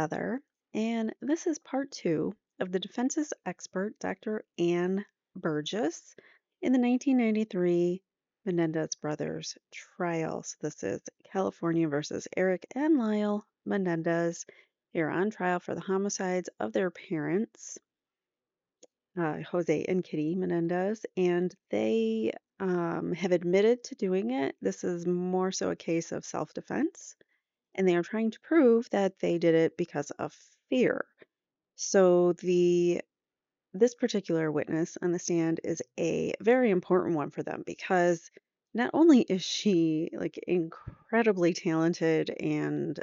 Heather, and this is part two of the defense's expert, Dr. Ann Burgess, in the 1993 Menendez brothers trial. So this is California versus Eric and Lyle Menendez. They are on trial for the homicides of their parents, Jose and Kitty Menendez, and they have admitted to doing it. This is more so a case of self-defense, and they are trying to prove that they did it because of fear. So this particular witness on the stand is a very important one for them because not only is she like incredibly talented and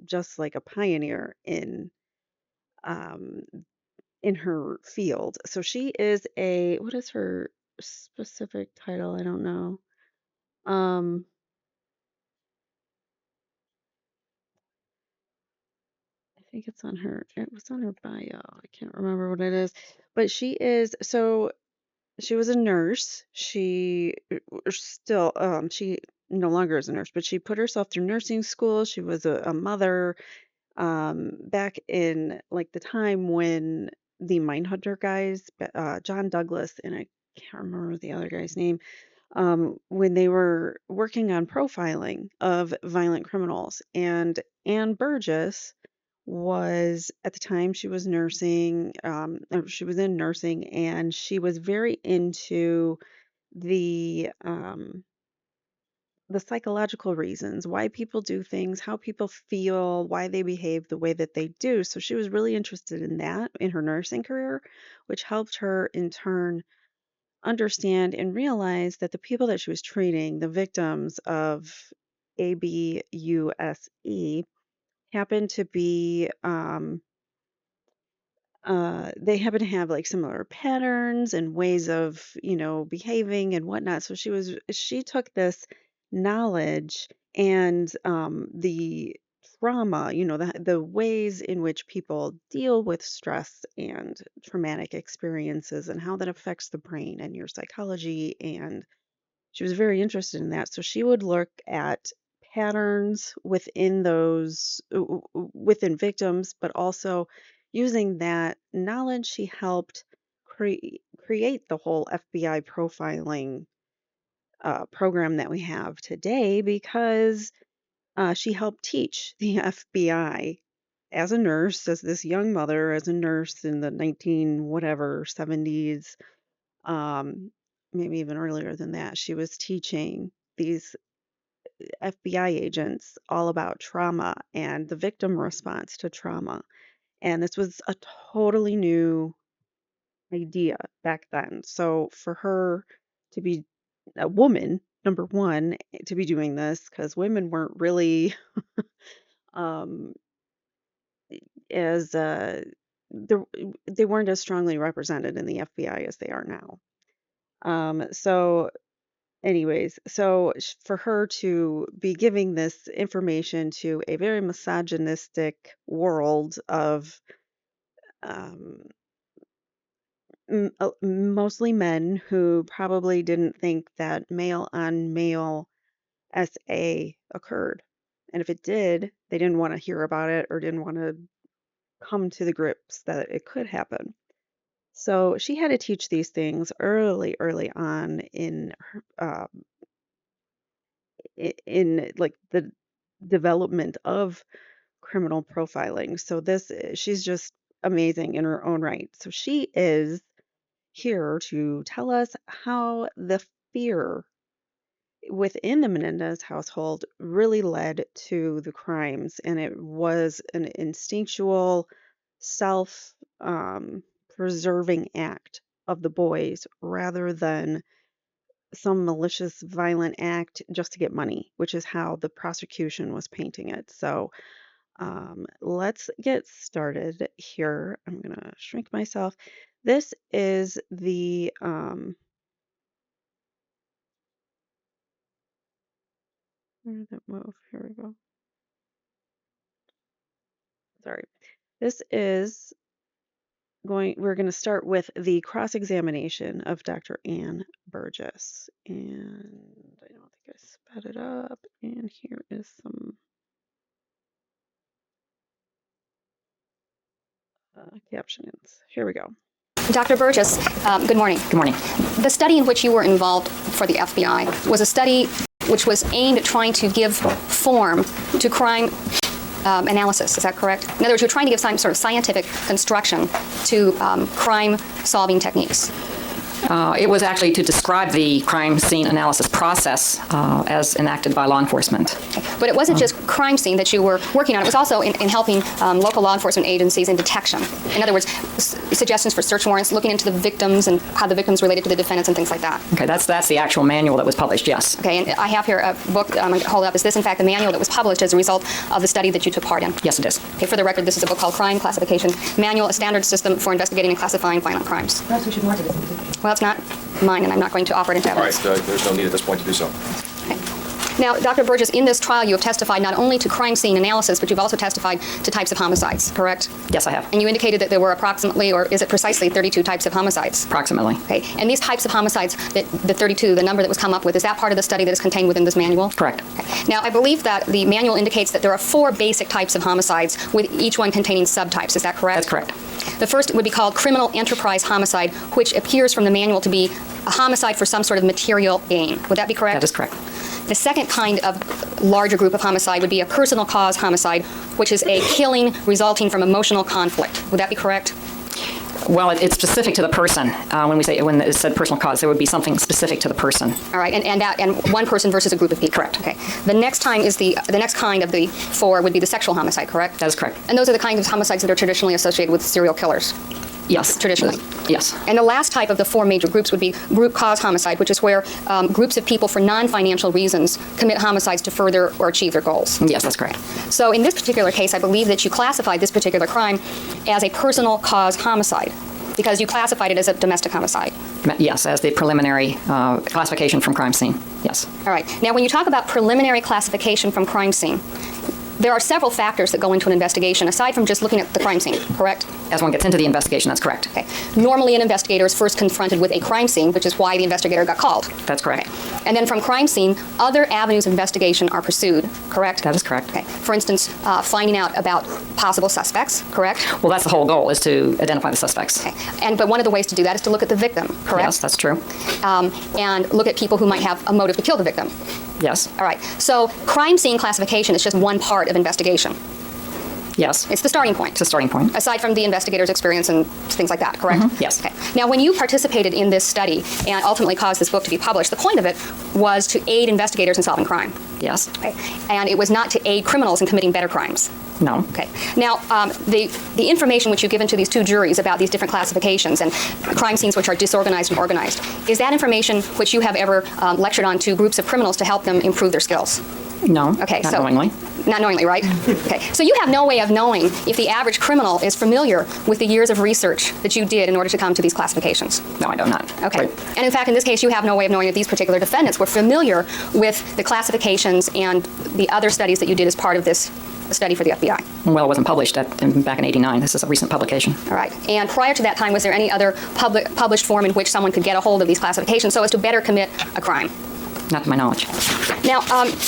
just like a pioneer um, in her field. So she is a, what is her specific title? I don't know. Um, I think it was on her bio. I can't remember what it is. But she was a nurse. She no longer is a nurse, but she put herself through nursing school. She was a mother back in like the time when the Mindhunter guys, John Douglas, and I can't remember the other guy's name, when they were working on profiling of violent criminals. And Anne Burgess was, at the time, she was nursing, she was in nursing, and she was very into the um, the psychological reasons why people do things, how people feel, why they behave the way that they do. So she was really interested in that in her nursing career, which helped her in turn understand and realize that the people that she was treating, the victims of ABUSE, happened to be they happen to have like similar patterns and ways of, behaving and whatnot. So she took this knowledge and the trauma, the ways in which people deal with stress and traumatic experiences and how that affects the brain and your psychology. And she was very interested in that. So she would look at patterns within within victims, but also using that knowledge, she helped create the whole FBI profiling program that we have today because she helped teach the FBI as a nurse, as this young mother, as a nurse in the 19 whatever 70s, um, maybe even earlier than that. She was teaching these FBI agents all about trauma and the victim response to trauma. And this was a totally new idea back then. So for her to be a woman, number one, to be doing this, because women weren't really um, as there- they weren't as strongly represented in the FBI as they are now. So anyways, so for her to be giving this information to a very misogynistic world of um, mostly men who probably didn't think that male on male SA occurred. And if it did, they didn't want to hear about it or didn't want to come to the grips that it could happen. So she had to teach these things early on in in like the development of criminal profiling. So she's just amazing in her own right. So she is here to tell us how the fear within the Menendez household really led to the crimes, and it was an instinctual, self preserving act of the boys rather than some malicious, violent act just to get money, which is how the prosecution was painting it. So let's get started here. I'm gonna shrink myself. This is where did it move? Here we go. Sorry. This is we're going to start with the cross-examination of Dr. Ann Burgess. And I don't think I sped it up. And here is some. Captions. Here we go. Dr. Burgess, good morning. Good morning. The study in which you were involved for the FBI was a study which was aimed at trying to give form to crime analysis. Is that correct? In other words, you're trying to give some sort of scientific construction to crime-solving techniques. It was actually to describe the crime scene analysis process as enacted by law enforcement. Okay. But it wasn't just crime scene that you were working on. It was also in helping local law enforcement agencies in detection. In other words, suggestions for search warrants, looking into the victims and how the victims related to the defendants and things like that. Okay, that's the actual manual that was published, yes. Okay, and I have here a book, I'm going to hold it up. Is this, in fact, the manual that was published as a result of the study that you took part in? Yes, it is. Okay, for the record, this is a book called Crime Classification Manual, a standard system for investigating and classifying violent crimes. Perhaps we should mark it. Well, it's not mine, and I'm not going to offer it into evidence. All right, there's no need at this point to do so. Okay. Now, Dr. Burgess, in this trial, you have testified not only to crime scene analysis, but you've also testified to types of homicides, correct? Yes, I have. And you indicated that there were approximately, or is it precisely, 32 types of homicides? Approximately. Okay. And these types of homicides, the 32, the number that was come up with, is that part of the study that is contained within this manual? Correct. Okay. Now, I believe that the manual indicates that there are 4 basic types of homicides, with each one containing subtypes. Is that correct? That's correct. The first would be called criminal enterprise homicide, which appears from the manual to be a homicide for some sort of material gain. Would that be correct? That is correct. The second kind of larger group of homicide would be a personal cause homicide, which is a killing resulting from emotional conflict. Would that be correct? Well, it's specific to the person. When it said personal cause, there would be something specific to the person. All right, and one person versus a group of people. Correct. Okay. The next kind is the next kind of the 4 would be the sexual homicide. Correct. That is correct. And those are the kinds of homicides that are traditionally associated with serial killers. Yes. Traditionally. Yes. And the last type of the 4 major groups would be group cause homicide, which is where groups of people for non-financial reasons commit homicides to further or achieve their goals. Yes, that's correct. So in this particular case, I believe that you classified this particular crime as a personal cause homicide because you classified it as a domestic homicide. Yes, as the preliminary classification from crime scene. Yes. All right. Now, when you talk about preliminary classification from crime scene, there are several factors that go into an investigation aside from just looking at the crime scene, correct? As one gets into the investigation, that's correct. Okay. Normally, an investigator is first confronted with a crime scene, which is why the investigator got called. That's correct. Okay. And then from crime scene, other avenues of investigation are pursued, correct? That is correct. Okay. For instance, finding out about possible suspects, correct? Well, that's the whole goal, is to identify the suspects. Okay. But one of the ways to do that is to look at the victim, correct? Yes, that's true. And look at people who might have a motive to kill the victim. Yes. All right. So crime scene classification is just one part of investigation. Yes. It's the starting point. It's a starting point. Aside from the investigator's experience and things like that, correct? Mm-hmm. Yes. Okay. Now, when you participated in this study and ultimately caused this book to be published, the point of it was to aid investigators in solving crime. Yes. Okay. And it was not to aid criminals in committing better crimes. No. Okay. Now, the information which you've given to these 2 juries about these different classifications and crime scenes which are disorganized and organized, is that information which you have ever lectured on to groups of criminals to help them improve their skills? No. Okay. Not knowingly. Not knowingly, right? Okay. So you have no way of knowing if the average criminal is familiar with the years of research that you did in order to come to these classifications. No, I do not. Okay. Right. And in fact, in this case, you have no way of knowing if these particular defendants were familiar with the classifications and the other studies that you did as part of this study for the FBI. Well, it wasn't published back in '89. This is a recent publication. All right. And prior to that time, was there any other published form in which someone could get a hold of these classifications so as to better commit a crime? Not to my knowledge. Now,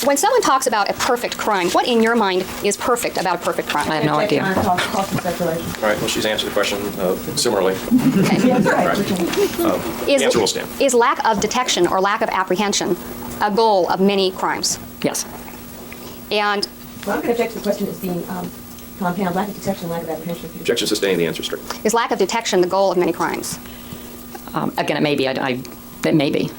when someone talks about a perfect crime, what in your mind is perfect about a perfect crime? I have no idea. All right, well, she's answered the question similarly. The answer will stand. Is lack of detection or lack of apprehension a goal of many crimes? Yes. And Well, I'm going to object to the question as being compound, lack of detection, lack of apprehension. Objection sustained. The answer is strict. is lack of detection the goal of many crimes? Again, it may be. It may be.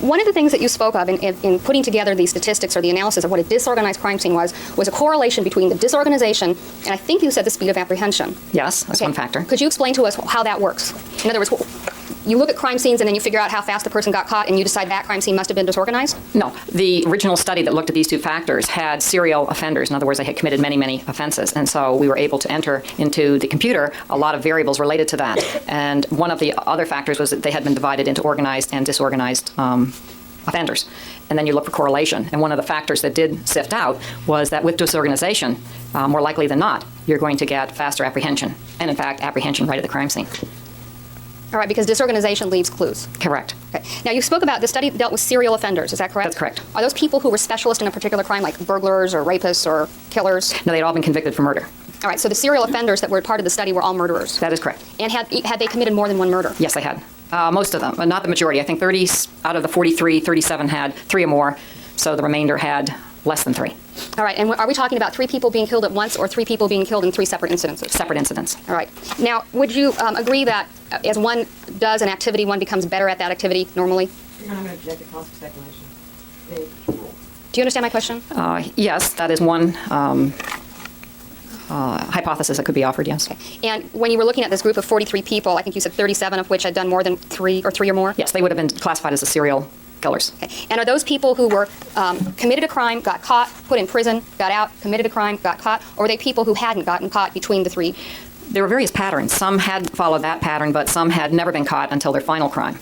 One of the things that you spoke of in putting together the statistics or the analysis of what a disorganized crime scene was a correlation between the disorganization and I think you said the speed of apprehension. Yes, that's one factor. Could you explain to us how that works? In other words, you look at crime scenes and then you figure out how fast the person got caught and you decide that crime scene must have been disorganized? No. The original study that looked at these 2 factors had serial offenders. In other words, they had committed many, many offenses. And so we were able to enter into the computer a lot of variables related to that. And one of the other factors was that they had been divided into organized and disorganized offenders. And then you look for correlation. And one of the factors that did sift out was that with disorganization, more likely than not, you're going to get faster apprehension. And in fact, apprehension right at the crime scene. All right, because disorganization leaves clues. Correct. Okay. Now, you spoke about the study dealt with serial offenders. Is that correct? That's correct. Are those people who were specialists in a particular crime, like burglars or rapists or killers? No, they'd all been convicted for murder. All right, so the serial offenders that were part of the study were all murderers. That is correct. And had they committed more than one murder? Yes, they had. Most of them, but not the majority. I think 30 out of the 43, 37 had 3 or more, so the remainder had less than 3. All right, and are we talking about 3 people being killed at once or 3 people being killed in 3 separate incidences? Separate incidents. All right. Now, would you agree that as one does an activity, one becomes better at that activity normally? I'm going to object to cause for speculation. Do you understand my question? Yes, that is one hypothesis that could be offered, yes. Okay. And when you were looking at this group of 43 people, I think you said 37 of which had done more than 3 or more? Yes, they would have been classified as the serial killers. Okay. And are those people who were committed a crime, got caught, put in prison, got out, committed a crime, got caught, or are they people who hadn't gotten caught between the 3? There were various patterns. Some had followed that pattern, but some had never been caught until their final crime.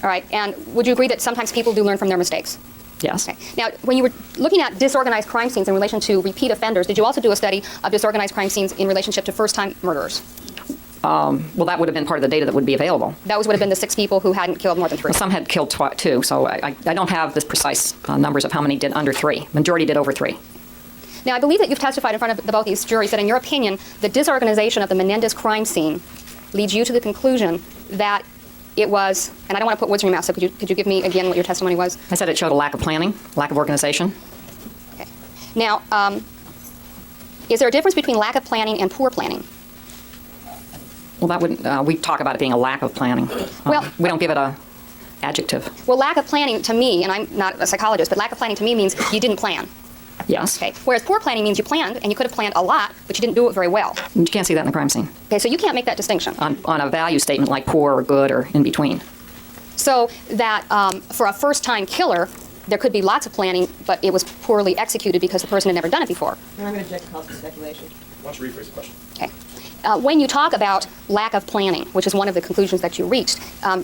All right. And would you agree that sometimes people do learn from their mistakes? Yes. Okay. Now, when you were looking at disorganized crime scenes in relation to repeat offenders, did you also do a study of disorganized crime scenes in relationship to first-time murderers? Well, that would have been part of the data that would be available. That would have been the 6 people who hadn't killed more than 3. Well, some had killed 2, so I don't have the precise numbers of how many did under 3. Majority did over 3. Now, I believe that you've testified in front of both these juries that, in your opinion, the disorganization of the Menendez crime scene leads you to the conclusion that it was, and I don't want to put words in your mouth, so could you give me again what your testimony was? I said it showed a lack of planning, lack of organization. Okay. Now, is there a difference between lack of planning and poor planning? Well, that wouldn't, we talk about it being a lack of planning. Well, we don't give it a adjective. Well, lack of planning to me, and I'm not a psychologist, but lack of planning to me means you didn't plan. Yes. Okay. Whereas poor planning means you planned, and you could have planned a lot, but you didn't do it very well. You can't see that in the crime scene. Okay, so you can't make that distinction. On a value statement like poor or good or in between. So that for a first-time killer, there could be lots of planning, but it was poorly executed because the person had never done it before. And I'm going to object to cause for speculation. Why don't you rephrase the question? Okay. When you talk about lack of planning, which is one of the conclusions that you reached,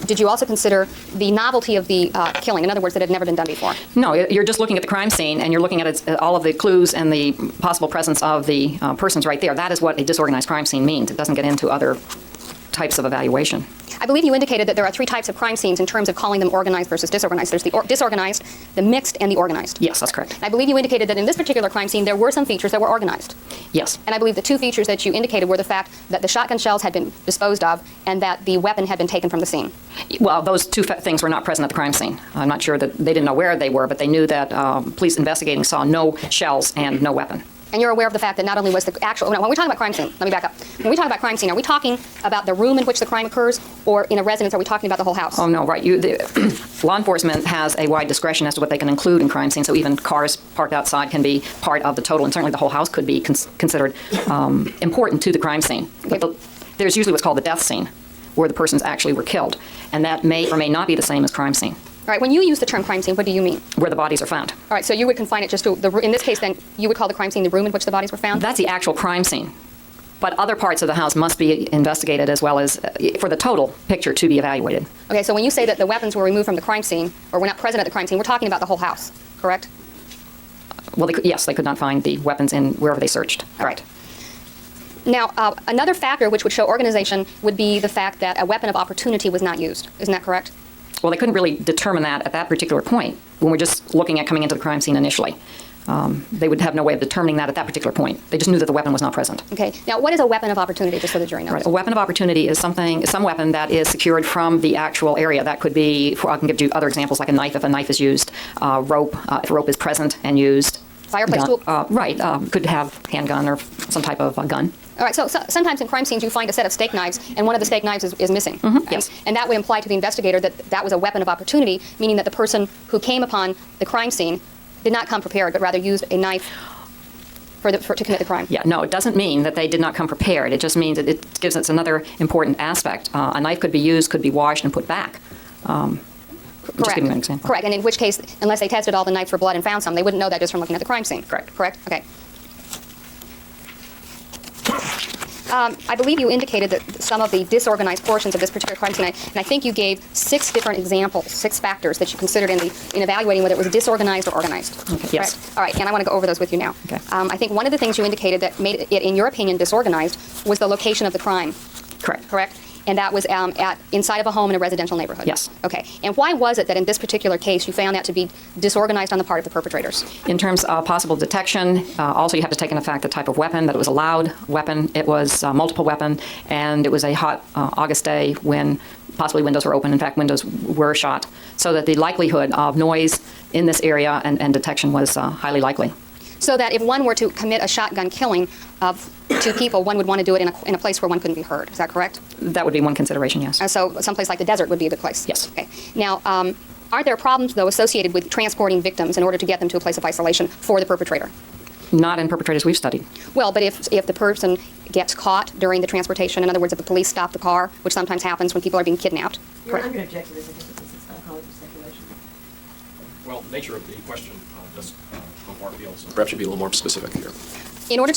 did you also consider the novelty of the killing? In other words, that it had never been done before? No, you're just looking at the crime scene and you're looking at all of the clues and the possible presence of the persons right there. That is what a disorganized crime scene means. It doesn't get into other types of evaluation. I believe you indicated that there are 3 types of crime scenes in terms of calling them organized versus disorganized. There's the disorganized, the mixed, and the organized. Yes, that's correct. And I believe you indicated that in this particular crime scene, there were some features that were organized. Yes. And I believe the 2 features that you indicated were the fact that the shotgun shells had been disposed of and that the weapon had been taken from the scene. Well, those 2 things were not present at the crime scene. I'm not sure that they didn't know where they were, but they knew that police investigating saw no shells and no weapon. And you're aware of the fact that not only was the actual, when we talk about crime scene, let me back up. When we talk about crime scene, are we talking about the room in which the crime occurs, or in a residence, are we talking about the whole house? Oh, no, right. Law enforcement has a wide discretion as to what they can include in crime scenes, so even cars parked outside can be part of the total, and certainly the whole house could be considered important to the crime scene. Okay. But there's usually what's called the death scene, where the persons actually were killed, and that may or may not be the same as crime scene. All right, when you use the term crime scene, what do you mean? Where the bodies are found. All right, so you would confine it just to, in this case then, you would call the crime scene the room in which the bodies were found? That's the actual crime scene. But other parts of the house must be investigated as well as for the total picture to be evaluated. Okay, so when you say that the weapons were removed from the crime scene, or were not present at the crime scene, we're talking about the whole house, correct? Well, yes, they could not find the weapons in wherever they searched. All right. Now, another factor which would show organization would be the fact that a weapon of opportunity was not used. Isn't that correct? Well, they couldn't really determine that at that particular point when we're just looking at coming into the crime scene initially. They would have no way of determining that at that particular point. They just knew that the weapon was not present. Okay. Now, what is a weapon of opportunity, just so the jury knows? Right. A weapon of opportunity is some weapon that is secured from the actual area. That could be, I can give you other examples, like a knife if a knife is used, rope if a rope is present and used. Fireplace tool? Right. Could have handgun or some type of gun. All right, so sometimes in crime scenes you find a set of steak knives, and one of the steak knives is missing. Yes. And that would imply to the investigator that that was a weapon of opportunity, meaning that the person who came upon the crime scene did not come prepared, but rather used a knife to commit the crime. Yeah, no, it doesn't mean that they did not come prepared. It just means that it gives us another important aspect. A knife could be used, could be washed, and put back. Just giving you an example. Correct, and in which case, unless they tested all the knives for blood and found some, they wouldn't know that just from looking at the crime scene. Correct. Correct? Okay. I believe you indicated that some of the disorganized portions of this particular crime scene, and I think you gave 6 different examples, 6 factors that you considered in evaluating whether it was disorganized or organized. Okay, yes. Correct? All right, and I want to go over those with you now. Okay. I think one of the things you indicated that made it, in your opinion, disorganized was the location of the crime. Correct. Correct? And that was inside of a home in a residential neighborhood? Yes. Okay. And why was it that in this particular case you found that to be disorganized on the part of the perpetrators? In terms of possible detection, also you have to take into fact the type of weapon, that it was a loud weapon, it was a multiple weapon, and it was a hot August day when possibly windows were open. In fact, windows were shot, so that the likelihood of noise in this area and detection was highly likely. So that if one were to commit a shotgun killing of 2 people, one would want to do it in a place where one couldn't be heard. Is that correct? That would be one consideration, yes. So someplace like the desert would be the place? Yes. Okay. Now, aren't there problems, though, associated with transporting victims in order to get them to a place of isolation for the perpetrator? Not in perpetrators we've studied. Well, but if the person gets caught during the transportation, in other words, if the police stop the car, which sometimes happens when people are being kidnapped. Your Honor, I'm going to object to this. I think this is psychology speculation. Well, the nature of the question does go far afield, so perhaps you'd be a little more specific here. In order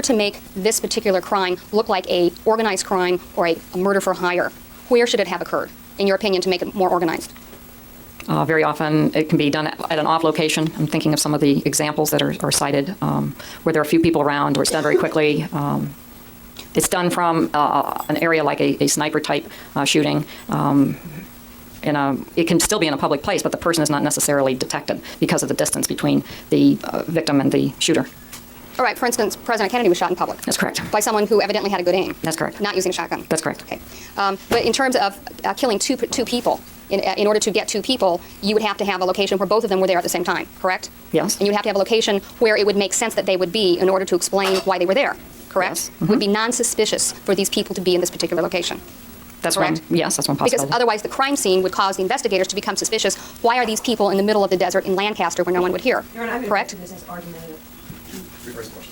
to make this particular crime look like a organized crime or a murder for hire, where should it have occurred, in your opinion, to make it more organized? Very often it can be done at an off location. I'm thinking of some of the examples that are cited where there are a few people around, or it's done very quickly. It's done from an area like a sniper type shooting. It can still be in a public place, but the person is not necessarily detected because of the distance between the victim and the shooter. All right, for instance, President Kennedy was shot in public. That's correct. By someone who evidently had a good aim. That's correct. Not using a shotgun. That's correct. Okay. But in terms of killing two people, in order to get 2 people, you would have to have a location where both of them were there at the same time, correct? Yes. And you would have to have a location where it would make sense that they would be in order to explain why they were there, correct? Yes. It would be non-suspicious for these people to be in this particular location. That's correct? one. Yes, that's one possibility. Because otherwise the crime scene would cause the investigators to become suspicious. Why are these people in the middle of the desert in Lancaster where no one would hear? Your Honor, I'm going to Correct? object to this as argumentative. Rephrase the question.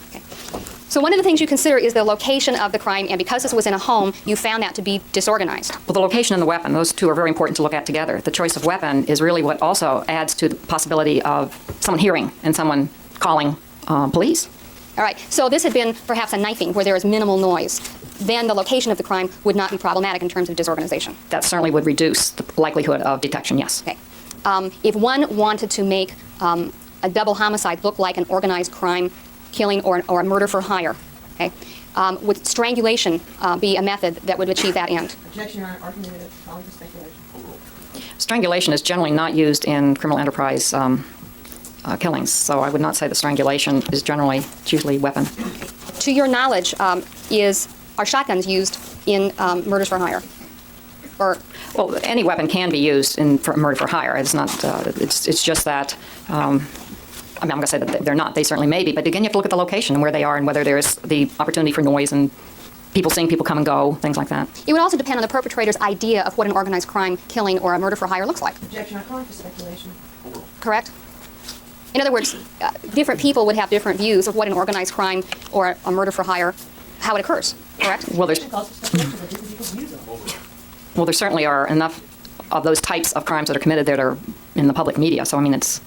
So one of the things you consider is the location of the crime, and because this was in a home, you found that to be disorganized. Well, the location and the weapon, those two are very important to look at together. The choice of weapon is really what also adds to the possibility of someone hearing and someone calling police. All right, so this had been perhaps a knifing where there is minimal noise. Then the location of the crime would not be problematic in terms of disorganization. That certainly would reduce the likelihood of detection, yes. Okay. If one wanted to make a double homicide look like an organized crime, killing or a murder for hire, okay, would strangulation be a method that would achieve that end? Objection, Your Honor, argumentative, calling for speculation. Strangulation is generally not used in criminal enterprise killings, so I would not say that strangulation is generally, it's usually weapon. To your knowledge, are shotguns used in murders for hire? Or Well, any weapon can be used for murder for hire. It's not. It's just that. I'm going to say that they're not. They certainly may be, but again, you have to look at the location and where they are, and whether there's the opportunity for noise and people seeing people come and go, things like that. it would also depend on the perpetrator's idea of what an organized crime, killing, or a murder for hire looks like. Objection, I'm calling for speculation. Correct? In other words, different people would have different views of what an organized crime or a murder for hire, how it occurs. Correct? Well, Objection calls for speculation, but different people's views of it. Well, there certainly are enough of those types of crimes that are committed that are in the public media. So I mean, it's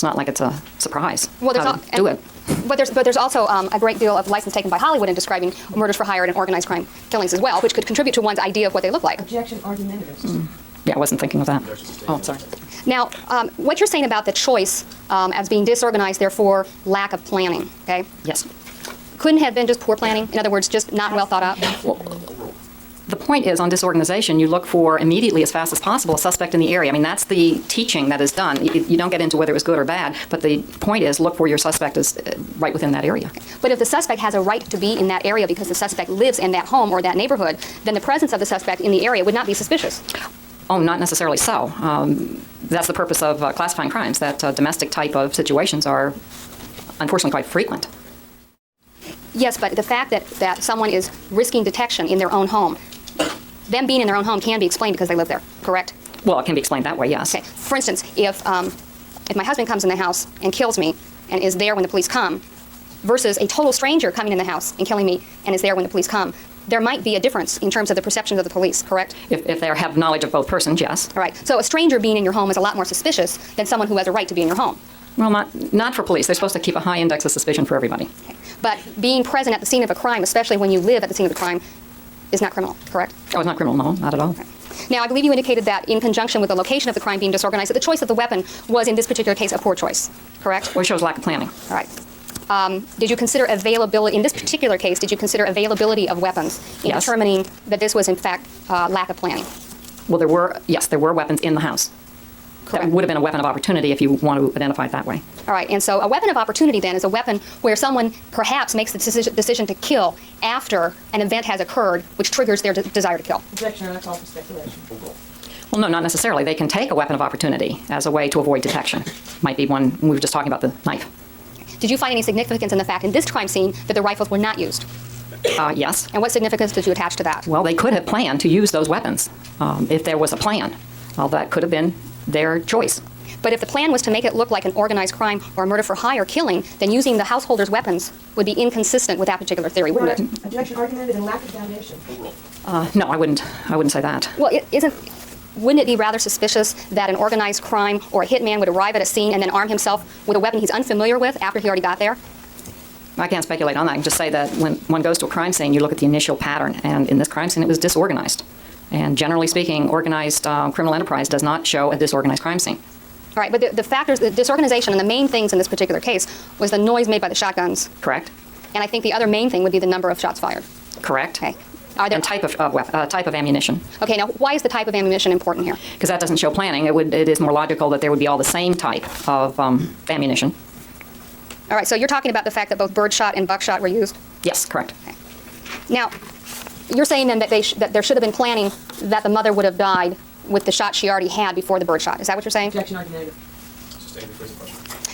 not like it's a surprise. Well, how to do it. But there's also a great deal of license taken by Hollywood in describing murders for hire and organized crime killings as well, which could contribute to one's idea of what they look like. Objection, argumentative. Yeah, I wasn't thinking of that. Oh, sorry. Now, what you're saying about the choice as being disorganized, therefore lack of planning, okay? Yes. Couldn't have been just poor planning? In other words, just not well thought out? The point is, on disorganization, you look for immediately, as fast as possible, a suspect in the area. I mean, that's the teaching that is done. You don't get into whether it was good or bad, but the point is, look for your suspect is right within that area. But if the suspect has a right to be in that area because the suspect lives in that home or that neighborhood, then the presence of the suspect in the area would not be suspicious. Oh, not necessarily so. That's the purpose of classifying crimes, that domestic type of situations are unfortunately quite frequent. Yes, but the fact that someone is risking detection in their own home, them being in their own home can be explained because they live there, correct? Well, it can be explained that way, yes. Okay. For instance, if my husband comes in the house and kills me and is there when the police come, versus a total stranger coming in the house and killing me and is there when the police come, there might be a difference in terms of the perceptions of the police, correct? If they have knowledge of both persons, yes. All right. So a stranger being in your home is a lot more suspicious than someone who has a right to be in your home. Well, not for police. They're supposed to keep a high index of suspicion for everybody. Okay. But being present at the scene of a crime, especially when you live at the scene of the crime, is not criminal, correct? Oh, it's not criminal, no, not at all. Okay. Now, I believe you indicated that in conjunction with the location of the crime being disorganized, that the choice of the weapon was, in this particular case, a poor choice, correct? Well, it shows lack of planning. All right. did you consider availability, in this particular case, did you consider availability of weapons in Yes. determining that this was in fact lack of planning? Well, there were weapons in the house. Correct. That would have been a weapon of opportunity if you want to identify it that way. All right, and so a weapon of opportunity then is a weapon where someone perhaps makes the decision to kill after an event has occurred, which triggers their desire to kill. Objection, that's all for speculation. Well, no, not necessarily. They can take a weapon of opportunity as a way to avoid detection. Might be one, we were just talking about the knife. Did you find any significance in the fact in this crime scene that the rifles were not used? Yes. And what significance did you attach to that? Well, they could have planned to use those weapons if there was a plan. Well, that could have been their choice. But if the plan was to make it look like an organized crime or a murder for hire killing, then using the householder's weapons would be inconsistent with that particular theory, wouldn't it? Objection, argumentative and lack of foundation. No, I wouldn't say that. Well, wouldn't it be rather suspicious that an organized crime or a hitman would arrive at a scene and then arm himself with a weapon he's unfamiliar with after he already got there? I can't speculate on that. I can just say that when one goes to a crime scene, you look at the initial pattern, and in this crime scene, it was disorganized. And generally speaking, organized criminal enterprise does not show a disorganized crime scene. All right, but the factors, the disorganization, and the main things in this particular case was the noise made by the shotguns. Correct? And I think the other main thing would be the number of shots fired. Correct. Okay. Are there And type of ammunition. Okay, now why is the type of ammunition important here? Because that doesn't show planning. It is more logical that there would be all the same type of ammunition. All right, so you're talking about the fact that both birdshot and buckshot were used? Yes, correct. Now, you're saying then that, that there should have been planning that the mother would have died with the shot she already had before the birdshot. Is that what you're saying? Objection, argumentative. Sustained, rephrase the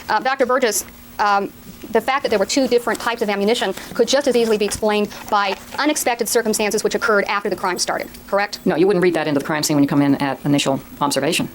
question. Dr. Burgess, the fact that there were two different types of ammunition could just as easily be explained by unexpected circumstances which occurred after the crime started, correct? No, you wouldn't read that into the crime scene when you come in at initial observation.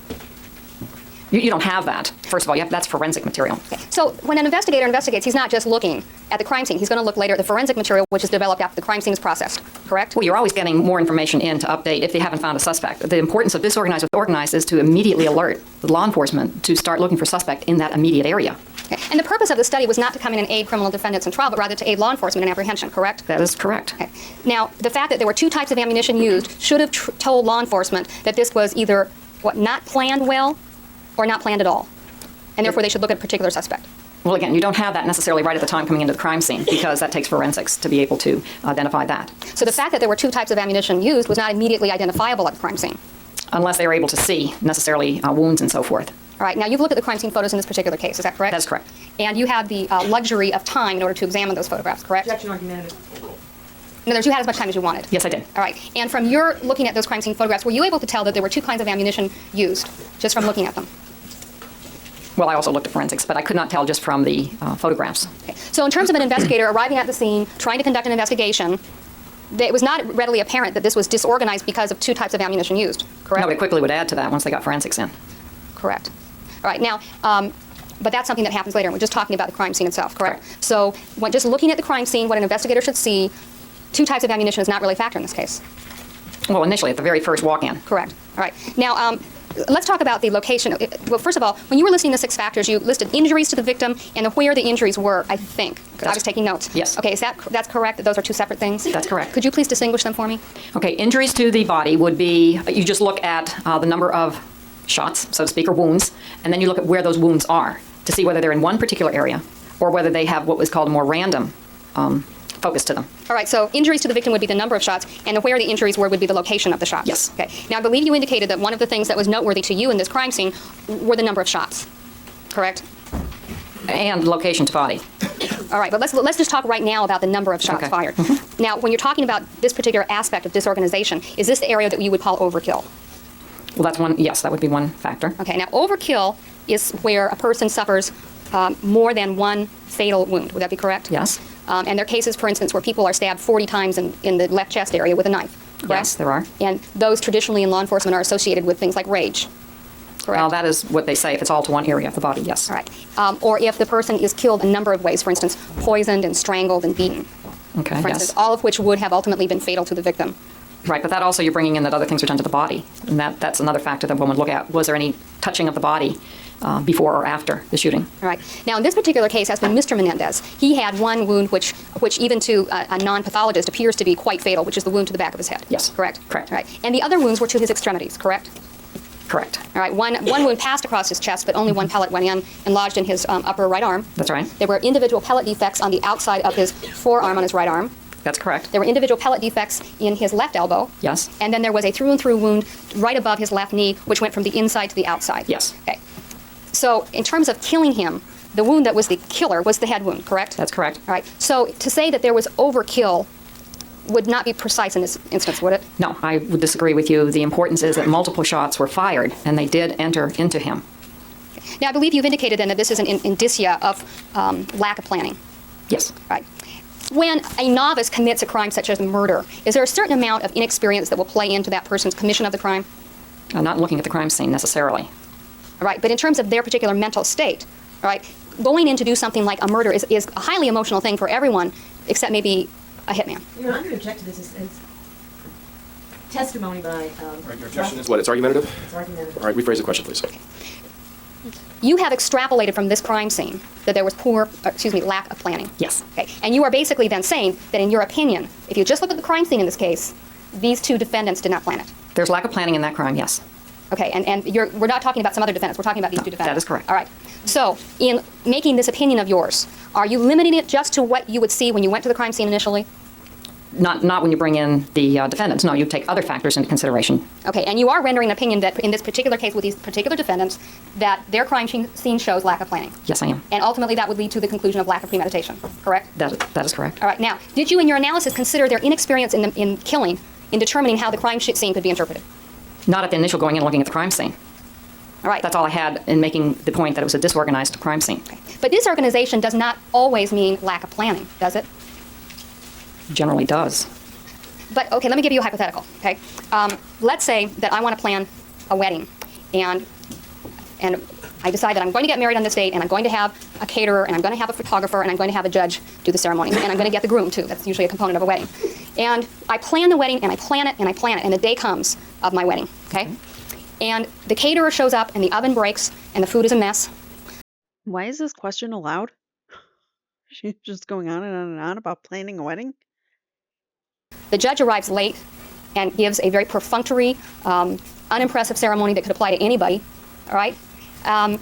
You don't have that. First of all, that's forensic material. Okay. So when an investigator investigates, he's not just looking at the crime scene. He's going to look later at the forensic material which is developed after the crime scene is processed, correct? Well, you're always getting more information in to update if they haven't found a suspect. The importance of disorganized with organized is to immediately alert the law enforcement to start looking for suspect in that immediate area. Okay. And the purpose of the study was not to come in and aid criminal defendants in trial, but rather to aid law enforcement in apprehension, correct? That is correct. Okay. Now, the fact that there were two types of ammunition used should have told law enforcement that this was either not planned well or not planned at all. And therefore, they should look at a particular suspect. Well, again, you don't have that necessarily right at the time coming into the crime scene because that takes forensics to be able to identify that. So the fact that there were two types of ammunition used was not immediately identifiable at the crime scene. Unless they were able to see necessarily wounds and so forth. All right. Now, you've looked at the crime scene photos in this particular case. Is that correct? That's correct. And you had the luxury of time in order to examine those photographs, correct? Objection, argumentative. In other words, you had as much time as you wanted. Yes, I did. All right. And from your looking at those crime scene photographs, were you able to tell that there were two kinds of ammunition used just from looking at them? Well, I also looked at forensics, but I could not tell just from the photographs. Okay. So in terms of an investigator arriving at the scene, trying to conduct an investigation, it was not readily apparent that this was disorganized because of two types of ammunition used, correct? No, they quickly would add to that once they got forensics in. Correct. All right. Now, but that's something that happens later. And we're just talking about the crime scene itself, correct? Correct. So when just looking at the crime scene, what an investigator should see, two types of ammunition is not really a factor in this case. Well, initially, at the very first walk-in. Correct. All right. Now, let's talk about the location. Well, first of all, when you were listing the 6 factors, you listed injuries to the victim and where the injuries were, I think. I was taking notes. Yes. Okay, that's correct, that those are two separate things? That's correct. Could you please distinguish them for me? Okay, injuries to the body would be, you just look at the number of shots, so to speak, or wounds, and then you look at where those wounds are to see whether they're in one particular area or whether they have what was called a more random focus to them. All right, so injuries to the victim would be the number of shots, and where the injuries were would be the location of the shots. Yes. Okay. Now, I believe you indicated that one of the things that was noteworthy to you in this crime scene were the number of shots, correct? And location to body. All right, but let's just talk right now about the number of shots Okay. fired. Now, when you're talking about this particular aspect of disorganization, is this the area that you would call overkill? Well, that's one, yes, that would be one factor. Okay, now overkill is where a person suffers more than one fatal wound. Would that be correct? Yes. And there are cases, for instance, where people are stabbed 40 times in the left chest area with a knife, correct? Yes, there are. And those traditionally in law enforcement are associated with things like rage, correct? Well, that is what they say. If it's all to one area of the body, yes. All right. Or if the person is killed a number of ways, for instance, poisoned and strangled and beaten, Okay, for yes. instance, all of which would have ultimately been fatal to the victim. Right, but that also you're bringing in that other things are done to the body. And that's another factor that one would look at. Was there any touching of the body before or after the shooting? All right. Now, in this particular case, has been Mr. Menendez. He had one wound which even to a non-pathologist appears to be quite fatal, which is the wound to the back of his head. Yes. Correct? Correct. All right. And the other wounds were to his extremities, correct? Correct. All right, one wound passed across his chest, but only one pellet went in and lodged in his upper right arm. That's right. There were individual pellet defects on the outside of his forearm on his right arm. That's correct. There were individual pellet defects in his left elbow. Yes. And then there was a through-and-through wound right above his left knee, which went from the inside to the outside. Yes. Okay. So in terms of killing him, the wound that was the killer was the head wound, correct? That's correct. All right. So to say that there was overkill would not be precise in this instance, would it? No, I would disagree with you. The importance is that multiple shots were fired, and they did enter into him. Now, I believe you've indicated then that this is an indicia of lack of planning. Yes. All right. When a novice commits a crime such as murder, is there a certain amount of inexperience that will play into that person's commission of the crime? I'm not looking at the crime scene necessarily. All right. But in terms of their particular mental state, all right, going in to do something like a murder is a highly emotional thing for everyone, except maybe a hitman. Your Honor, I'm going to object to this as testimony by... Right, your objection is what? It's argumentative? It's argumentative. All right, rephrase the question, please. You have extrapolated from this crime scene that there was lack of planning. Yes. Okay. And you are basically then saying that in your opinion, if you just look at the crime scene in this case, these two defendants did not plan it. There's lack of planning in that crime, yes. Okay, and we're not talking about some other defendants. We're talking about these two defendants. That is correct. All right. So in making this opinion of yours, are you limiting it just to what you would see when you went to the crime scene initially? Not when you bring in the defendants. No, you take other factors into consideration. Okay, and you are rendering an opinion that in this particular case with these particular defendants, that their crime scene shows lack of planning. Yes, I am. And ultimately that would lead to the conclusion of lack of premeditation, correct? That is correct. All right. Now, did you in your analysis consider their inexperience in killing in determining how the crime scene could be interpreted? Not at the initial going in and looking at the crime scene. All right. That's all I had in making the point that it was a disorganized crime scene. Okay. But disorganization does not always mean lack of planning, does it? Generally does. But, okay, let me give you a hypothetical, okay? Let's say that I want to plan a wedding, and I decide that I'm going to get married on this date, and I'm going to have a caterer, and I'm going to have a photographer, and I'm going to have a judge do the ceremony, and I'm going to get the groom, too. That's usually a component of a wedding. And I plan the wedding, and I plan it, and I plan it, and the day comes of my wedding, okay? And the caterer shows up, and the oven breaks, and the food is a mess. Why is this question allowed? She's just going on and on and on about planning a wedding. The judge arrives late and gives a very perfunctory, unimpressive ceremony that could apply to anybody, all right? And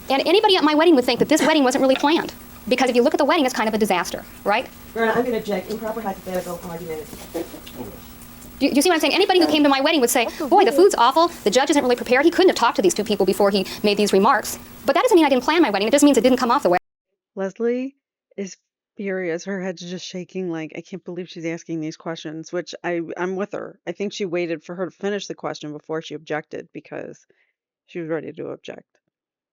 anybody at my wedding would think that this wedding wasn't really planned, because if you look at the wedding, it's kind of a disaster, right? Your Honor, I'm going to object. Improper hypothetical argument. Do you see what I'm saying? Anybody who came to my wedding would say, boy, the food's awful, the judge isn't really prepared, he couldn't have talked to these two people before he made these remarks. But that doesn't mean I didn't plan my wedding, it just means it didn't come off the way. Leslie is furious. Her head's just shaking like, I can't believe she's asking these questions, which I'm with her. I think she waited for her to finish the question before she objected because she was ready to object.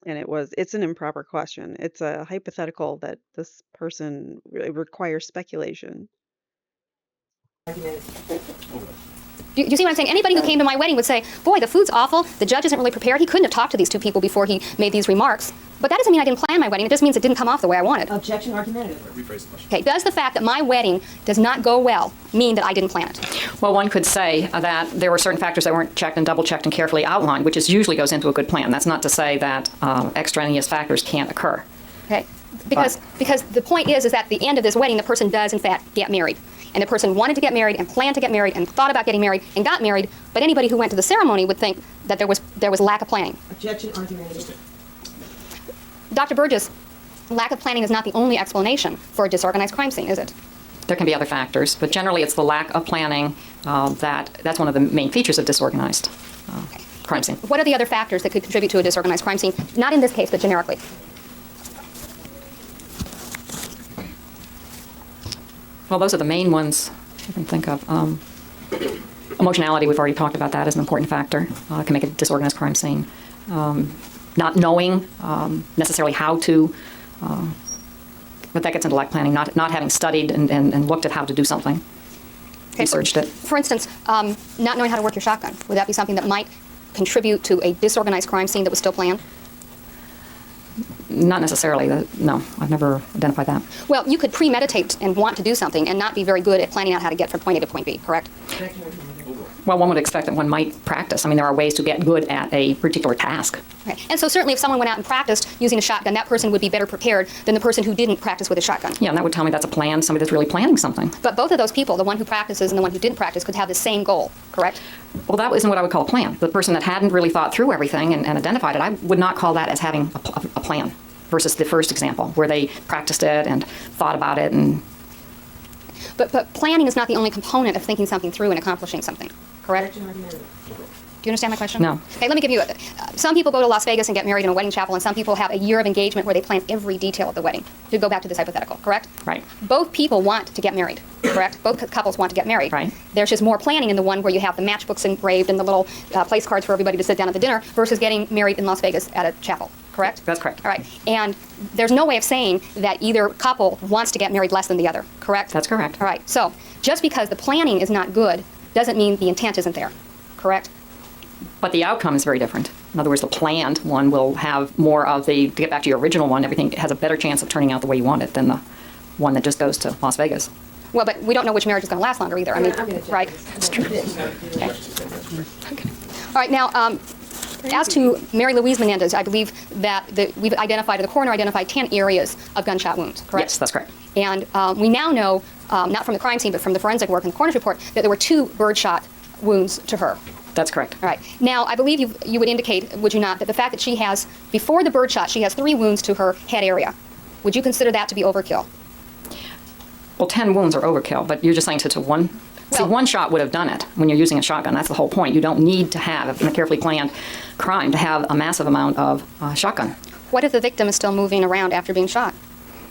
And it's an improper question. It's a hypothetical that this person requires speculation. Argument. Do you see what I'm saying? Anybody who came to my wedding would say, boy, the food's awful, the judge isn't really prepared, he couldn't have talked to these two people before he made these remarks. But that doesn't mean I didn't plan my wedding, it just means it didn't come off the way I wanted. Objection argumentative. Rephrase the question. Okay, does the fact that my wedding does not go well mean that I didn't plan it? Well, one could say that there were certain factors that weren't checked and double-checked and carefully outlined, which usually goes into a good plan. That's not to say that extraneous factors can't occur. Okay, because the point is that at the end of this wedding, the person does, in fact, get married. And the person wanted to get married and planned to get married and thought about getting married and got married, but anybody who went to the ceremony would think that there was lack of planning. Objection argumentative. Dr. Burgess, lack of planning is not the only explanation for a disorganized crime scene, is it? There can be other factors, but generally it's the lack of planning that's one of the main features of disorganized crime scene. What are the other factors that could contribute to a disorganized crime scene? Not in this case, but generically. Well, those are the main ones I can think of. Emotionality, we've already talked about that as an important factor. It can make a disorganized crime scene. Not knowing necessarily how to, but that gets into lack of planning, not having studied and looked at how to do something, Okay, researched it. For instance, not knowing how to work your shotgun, would that be something that might contribute to a disorganized crime scene that was still planned? Not necessarily. No, I've never identified that. Well, you could premeditate and want to do something and not be very good at planning out how to get from point A to point B, correct? Objection argumentative. Well, one would expect that one might practice. I mean, there are ways to get good at a particular task. Okay. And so certainly if someone went out and practiced using a shotgun, that person would be better prepared than the person who didn't practice with a shotgun. Yeah, and that would tell me that's a plan, somebody that's really planning something. But both of those people, the one who practices and the one who didn't practice, could have the same goal, correct? Well, that isn't what I would call a plan. The person that hadn't really thought through everything and identified it, I would not call that as having a plan versus the first example where they practiced it and thought about it. And But planning is not the only component of thinking something through and accomplishing something, correct? Do you understand my question? No. Okay, let me give you some people go to Las Vegas and get married in a wedding chapel, and some people have a year of engagement where they plan every detail of the wedding. To go back to this hypothetical, correct? Right. Both people want to get married, correct? Both couples want to get married. Right. There's just more planning in the one where you have the matchbooks engraved and the little place cards for everybody to sit down at the dinner versus getting married in Las Vegas at a chapel, correct? That's correct. All right. And there's no way of saying that either couple wants to get married less than the other, correct? That's correct. All right. So just because the planning is not good doesn't mean the intent isn't there, correct? But the outcome is very different. In other words, the planned one will have more of the, to get back to your original one, everything has a better chance of turning out the way you want it than the one that just goes to Las Vegas. Well, but we don't know which marriage is going to last longer either. I mean, I'm gonna check right? this. It's true. All right. Now, as to Mary Louise Menendez, I believe that the coroner identified 10 areas of gunshot wounds, correct? Yes, that's correct. And we now know, not from the crime scene, but from the forensic work in the coroner's report, that there were 2 birdshot wounds to her. That's correct. All right. Now, I believe you would indicate, would you not, that the fact that she has, before the birdshot, she has 3 wounds to her head area. Would you consider that to be overkill? Well, 10 wounds are overkill, but you're just saying to one. See, Well- one shot would have done it when you're using a shotgun. That's the whole point. You don't need to have, in a carefully planned crime, to have a massive amount of shotgun. What if the victim is still moving around after being shot?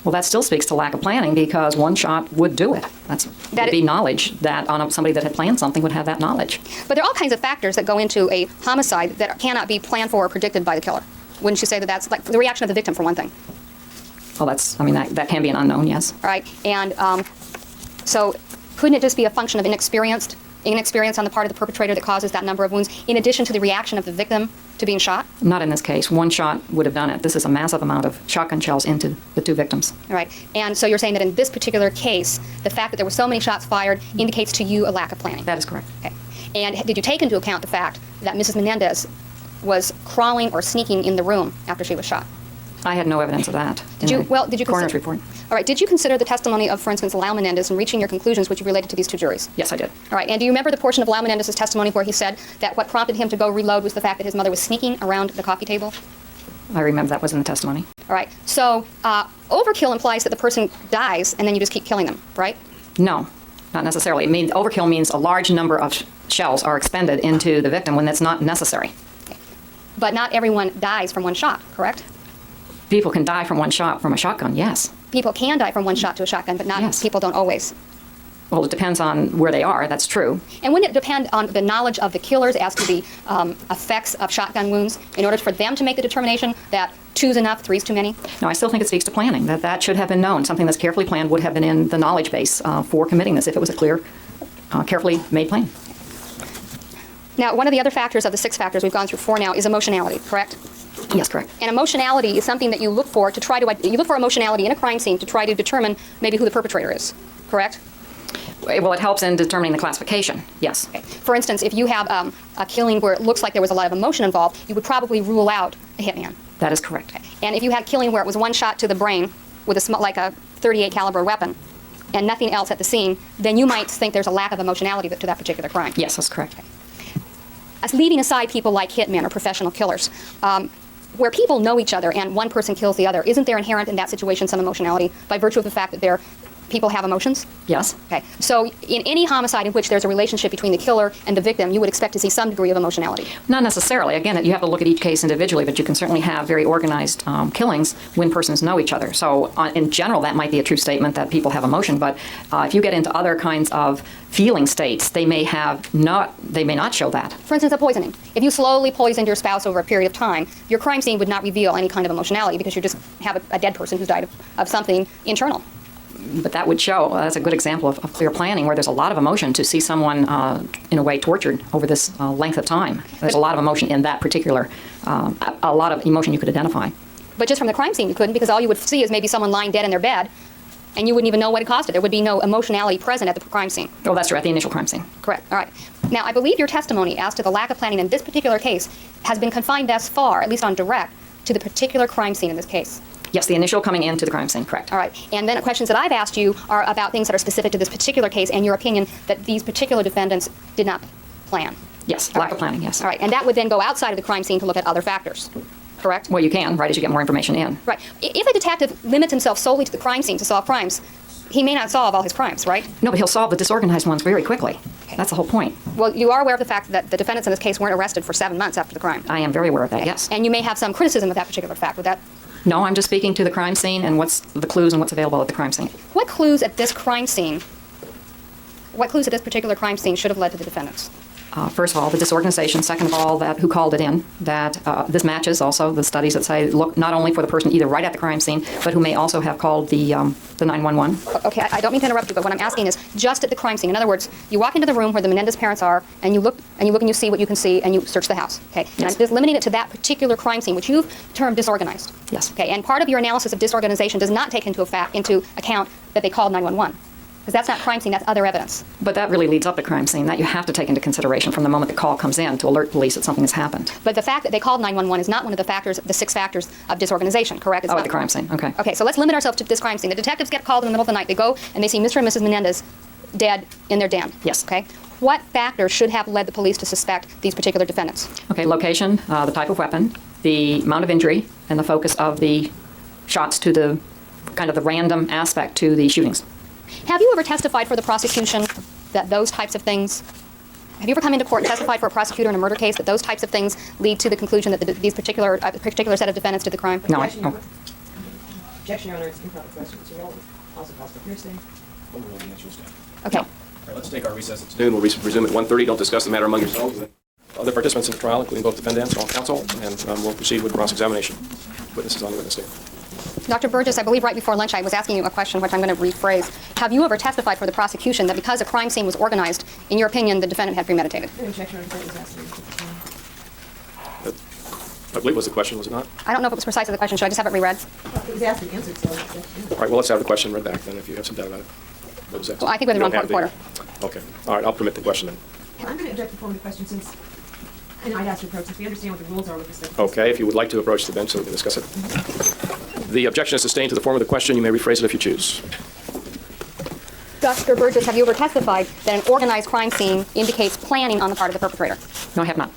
Well, that still speaks to lack of planning because one shot would do it. That would be knowledge that somebody that had planned something would have that knowledge. But there are all kinds of factors that go into a homicide that cannot be planned for or predicted by the killer. Wouldn't you say that that's like the reaction of the victim, for one thing? Well, that can be an unknown, yes. All right. And so couldn't it just be a function of inexperience on the part of the perpetrator that causes that number of wounds, in addition to the reaction of the victim to being shot? Not in this case. One shot would have done it. This is a massive amount of shotgun shells into the 2 victims. All right. And so you're saying that in this particular case, the fact that there were so many shots fired indicates to you a lack of planning? That is correct. Okay. And did you take into account the fact that Mrs. Menendez was crawling or sneaking in the room after she was shot? I had no evidence of that. Did you Coroner's consider, report. All right. Did you consider the testimony of, for instance, Lau Menendez in reaching your conclusions, which you related to these 2 juries? Yes, I did. All right. And do you remember the portion of Lau Menendez's testimony where he said that what prompted him to go reload was the fact that his mother was sneaking around the coffee table? I remember that was in the testimony. All right. So overkill implies that the person dies and then you just keep killing them, right? No, not necessarily. Overkill means a large number of shells are expended into the victim when that's not necessary. But not everyone dies from one shot, correct? People can die from one shot from a shotgun, yes. People can die from one shot to a shotgun, but not Yes. people don't always. Well, it depends on where they are, that's true. And wouldn't it depend on the knowledge of the killers as to the effects of shotgun wounds in order for them to make the determination that 2's enough, 3's too many? No, I still think it speaks to planning, that should have been known. Something that's carefully planned would have been in the knowledge base for committing this if it was a clear, carefully made plan. Now, one of the other factors of the 6 factors we've gone through 4 now is emotionality, correct? Yes, correct. And emotionality is something that you look for you look for emotionality in a crime scene to try to determine maybe who the perpetrator is, correct? Well, it helps in determining the classification, yes. Okay. For instance, if you have a killing where it looks like there was a lot of emotion involved, you would probably rule out a hitman. That is correct. And if you had a killing where it was one shot to the brain with like a .38 caliber weapon and nothing else at the scene, then you might think there's a lack of emotionality to that particular crime. Yes, that's correct. As leaving aside people like hitmen or professional killers, where people know each other and one person kills the other, isn't there inherent in that situation some emotionality by virtue of the fact that people have emotions? Yes. Okay. So in any homicide in which there's a relationship between the killer and the victim, you would expect to see some degree of emotionality. Not necessarily. Again, you have to look at each case individually, but you can certainly have very organized killings when persons know each other. So in general, that might be a true statement that people have emotion, but if you get into other kinds of feeling states, they may not show that. For instance, a poisoning. If you slowly poisoned your spouse over a period of time, your crime scene would not reveal any kind of emotionality because you just have a dead person who's died of something internal. But that would show, that's a good example of clear planning where there's a lot of emotion to see someone, in a way, tortured over this length of time. There's a lot of emotion in that particular, a lot of emotion you could identify. But just from the crime scene, you couldn't, because all you would see is maybe someone lying dead in their bed, and you wouldn't even know what had caused it. There would be no emotionality present at the crime scene. Oh, that's true, at the initial crime scene. Correct. All right. Now, I believe your testimony as to the lack of planning in this particular case has been confined thus far, at least on direct, to the particular crime scene in this case. Yes, the initial coming into the crime scene, correct. All right. And then questions that I've asked you are about things that are specific to this particular case and your opinion that these particular defendants did not plan. Yes, lack of planning, yes. All right, and that would then go outside of the crime scene to look at other factors, correct? Well, you can, right, as you get more information in. Right. If a detective limits himself solely to the crime scene to solve crimes, he may not solve all his crimes, right? No, but he'll solve the disorganized ones very quickly. That's the whole point. Well, you are aware of the fact that the defendants in this case weren't arrested for 7 months after the crime. I am very aware of that, yes. And you may have some criticism of that particular fact. Would that? No, I'm just speaking to the crime scene and what's the clues and what's available at the crime scene. What clues at this crime scene, what clues at this particular crime scene should have led to the defendants? First of all, the disorganization. Second of all, that who called it in. That this matches also the studies that say look not only for the person either right at the crime scene, but who may also have called the 911. Okay, I don't mean to interrupt you, but what I'm asking is just at the crime scene. In other words, you walk into the room where the Menendez parents are, and you look and you see what you can see, and you search the house. Okay, and Yes. I'm just limiting it to that particular crime scene, which you've termed disorganized. Yes. Okay, and part of your analysis of disorganization does not take into account that they called 911. Because that's not crime scene, that's other evidence. But that really leads up to crime scene. That you have to take into consideration from the moment the call comes in to alert police that something has happened. But the fact that they called 911 is not one of the factors, the 6 factors of disorganization, correct? It's Oh, not at the crime scene. Okay. Okay, so let's limit ourselves to this crime scene. The detectives get called in the middle of the night. They go and they see Mr. and Mrs. Menendez dead in their den. Yes. Okay. What factors should have led the police to suspect these particular defendants? Okay, location, the type of weapon, the amount of injury, and the focus of the shots to the kind of the random aspect to the shootings. Have you ever testified for the prosecution that those types of things, have you ever come into court and testified for a prosecutor in a murder case that those types of things lead to the conclusion that these particular set of defendants did the crime? No, Objection, Your oh. Honor. Objection, Your Honor. It's improper question. It's irrelevant. Also calls for hearsay. Overrule the answer is stand. Okay. All right, let's take our recess. It's noon. We'll resume at 1:30. Don't discuss the matter among yourselves. Other participants in the trial, including both defendants and all counsel, and we'll proceed with cross-examination. Witnesses on the witness stand. Dr. Burgess, I believe right before lunch I was asking you a question which I'm going to rephrase. Have you ever testified for the prosecution that because a crime scene was organized, in your opinion, the defendant had premeditated? No objection, Your Honor. That was asked. That, I believe was the question, was it not? I don't know if it was precisely the question. Should I just have it reread? It was asked and answered, so it's All right, well, let's have the question read back then if you have some doubt about it. What was asked? Well, I think we're in the You wrong don't have quarter. Okay. All right, I'll permit the question then. I'm going to object before the question since, and I'd ask to approach if we understand what the rules are with respect to this. Okay, if you would like to approach the bench so we can discuss it. The objection is sustained to the form of the question. You may rephrase it if you choose. Dr. Burgess, have you ever testified that an organized crime scene indicates planning on the part of the perpetrator? No, I have not.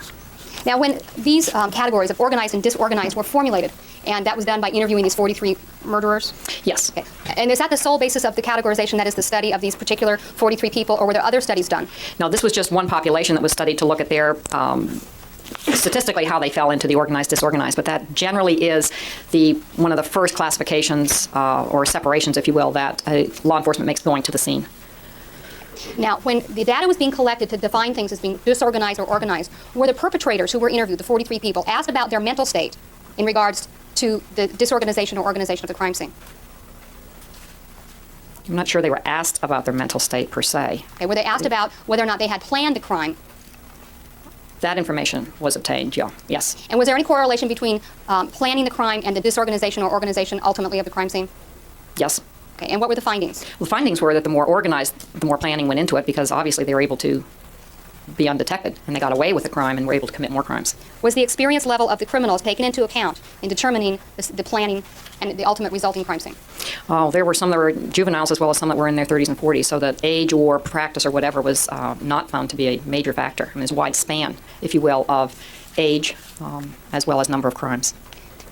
Now, when these categories of organized and disorganized were formulated, and that was done by interviewing these 43 murderers? Yes. Okay. And is that the sole basis of the categorization, that is the study of these particular 43 people, or were there other studies done? No, this was just one population that was studied to look at their statistically how they fell into the organized, disorganized, but that generally is one of the first classifications or separations, if you will, that law enforcement makes going to the scene. Now, when the data was being collected to define things as being disorganized or organized, were the perpetrators who were interviewed, the 43 people, asked about their mental state in regards to the disorganization or organization of the crime scene? I'm not sure they were asked about their mental state per se. Okay, were they asked about whether or not they had planned the crime? That information was obtained, yeah. Yes. And was there any correlation between planning the crime and the disorganization or organization ultimately of the crime scene? Yes. Okay, and what were the findings? Well, the findings were that the more organized, the more planning went into it because obviously they were able to be undetected and they got away with the crime and were able to commit more crimes. Was the experience level of the criminals taken into account in determining the planning and the ultimate resulting crime scene? Oh, there were some that were juveniles as well as some that were in their 30s and 40s, so that age or practice or whatever was not found to be a major factor. I mean, there's a wide span, if you will, of age as well as number of crimes.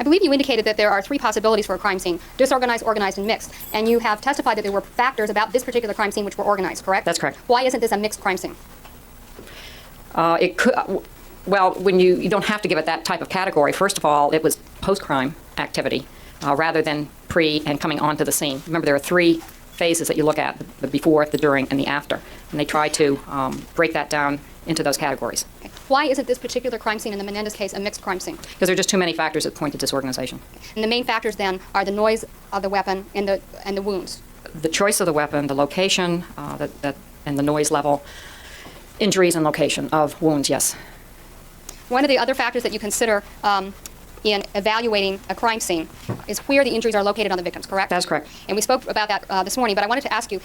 I believe you indicated that there are 3 possibilities for a crime scene: disorganized, organized, and mixed. And you have testified that there were factors about this particular crime scene which were organized, correct? That's correct. Why isn't this a mixed crime scene? It could, well, when you don't have to give it that type of category. First of all, it was post-crime activity rather than pre and coming onto the scene. Remember, there are 3 phases that you look at: the before, the during, and the after. And they try to break that down into those categories. Okay. Why isn't this particular crime scene in the Menendez case a mixed crime scene? Because there are just too many factors that point to disorganization. And the main factors then are the noise of the weapon and the wounds. The choice of the weapon, the location, and the noise level, injuries and location of wounds, yes. One of the other factors that you consider in evaluating a crime scene is where the injuries are located on the victims, correct? That's correct. And we spoke about that this morning, but I wanted to ask you,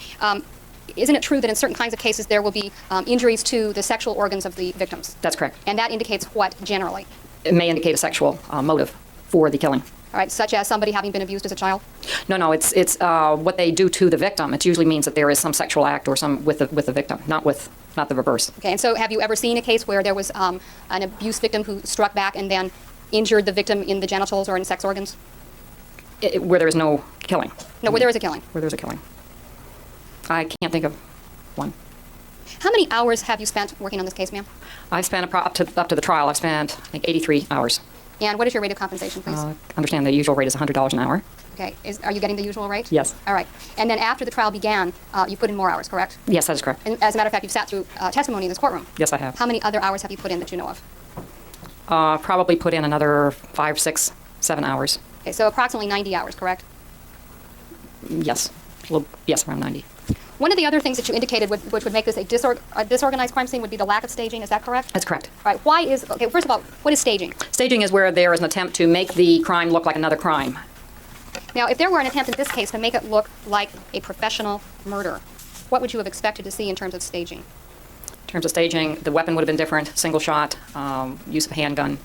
isn't it true that in certain kinds of cases there will be injuries to the sexual organs of the victims? That's correct. And that indicates what generally? It may indicate a sexual motive for the killing. All right, such as somebody having been abused as a child? No, it's what they do to the victim. It usually means that there is some sexual act or some with the victim, not the reverse. Okay, and so have you ever seen a case where there was an abuse victim who struck back and then injured the victim in the genitals or in sex organs? Where there is no killing. No, where there is a killing. Where there's a killing. I can't think of one. How many hours have you spent working on this case, ma'am? I've spent up to the trial. I've spent, I think, 83 hours. And what is your rate of compensation, please? Understand the usual rate is $100 an hour. Okay, are you getting the usual rate? Yes. All right, and then after the trial began, you put in more hours, correct? Yes, that is correct. And as a matter of fact, you've sat through testimony in this courtroom. Yes, I have. How many other hours have you put in that you know of? Probably put in another 5, 6, 7 hours. Okay, so approximately 90 hours, correct? Yes. Well, yes, around 90. One of the other things that you indicated which would make this a disorganized crime scene would be the lack of staging. Is that correct? That's correct. All right. Okay, first of all, what is staging? Staging is where there is an attempt to make the crime look like another crime. Now, if there were an attempt in this case to make it look like a professional murder, what would you have expected to see in terms of staging? In terms of staging, the weapon would have been different, single shot, use of a handgun.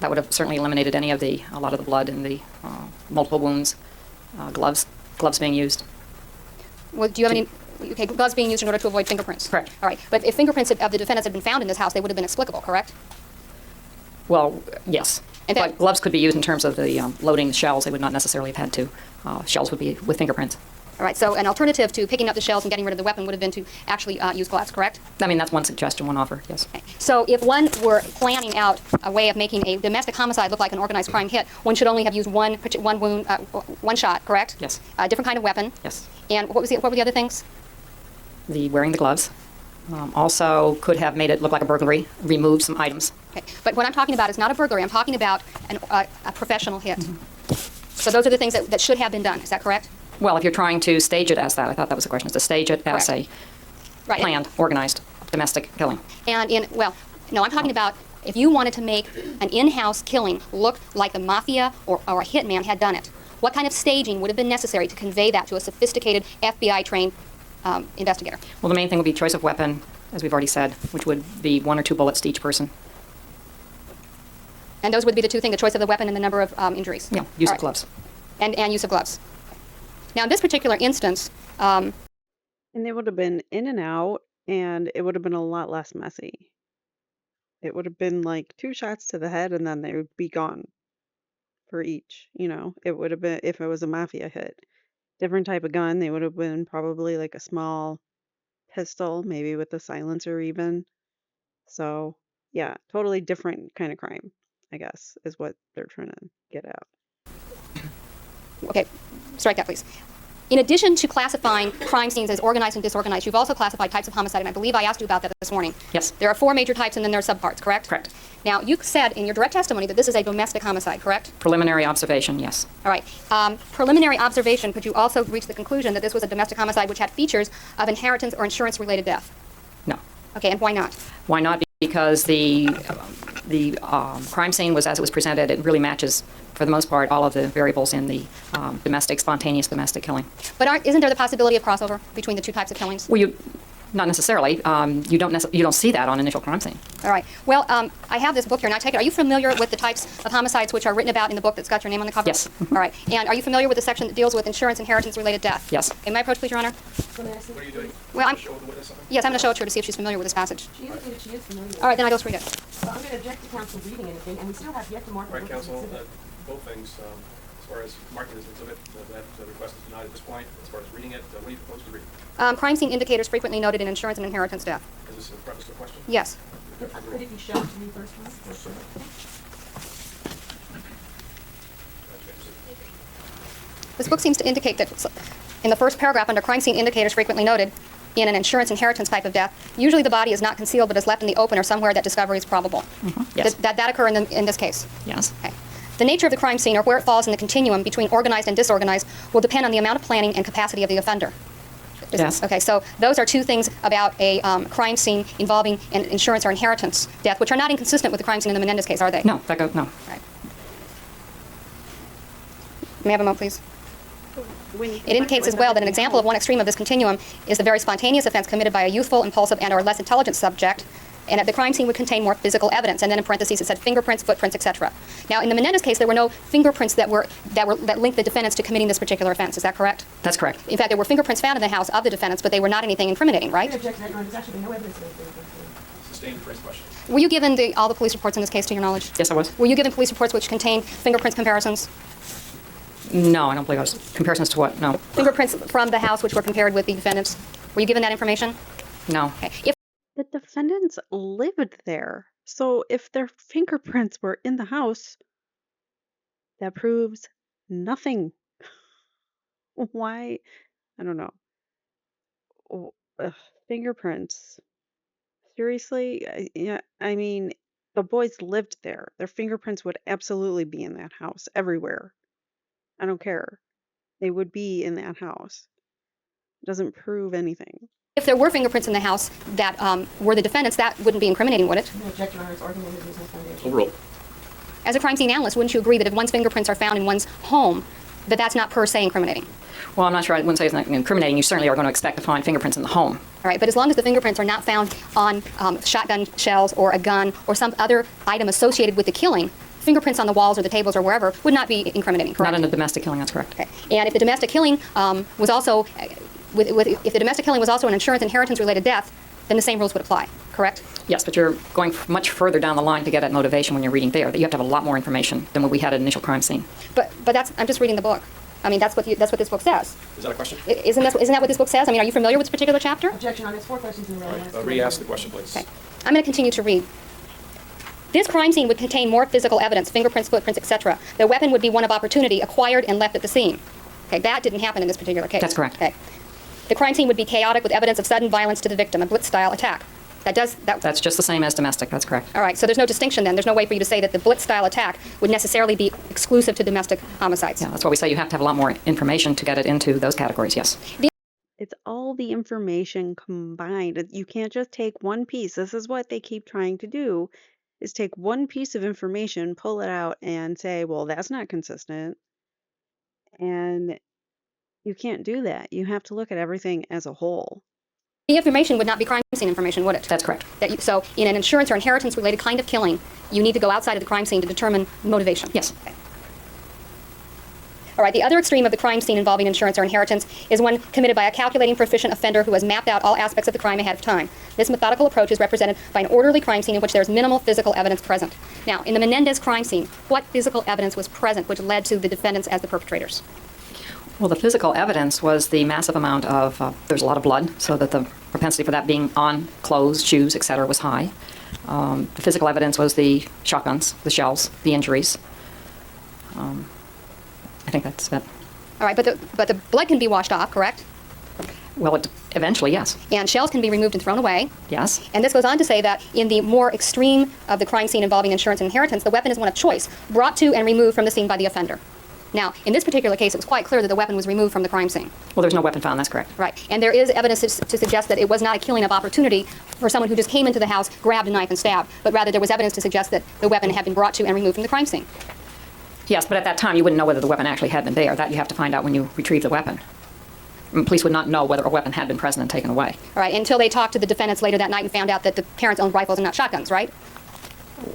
That would have certainly eliminated a lot of the blood and the multiple wounds. Gloves being used. Well, do you have any? Okay, gloves being used in order to avoid fingerprints. Correct. All right, but if fingerprints of the defendants had been found in this house, they would have been explicable, correct? Well, yes. And But gloves could be used in terms of the loading the shells. They would not necessarily have had to. Shells would be with fingerprints. All right, so an alternative to picking up the shells and getting rid of the weapon would have been to actually use gloves, correct? I mean, that's one suggestion, one offer, yes. Okay. So if one were planning out a way of making a domestic homicide look like an organized crime hit, one should only have used one wound, one shot, correct? Yes. A different kind of weapon. Yes. And what were the other things? The wearing the gloves. Also could have made it look like a burglary, removed some items. Okay. But what I'm talking about is not a burglary. I'm talking about a professional hit. So those are the things that should have been done. Is that correct? Well, if you're trying to stage it as that, I thought that was the question, is to stage it as Correct. a planned, organized domestic killing. And no, I'm talking about if you wanted to make an in-house killing look like the mafia or a hitman had done it, what kind of staging would have been necessary to convey that to a sophisticated FBI-trained investigator? Well, the main thing would be choice of weapon, as we've already said, which would be 1 or 2 bullets to each person. And those would be the two things, the choice of the weapon and the number of injuries? Yeah, use All of gloves. And use of gloves. Now, in this particular instance, And they would have been in and out, and it would have been a lot less messy. It would have been like 2 shots to the head, and then they would be gone for each. It would have been, if it was a mafia hit, different type of gun. They would have been probably like a small pistol, maybe with a silencer even. So, yeah, totally different kind of crime, I guess, is what they're trying to get at. okay, strike that, please. In addition to classifying crime scenes as organized and disorganized, you've also classified types of homicide, and I believe I asked you about that this morning. Yes. There are 4 major types, and then there are subparts, correct? Correct. Now, you said in your direct testimony that this is a domestic homicide, correct? Preliminary observation, yes. All right. Preliminary observation, could you also reach the conclusion that this was a domestic homicide which had features of inheritance or insurance-related death? No. Okay, and why not? Why not? Because the crime scene was as it was presented. It really matches, for the most part, all of the variables in the spontaneous domestic killing. But isn't there the possibility of crossover between the two types of killings? Well, not necessarily. You don't see that on initial crime scene. All right. Well, I have this book here, and I take it. Are you familiar with the types of homicides which are written about in the book that's got your name on the cover? Yes. All right. And are you familiar with the section that deals with insurance, inheritance-related death? Yes. Okay, may I approach, please, Your Honor? What are you doing? Well, Show the witness something? yes, I'm going to show it to her to see if she's familiar with this passage. She indicated she is familiar. All right, then I just read it. Well, I'm going to object to counsel reading anything, and we still have yet to mark All right, the witness counsel, exhibit. both things, as far as marking this exhibit, that request is denied at this point. As far as reading it, what do you propose to read? Crime scene indicators frequently noted in insurance and inheritance death. Is this a preface to a question? Yes. Could it be shown to me first, please? This book seems to indicate that in the first paragraph under crime scene indicators frequently noted in an insurance inheritance type of death, usually the body is not concealed but is left in the open or somewhere that discovery is probable. Yes. Did that occur in this case? Yes. Okay. The nature of the crime scene or where it falls in the continuum between organized and disorganized will depend on the amount of planning and capacity of the offender. Yes. Okay, so those are 2 things about a crime scene involving an insurance or inheritance death, which are not inconsistent with the crime scene in the Menendez case, are they? No. No. Right. May I have a moment, please? It indicates as well that an example of one extreme of this continuum is the very spontaneous offense committed by a youthful, impulsive, and/or less intelligent subject and that the crime scene would contain more physical evidence. And then in parentheses it said fingerprints, footprints, etc. Now, in the Menendez case, there were no fingerprints that linked the defendants to committing this particular offense. Is that correct? That's correct. In fact, there were fingerprints found in the house of the defendants, but they were not anything incriminating, right? I object to that, Your Honor. There's actually been no evidence of anything. Sustained phrase question. Were you given all the police reports in this case, to your knowledge? Yes, I was. Were you given police reports which contained fingerprints comparisons? No, I don't believe I was. Comparisons to what? No. Fingerprints from the house which were compared with the defendants? Were you given that information? No. Okay. If The defendants lived there. So if their fingerprints were in the house, that proves nothing. Why? I don't know. Fingerprints. Seriously? Yeah, I mean, the boys lived there. Their fingerprints would absolutely be in that house, everywhere. I don't care. They would be in that house. It doesn't prove anything. If there were fingerprints in the house that were the defendants, that wouldn't be incriminating, would it? I object, Your Honor. Its argument is there's no foundation. Overruled. As a crime scene analyst, wouldn't you agree that if one's fingerprints are found in one's home, that that's not per se incriminating? Well, I'm not sure. I wouldn't say it's not incriminating. You certainly are going to expect to find fingerprints in the home. All right, but as long as the fingerprints are not found on shotgun shells or a gun or some other item associated with the killing, fingerprints on the walls or the tables or wherever would not be incriminating, correct? Not in a domestic killing, that's correct. Okay. And if the domestic killing was also, if the domestic killing was also an insurance inheritance related death, then the same rules would apply, correct? Yes, but you're going much further down the line to get at motivation when you're reading there. That you have to have a lot more information than what we had at initial crime scene. But that's, I'm just reading the book. I mean, that's what this book says. Is that a question? Isn't that what this book says? I mean, are you familiar with this particular chapter? Objection, Your Honor. There's 4 questions in the row. Re-ask the question, please. Okay. I'm going to continue to read. This crime scene would contain more physical evidence, fingerprints, footprints, etc. The weapon would be one of opportunity, acquired and left at the scene. Okay, that didn't happen in this particular case. That's correct. Okay. The crime scene would be chaotic with evidence of sudden violence to the victim, a blitz-style attack. That's just the same as domestic, that's correct. All right, so there's no distinction then. There's no way for you to say that the blitz-style attack would necessarily be exclusive to domestic homicides. Yeah, that's why we say you have to have a lot more information to get it into those categories, yes. It's all the information combined. You can't just take one piece. This is what they keep trying to do, is take one piece of information, pull it out, and say, well, that's not consistent. And you can't do that. You have to look at everything as a whole. The information would not be crime scene information, would it? That's correct. So in an insurance or inheritance-related kind of killing, you need to go outside of the crime scene to determine motivation. Yes. Okay. All right, the other extreme of the crime scene involving insurance or inheritance is one committed by a calculating, proficient offender who has mapped out all aspects of the crime ahead of time. This methodical approach is represented by an orderly crime scene in which there is minimal physical evidence present. Now, in the Menendez crime scene, what physical evidence was present which led to the defendants as the perpetrators? Well, the physical evidence was the massive amount of, there's a lot of blood, so that the propensity for that being on clothes, shoes, etc. was high. The physical evidence was the shotguns, the shells, the injuries. I think that's it. All right, but the blood can be washed off, correct? Well, eventually, yes. And shells can be removed and thrown away. Yes. And this goes on to say that in the more extreme of the crime scene involving insurance and inheritance, the weapon is one of choice, brought to and removed from the scene by the offender. Now, in this particular case, it was quite clear that the weapon was removed from the crime scene. Well, there's no weapon found, that's correct. Right. And there is evidence to suggest that it was not a killing of opportunity for someone who just came into the house, grabbed a knife, and stabbed, but rather there was evidence to suggest that the weapon had been brought to and removed from the crime scene. Yes, but at that time, you wouldn't know whether the weapon actually had been there. That you have to find out when you retrieve the weapon. Police would not know whether a weapon had been present and taken away. All right, until they talked to the defendants later that night and found out that the parents owned rifles and not shotguns, right?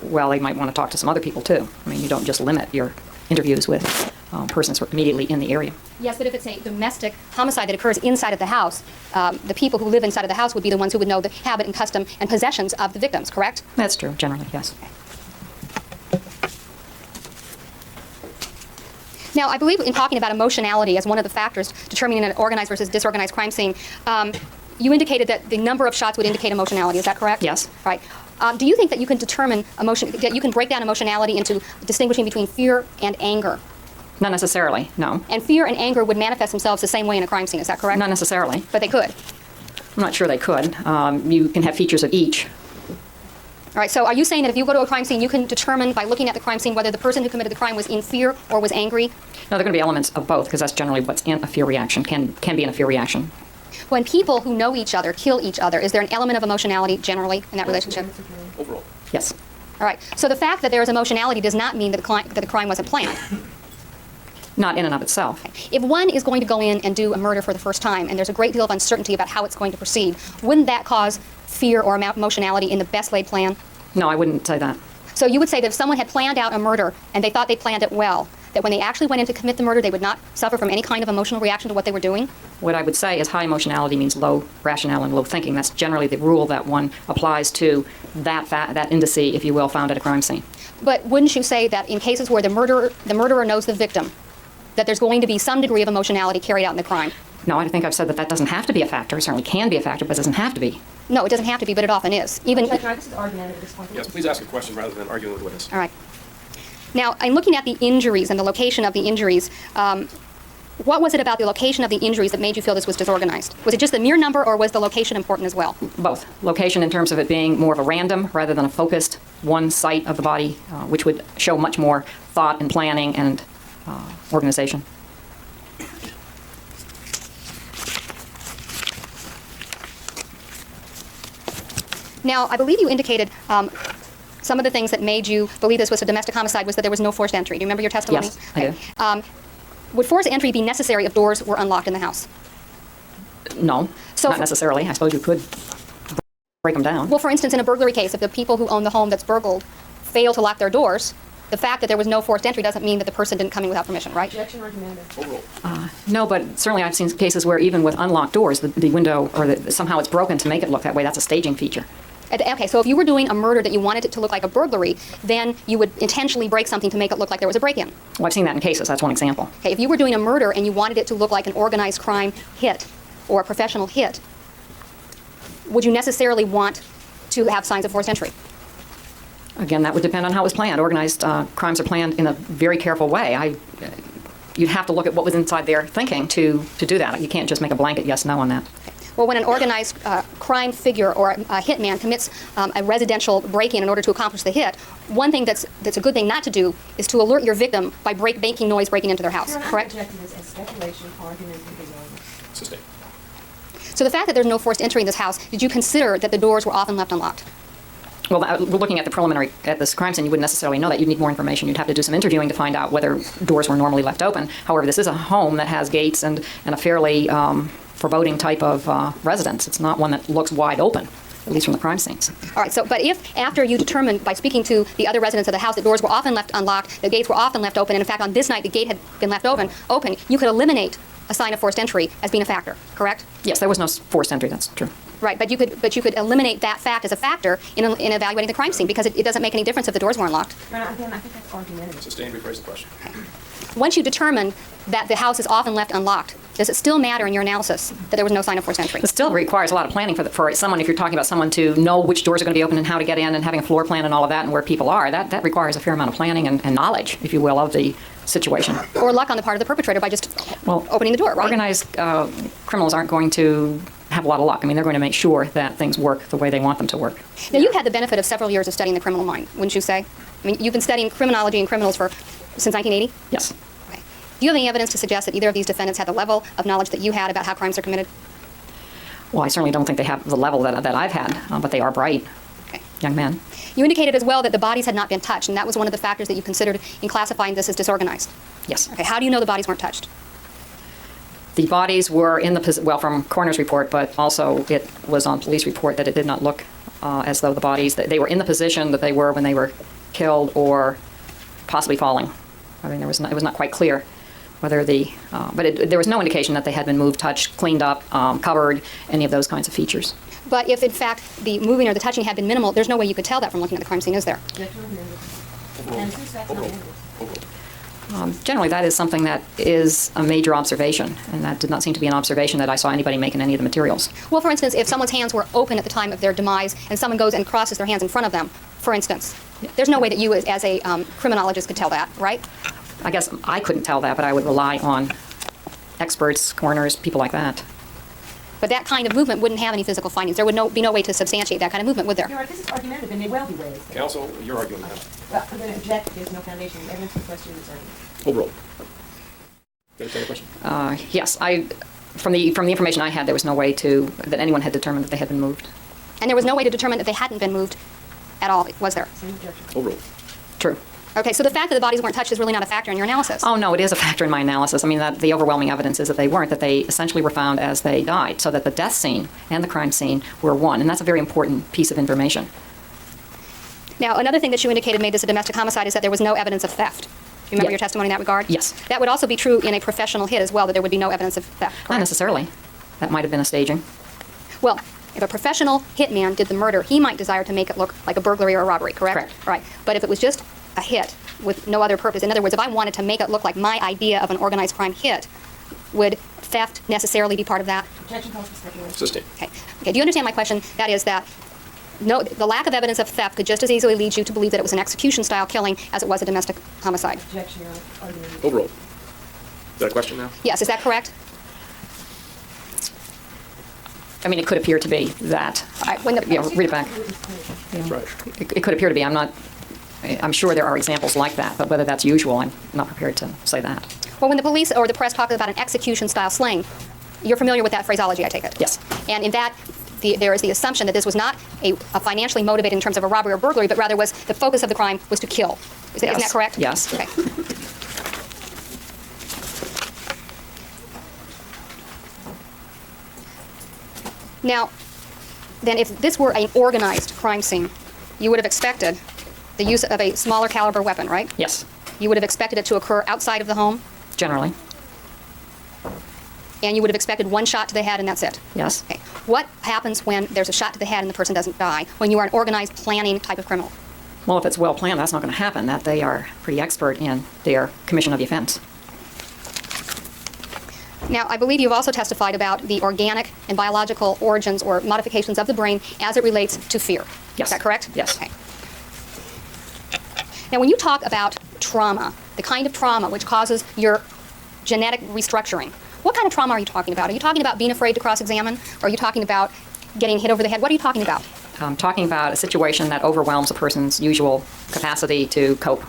Well, they might want to talk to some other people, too. I mean, you don't just limit your interviews with persons immediately in the area. Yes, but if it's a domestic homicide that occurs inside of the house, the people who live inside of the house would be the ones who would know the habit and custom and possessions of the victims, correct? That's true, generally, yes. Now, I believe in talking about emotionality as one of the factors determining an organized versus disorganized crime scene, you indicated that the number of shots would indicate emotionality. Is that correct? Yes. Right. Do you think that you can determine emotion, that you can break down emotionality into distinguishing between fear and anger? Not necessarily, no. And fear and anger would manifest themselves the same way in a crime scene. Is that correct? Not necessarily. But they could. I'm not sure they could. You can have features of each. All right, so are you saying that if you go to a crime scene, you can determine by looking at the crime scene whether the person who committed the crime was in fear or was angry? No, there are going to be elements of both, because that's generally what's in a fear reaction, can be in a fear reaction. When people who know each other kill each other, is there an element of emotionality generally in that relationship? Overall. Yes. All right, so the fact that there is emotionality does not mean that the crime wasn't planned. Not in and of itself. If one is going to go in and do a murder for the first time, and there's a great deal of uncertainty about how it's going to proceed, wouldn't that cause fear or emotionality in the best laid plan? No, I wouldn't say that. So you would say that if someone had planned out a murder and they thought they planned it well, that when they actually went in to commit the murder, they would not suffer from any kind of emotional reaction to what they were doing? What I would say is high emotionality means low rationale and low thinking. That's generally the rule that one applies to that indice, if you will, found at a crime scene. But wouldn't you say that in cases where the murderer knows the victim, that there's going to be some degree of emotionality carried out in the crime? No, I think I've said that that doesn't have to be a factor. It certainly can be a factor, but it doesn't have to be. No, it doesn't have to be, but it often is. Even. This is argumentative at this point. Yes, please ask a question rather than arguing with witness. All right. Now, I'm looking at the injuries and the location of the injuries. What was it about the location of the injuries that made you feel this was disorganized? Was it just the mere number, or was the location important as well? Both. Location in terms of it being more of a random rather than a focused one site of the body, which would show much more thought and planning and organization. Now, I believe you indicated some of the things that made you believe this was a domestic homicide was that there was no forced entry. Do you remember your testimony? Yes, I do. Would forced entry be necessary if doors were unlocked in the house? No, So not necessarily. I suppose you could break them down. Well, for instance, in a burglary case, if the people who own the home that's burgled fail to lock their doors, the fact that there was no forced entry doesn't mean that the person didn't come in without permission, right? Objection, argumentative. Overruled. No, but certainly I've seen cases where even with unlocked doors, the window or somehow it's broken to make it look that way. That's a staging feature. Okay, so if you were doing a murder that you wanted it to look like a burglary, then you would intentionally break something to make it look like there was a break-in. Well, I've seen that in cases. That's one example. Okay, if you were doing a murder and you wanted it to look like an organized crime hit or a professional hit, would you necessarily want to have signs of forced entry? Again, that would depend on how it was planned. Organized crimes are planned in a very careful way. You'd have to look at what was inside their thinking to do that. You can't just make a blanket yes/no on that. Well, when an organized crime figure or a hitman commits a residential break-in in order to accomplish the hit, one thing that's a good thing not to do is to alert your victim by making noise breaking into their house, Your Honor, I'm correct? rejecting this as speculation, argument, and irrelevant. Sustained. So the fact that there's no forced entry in this house, did you consider that the doors were often left unlocked? Well, we're looking at the preliminary at this crime scene. You wouldn't necessarily know that. You'd need more information. You'd have to do some interviewing to find out whether doors were normally left open. However, this is a home that has gates and a fairly foreboding type of residence. It's not one that looks wide open, at least from the crime scenes. All right, so, but if after you determined by speaking to the other residents of the house that doors were often left unlocked, the gates were often left open, and in fact on this night the gate had been left open, you could eliminate a sign of forced entry as being a factor, correct? Yes, there was no forced entry. That's true. Right, but you could eliminate that fact as a factor in evaluating the crime scene because it doesn't make any difference if the doors weren't locked. Your Honor, again, I think that's argumentative. Sustained. Rephrase the question. Once you determine that the house is often left unlocked, does it still matter in your analysis that there was no sign of forced entry? It still requires a lot of planning for someone, if you're talking about someone to know which doors are going to be open and how to get in and having a floor plan and all of that and where people are. That requires a fair amount of planning and knowledge, if you will, of the situation. Or luck on the part of the perpetrator by just opening the door, right? Organized criminals aren't going to have a lot of luck. I mean, they're going to make sure that things work the way they want them to work. Now, you've had the benefit of several years of studying the criminal mind, wouldn't you say? I mean, you've been studying criminology and criminals since 1980? Yes. Okay. Do you have any evidence to suggest that either of these defendants had the level of knowledge that you had about how crimes are committed? Well, I certainly don't think they have the level that I've had, but they are bright Okay. young men. You indicated as well that the bodies had not been touched, and that was one of the factors that you considered in classifying this as disorganized. Yes. Okay. How do you know the bodies weren't touched? The bodies were in the well, from coroner's report, but also it was on police report that it did not look as though the bodies they were in the position that they were when they were killed or possibly falling. I mean, it was not quite clear whether there was no indication that they had been moved, touched, cleaned up, covered, any of those kinds of features. But if in fact the moving or the touching had been minimal, there's no way you could tell that from looking at the crime scene, is there? Objection, argumentative. And since that's not evidence. Generally, that is something that is a major observation, and that did not seem to be an observation that I saw anybody make in any of the materials. Well, for instance, if someone's hands were open at the time of their demise and someone goes and crosses their hands in front of them, for instance, there's no way that you as a criminologist could tell that, right? I guess I couldn't tell that, but I would rely on experts, coroners, people like that. But that kind of movement wouldn't have any physical findings. There would be no way to substantiate that kind of movement, would there? Your Honor, this is argumentative and may well be raised. Counsel, you're arguing that. Well, I'm going to object. There's no foundation. The evidence for the question is argument. Overruled. You understand the question? Yes, from the information I had, there was no way that anyone had determined that they had been moved. And there was no way to determine that they hadn't been moved at all, was there? Same objection. Overruled. True. Okay, so the fact that the bodies weren't touched is really not a factor in your analysis. Oh, no, it is a factor in my analysis. I mean, the overwhelming evidence is that they weren't, that they essentially were found as they died, so that the death scene and the crime scene were one, and that's a very important piece of information. Now, another thing that you indicated made this a domestic homicide is that there was no evidence of theft. Do you remember Yeah. your testimony in that regard? Yes. That would also be true in a professional hit as well, that there would be no evidence of theft, Not correct? necessarily. That might have been a staging. Well, if a professional hitman did the murder, he might desire to make it look like a burglary or a robbery, correct? Correct. Right. But if it was just a hit with no other purpose, in other words, if I wanted to make it look like my idea of an organized crime hit, would theft necessarily be part of that? Objection calls for speculation. Sustained. Okay. Okay. Do you understand my question? That is that no, the lack of evidence of theft could just as easily lead you to believe that it was an execution-style killing as it was a domestic homicide. Objection, Your Honor. Argument. Overruled. Is that a question now? Yes. Is that correct? I mean, it could appear to be that. All right. When the, Yeah, read it back. That's right. It could appear to be. I'm sure there are examples like that, but whether that's usual, I'm not prepared to say that. Well, when the police or the press talk about an execution-style slaying, you're familiar with that phraseology, I take it? Yes. And in that, there is the assumption that this was not a financially motivated in terms of a robbery or burglary, but rather was the focus of the crime was to kill. Isn't that correct? Yes. Okay. Now, then if this were an organized crime scene, you would have expected the use of a smaller caliber weapon, right? Yes, You would have expected it to occur outside of the home, generally. and you would have expected one shot to the head and that's it. Yes. Okay. What happens when there's a shot to the head and the person doesn't die, when you are an organized planning type of criminal? Well, if it's well planned, that's not going to happen. That they are pretty expert in their commission of the offense. Now, I believe you've also testified about the organic and biological origins or modifications of the brain as it relates to fear. Yes. Is that correct? Yes. Okay. Now, when you talk about trauma, the kind of trauma which causes your genetic restructuring, what kind of trauma are you talking about? Are you talking about being afraid to cross-examine? Or are you talking about getting hit over the head? What are you talking about? I'm talking about a situation that overwhelms a person's usual capacity to cope.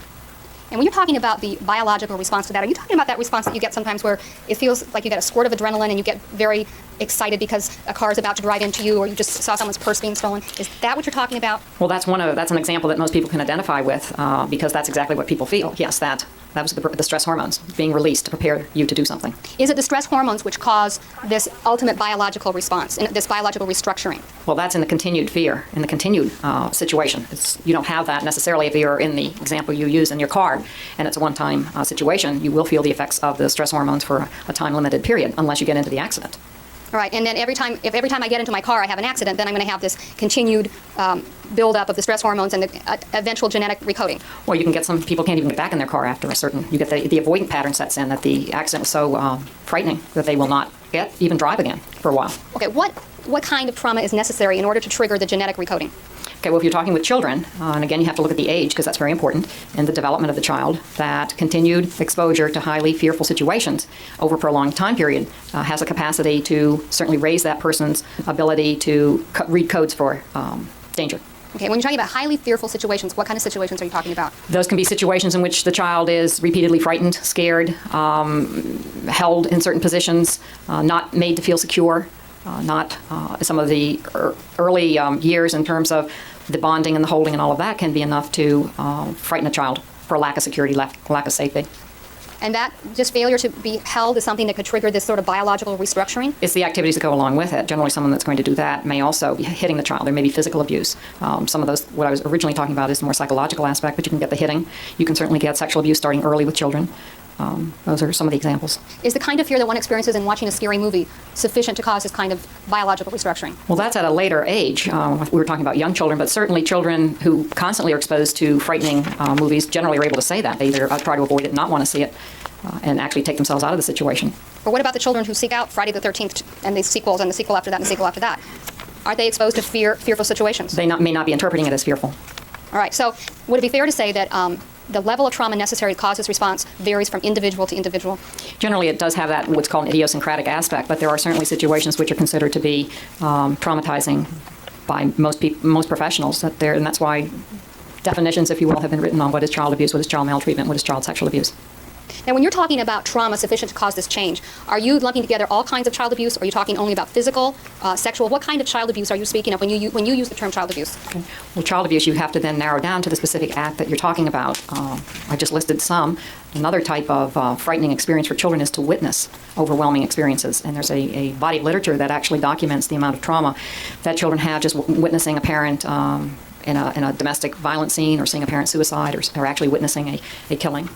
And when you're talking about the biological response to that, are you talking about that response that you get sometimes where it feels like you get a squirt of adrenaline and you get very excited because a car is about to drive into you or you just saw someone's purse being stolen? Is that what you're talking about? Well, that's an example that most people can identify with because that's exactly what people feel. Yes, that was the stress hormones being released to prepare you to do something. Is it the stress hormones which cause this ultimate biological response, this biological restructuring? Well, that's in the continued fear, in the continued situation. You don't have that necessarily if you're in the example you use in your car, and it's a one-time situation. You will feel the effects of the stress hormones for a time-limited period, unless you get into the accident. All right, and then every time I get into my car, I have an accident, then I'm going to have this continued buildup of the stress hormones and the eventual genetic recoding. Well, you can get some people can't even get back in their car after a certain. You get the avoidant pattern sets in that the accident was so frightening that they will not even drive again for a while. Okay, what kind of trauma is necessary in order to trigger the genetic recoding? Okay, well, if you're talking with children, and again, you have to look at the age because that's very important in the development of the child, that continued exposure to highly fearful situations over a prolonged time period has a capacity to certainly raise that person's ability to read codes for danger. Okay, when you're talking about highly fearful situations, what kind of situations are you talking about? Those can be situations in which the child is repeatedly frightened, scared, held in certain positions, not made to feel secure, not some of the early years in terms of the bonding and the holding and all of that can be enough to frighten a child for lack of security, lack of safety. And that just failure to be held is something that could trigger this sort of biological restructuring? It's the activities that go along with it. Generally, someone that's going to do that may also be hitting the child. There may be physical abuse. Some of those, what I was originally talking about is the more psychological aspect, but you can get the hitting. You can certainly get sexual abuse starting early with children. Those are some of the examples. Is the kind of fear that one experiences in watching a scary movie sufficient to cause this kind of biological restructuring? Well, that's at a later age. We were talking about young children, but certainly children who constantly are exposed to frightening movies generally are able to say that. They either try to avoid it, not want to see it, and actually take themselves out of the situation. But what about the children who seek out Friday the 13th and the sequels and the sequel after that and the sequel after that? Aren't they exposed to fearful situations? They may not be interpreting it as fearful. All right. So would it be fair to say that the level of trauma necessary to cause this response varies from individual to individual? Generally, it does have that what's called an idiosyncratic aspect, but there are certainly situations which are considered to be traumatizing by most professionals. And that's why definitions, if you will, have been written on what is child abuse, what is child maltreatment, what is child sexual abuse. Now, when you're talking about trauma sufficient to cause this change, are you lumping together all kinds of child abuse? Or are you talking only about physical, sexual? What kind of child abuse are you speaking of when you use the term child abuse? Okay. Well, child abuse, you have to then narrow down to the specific act that you're talking about. I just listed some. Another type of frightening experience for children is to witness overwhelming experiences. And there's a body of literature that actually documents the amount of trauma that children have just witnessing a parent in a domestic violence scene, or seeing a parent suicide, or actually witnessing a killing.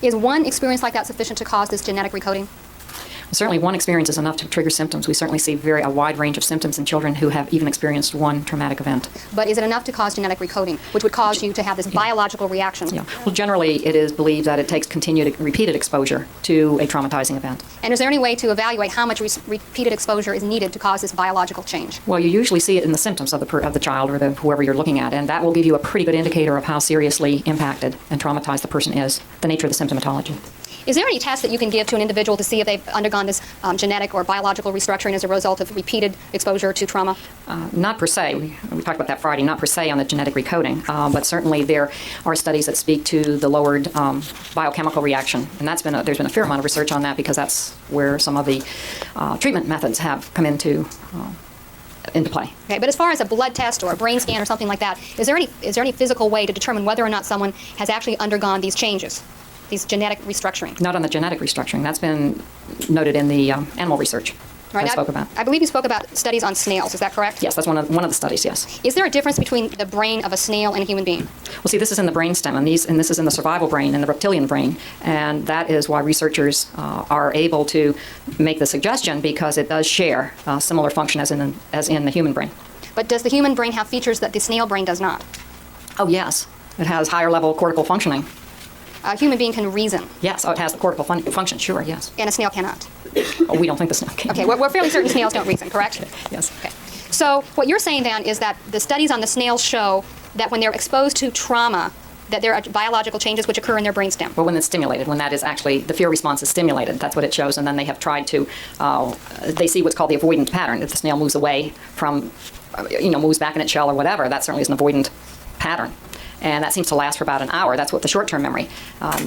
Is one experience like that sufficient to cause this genetic recoding? Certainly one experience is enough to trigger symptoms. We certainly see a wide range of symptoms in children who have even experienced one traumatic event. But is it enough to cause genetic recoding, which would cause you to have this biological reaction? Yeah. Well, generally it is believed that it takes continued repeated exposure to a traumatizing event. And is there any way to evaluate how much repeated exposure is needed to cause this biological change? Well, you usually see it in the symptoms of the child, or whoever you're looking at, and that will give you a pretty good indicator of how seriously impacted and traumatized the person is, the nature of the symptomatology. Is there any test that you can give to an individual to see if they've undergone this genetic or biological restructuring as a result of repeated exposure to trauma? Not per se. We talked about that Friday, not per se on the genetic recoding, but certainly there are studies that speak to the lowered biochemical reaction, and there's been a fair amount of research on that, because that's where some of the treatment methods have come into play. Okay, but as far as a blood test or a brain scan or something like that, is there any physical way to determine whether or not someone has actually undergone these changes, these genetic restructuring? Not on the genetic restructuring. That's been noted in the animal research I spoke about. I believe you spoke about studies on snails. Is that correct? Yes, that's one of the studies, yes. Is there a difference between the brain of a snail and a human being? Well, see, this is in the brainstem, and this is in the survival brain and the reptilian brain, and that is why researchers are able to make the suggestion, because it does share similar function as in the human brain. But does the human brain have features that the snail brain does not? Oh, yes. It has higher level cortical functioning. A human being can reason. Yes, it has the cortical function, sure, yes. And a snail cannot. Oh, we don't think the snail can. Okay, we're fairly certain snails don't reason, correct? Yes. Okay. So what you're saying then is that the studies on the snails show that when they're exposed to trauma, that there are biological changes which occur in their brainstem. Well, when it's stimulated, when that is actually, the fear response is stimulated, that's what it shows, and then they have tried to, they see what's called the avoidance pattern. If the snail moves away from, moves back in its shell or whatever, that certainly is an avoidant pattern. And that seems to last for about an hour. That's what the short-term memory.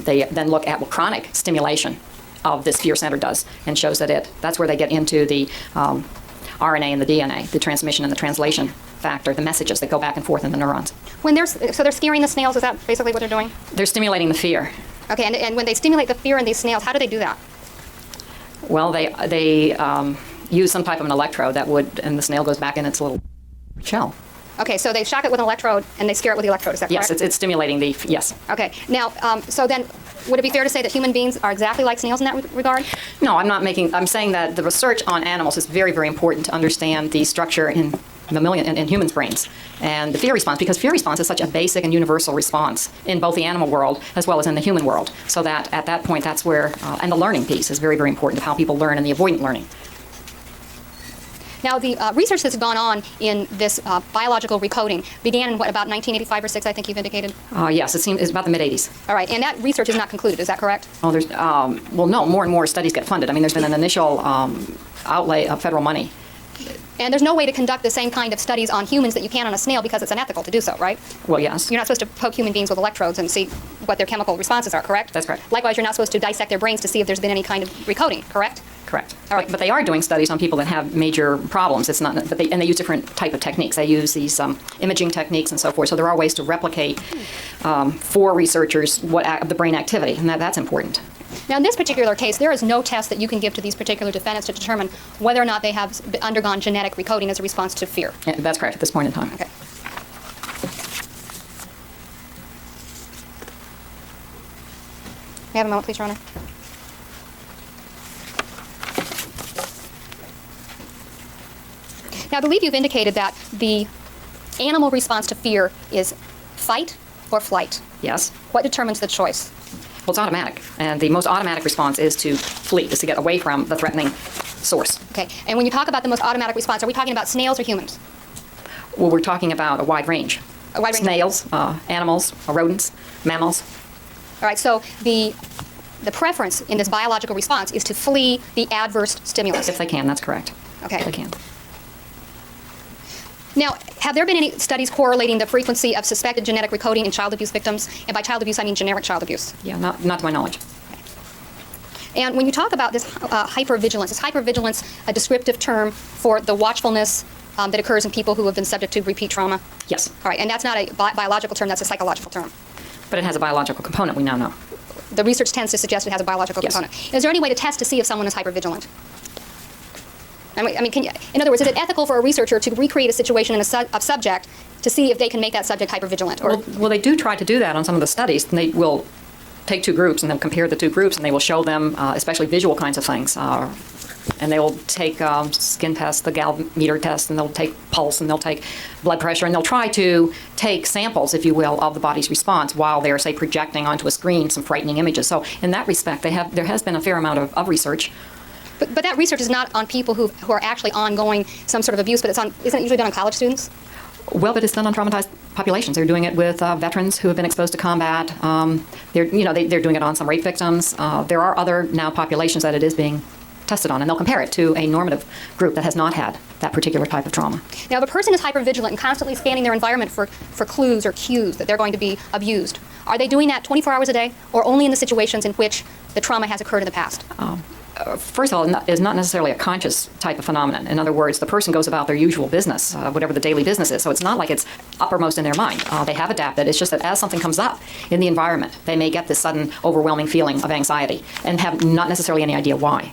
They then look at what chronic stimulation of this fear center does, and shows that that's where they get into the RNA and the DNA, the transmission and the translation factor, the messages that go back and forth in the neurons. So they're scaring the snails, is that basically what they're doing? They're stimulating the fear. Okay, and when they stimulate the fear in these snails, how do they do that? Well, they use some type of an electrode and the snail goes back in its little shell. Okay, so they shock it with an electrode and they scare it with the electrode, is that correct? Yes, it's stimulating yes. Okay, now, so then, would it be fair to say that human beings are exactly like snails in that regard? No, I'm saying that the research on animals is very, very important to understand the structure in humans' brains and the fear response, because fear response is such a basic and universal response in both the animal world as well as in the human world. So that at that point, that's where, and the learning piece is very, very important of how people learn and the avoidant learning. Now, the research that's gone on in this biological recoding began in, about 1985 or 6, I think you've indicated? Yes, it's about the mid-'80s. All right, and that research is not concluded, is that correct? Oh, no, more and more studies get funded. I mean, there's been an initial outlay of federal money. And there's no way to conduct the same kind of studies on humans that you can on a snail, because it's unethical to do so, right? Well, yes. You're not supposed to poke human beings with electrodes and see what their chemical responses are, correct? That's correct. Likewise, you're not supposed to dissect their brains to see if there's been any kind of recoding, correct? Correct. All right. But they are doing studies on people that have major problems. It's not, and they use different type of techniques. They use these imaging techniques and so forth. So there are ways to replicate for researchers the brain activity, and that's important. Now, in this particular case, there is no test that you can give to these particular defendants to determine whether or not they have undergone genetic recoding as a response to fear. Yeah, that's correct at this point in time. Okay. May I have a moment, please, Your Honor? Now, I believe you've indicated that the animal response to fear is fight or flight. Yes. What determines the choice? Well, it's automatic, and the most automatic response is to flee, is to get away from the threatening source. Okay, and when you talk about the most automatic response, are we talking about snails or humans? Well, we're talking about a wide range. A wide range. Snails, animals, rodents, mammals. All right, so the preference in this biological response is to flee the adverse stimulus. If they can, that's correct. Okay. If they can. Now, have there been any studies correlating the frequency of suspected genetic recoding in child abuse victims? And by child abuse, I mean generic child abuse. Yeah, not to my knowledge. And when you talk about this hypervigilance, is hypervigilance a descriptive term for the watchfulness that occurs in people who have been subject to repeat trauma? Yes, All right, and that's not a biological term, that's a psychological term. but it has a biological component, we now know. The research tends to suggest it has a biological Yes. component. Is there any way to test to see if someone is hypervigilant? I mean, can you, in other words, is it ethical for a researcher to recreate a situation in a subject to see if they can make that subject hypervigilant? Or Well, they do try to do that on some of the studies, and they will take two groups and then compare the two groups, and they will show them, especially visual kinds of things. And they will take skin tests, the galvanometer test, and they'll take pulse, and they'll take blood pressure, and they'll try to take samples, if you will, of the body's response while they're, say, projecting onto a screen some frightening images. So in that respect, there has been a fair amount of research. but that research is not on people who are actually ongoing some sort of abuse, but isn't it usually done on college students? Well, but it's done on traumatized populations. They're doing it with veterans who have been exposed to combat. They're doing it on some rape victims. There are other now populations that it is being tested on, and they'll compare it to a normative group that has not had that particular type of trauma. Now, if a person is hypervigilant and constantly scanning their environment for clues or cues that they're going to be abused, are they doing that 24 hours a day, or only in the situations in which the trauma has occurred in the past? First of all, is not necessarily a conscious type of phenomenon. In other words, the person goes about their usual business, whatever the daily business is. So it's not like it's uppermost in their mind. They have adapted. It's just that as something comes up in the environment, they may get this sudden, overwhelming feeling of anxiety and have not necessarily any idea why.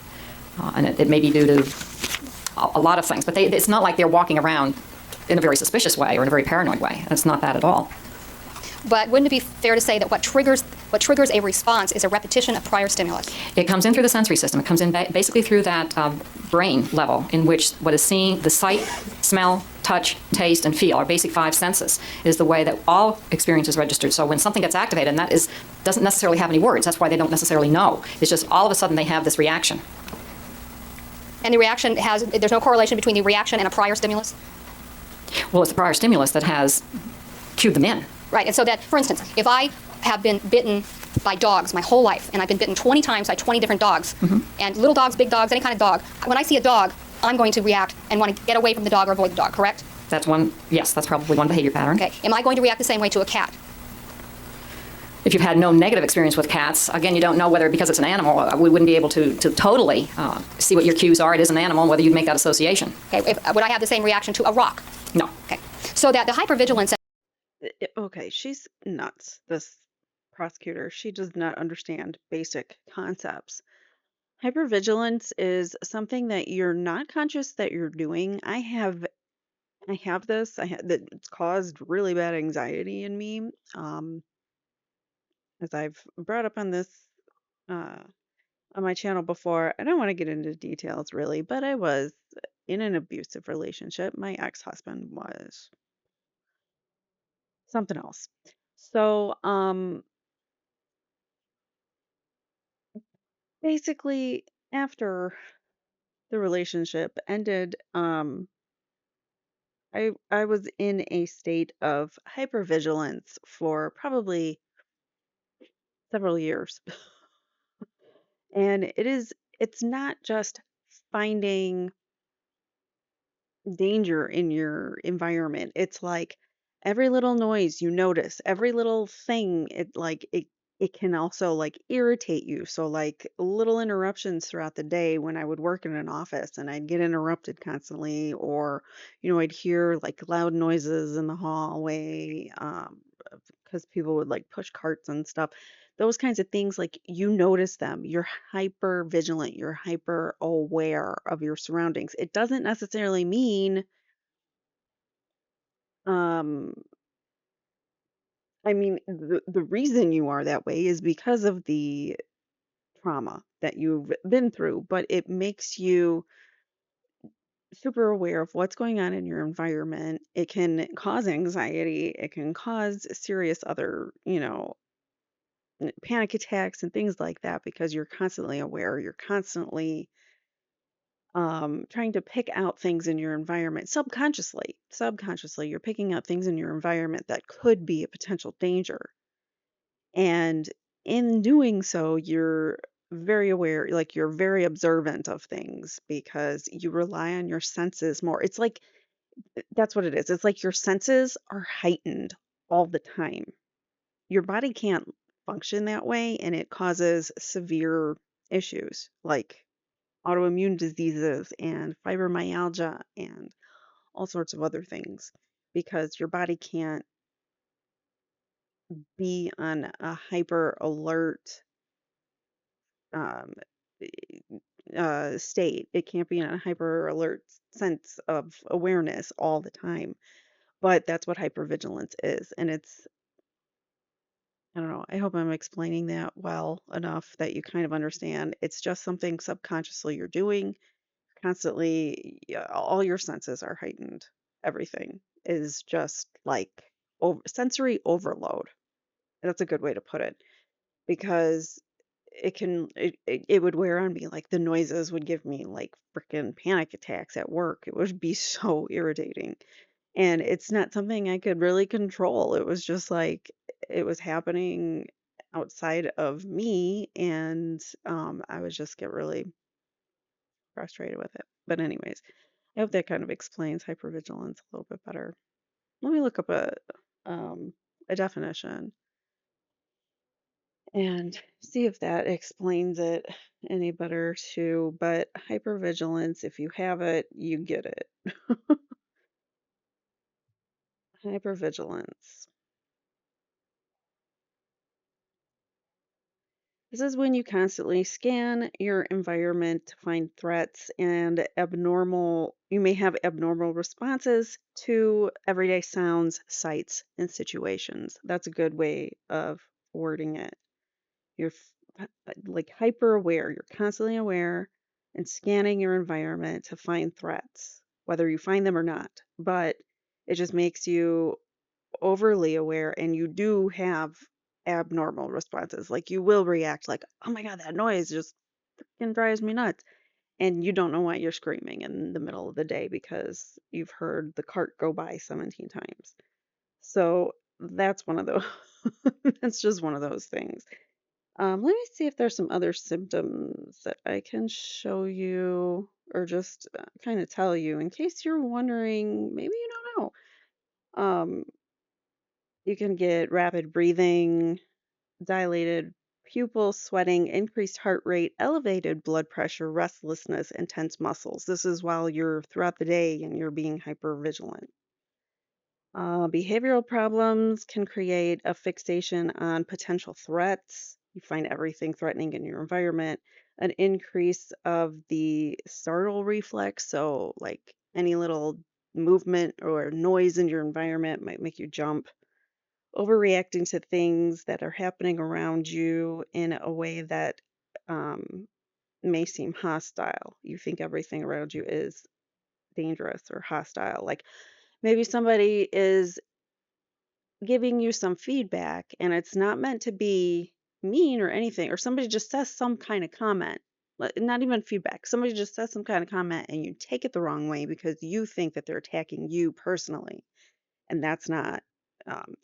And it may be due to a lot of things. But it's not like they're walking around in a very suspicious way or in a very paranoid way. It's not that at all. But wouldn't it be fair to say that what triggers a response is a repetition of prior stimulus? It comes in through the sensory system. It comes in basically through that brain level in which what is seen, the sight, smell, touch, taste, and feel, our basic five senses, is the way that all experience is registered. So when something gets activated, and that doesn't necessarily have any words, that's why they don't necessarily know. It's just all of a sudden they have this reaction. And the reaction there's no correlation between the reaction and a prior stimulus? Well, it's the prior stimulus that has cued them in. Right, and so that, for instance, if I have been bitten by dogs my whole life, and I've been bitten 20 times by 20 different dogs, and little dogs, big dogs, any kind of dog, when I see a dog, I'm going to react and want to get away from the dog or avoid the dog, correct? Yes, that's probably one behavior pattern. Okay, am I going to react the same way to a cat? If you've had no negative experience with cats, again, you don't know whether, because it's an animal, we wouldn't be able to totally see what your cues are. It is an animal, and whether you'd make that association. Okay, would I have the same reaction to a rock? No. Okay, so that the hypervigilance. Okay, she's nuts, this prosecutor. She does not understand basic concepts. Hypervigilance is something that you're not conscious that you're doing. I have this. It's caused really bad anxiety in me. As I've brought up on this uh on my channel before. I don't want to get into details really, but I was in an abusive relationship. My ex-husband was something else. So, basically after the relationship ended, I was in a state of hypervigilance for probably several years. And it's not just finding danger in your environment. It's like every little noise you notice, every little thing, it can also like irritate you. So like little interruptions throughout the day when I would work in an office and I'd get interrupted constantly, or I'd hear like loud noises in the hallway because people would like push carts and stuff. Those kinds of things, like you notice them. You're hyper vigilant. You're hyper aware of your surroundings. It doesn't necessarily mean, um, I mean, the reason you are that way is because of the trauma that you've been through, but it makes you super aware of what's going on in your environment. It can cause anxiety. It can cause serious other, panic attacks and things like that because you're constantly aware. You're constantly trying to pick out things in your environment subconsciously. Subconsciously, you're picking out things in your environment that could be a potential danger. And in doing so, you're very aware, like you're very observant of things because you rely on your senses more. It's like that's what it is. It's like your senses are heightened all the time. Your body can't function that way, and it causes severe issues like autoimmune diseases and fibromyalgia and all sorts of other things because your body can't be on a hyper alert um, state. It can't be in a hyper alert sense of awareness all the time. But that's what hypervigilance is. And it's, I don't know, I hope I'm explaining that well enough that you kind of understand. It's just something subconsciously you're doing constantly. Yeah, all your senses are heightened. Everything is just like sensory overload. That's a good way to put it because it would wear on me. Like the noises would give me like freaking panic attacks at work. It would be so irritating. And it's not something I could really control. It was just like it was happening outside of me, and I would just get really frustrated with it. But anyways, I hope that kind of explains hypervigilance a little bit better. Let me look up a definition and see if that explains it any better too. But hypervigilance, if you have it, you get it. Hypervigilance. This is when you constantly scan your environment to find threats and you may have abnormal responses to everyday sounds, sights, and situations. That's a good way of wording it. You're like hyper aware, you're constantly aware and scanning your environment to find threats, whether you find them or not. But it just makes you overly aware and you do have abnormal responses. Like you will react like, oh my God, that noise just freaking drives me nuts. And you don't know why you're screaming in the middle of the day because you've heard the cart go by 17 times. So that's one of those, that's just one of those things. Let me see if there's some other symptoms that I can show you or just kind of tell you in case you're wondering, maybe you don't know. You can get rapid breathing, dilated pupils, sweating, increased heart rate, elevated blood pressure, restlessness, and tense muscles. This is while you're throughout the day and you're being hypervigilant. Behavioral problems can create a fixation on potential threats. You find everything threatening in your environment. An increase of the startle reflex. So, like any little movement or noise in your environment might make you jump. Overreacting to things that are happening around you in a way that may seem hostile. You think everything around you is dangerous or hostile. Like maybe somebody is giving you some feedback and it's not meant to be mean or anything, or somebody just says some kind of comment, not even feedback. Somebody just says some kind of comment and you take it the wrong way because you think that they're attacking you personally. And that's not,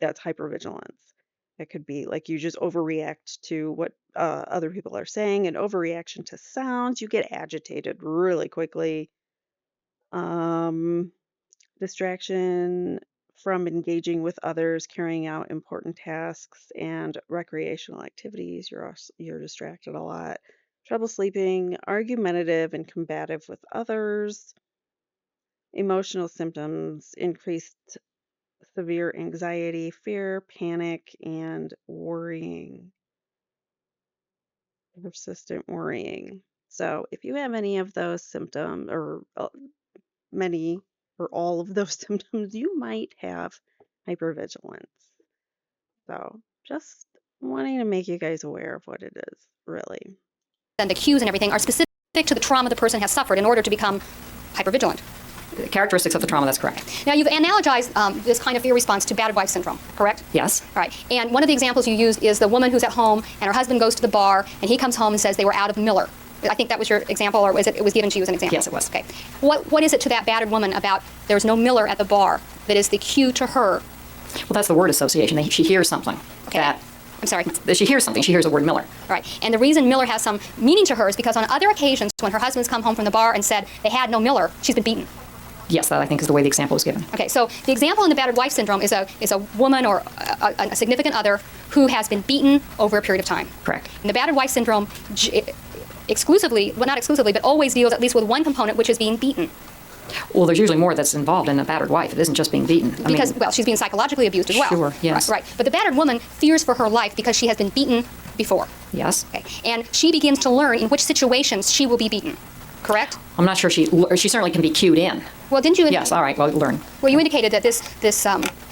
that's hypervigilance. It could be like you just overreact to what other people are saying, and overreaction to sounds. You get agitated really quickly. Distraction from engaging with others, carrying out important tasks and recreational activities. You're distracted a lot. Trouble sleeping, argumentative and combative with others. Emotional symptoms, increased severe anxiety, fear, panic, and worrying. Persistent worrying. So if you have any of those symptoms, or many or all of those symptoms, you might have hypervigilance. So just wanting to make you guys aware of what it is, really. And the cues and everything are specific to the trauma the person has suffered in order to become hypervigilant. The characteristics of the trauma, that's correct. Now, you've analogized this kind of fear response to battered wife syndrome, correct? Yes. All right. And one of the examples you used is the woman who's at home and her husband goes to the bar and he comes home and says they were out of Miller. I think that was your example, or was it was given to you as an example? Yes, it was. Okay. What is it to that battered woman about there's no Miller at the bar that is the cue to her? Well, that's the word association. She hears something. Okay. I'm sorry. She hears something. She hears the word Miller. All right. And the reason Miller has some meaning to her is because on other occasions when her husband's come home from the bar and said they had no Miller, she's been beaten. Yes, that I think is the way the example was given. Okay, so the example in the battered wife syndrome is a woman or a significant other who has been beaten over a period of time. Correct. In the battered wife syndrome, exclusively, well, not exclusively, but always deals at least with one component, which is being beaten. Well, there's usually more that's involved in a battered wife. It isn't just being beaten. Because, well, she's being psychologically abused as well. Sure, yes. Right. But the battered woman fears for her life because she has been beaten before. Yes. Okay. And she begins to learn in which situations she will be beaten. Correct? I'm not sure she certainly can be cued in. Well, didn't you? Yes, all right, well, learn. Well, you indicated that this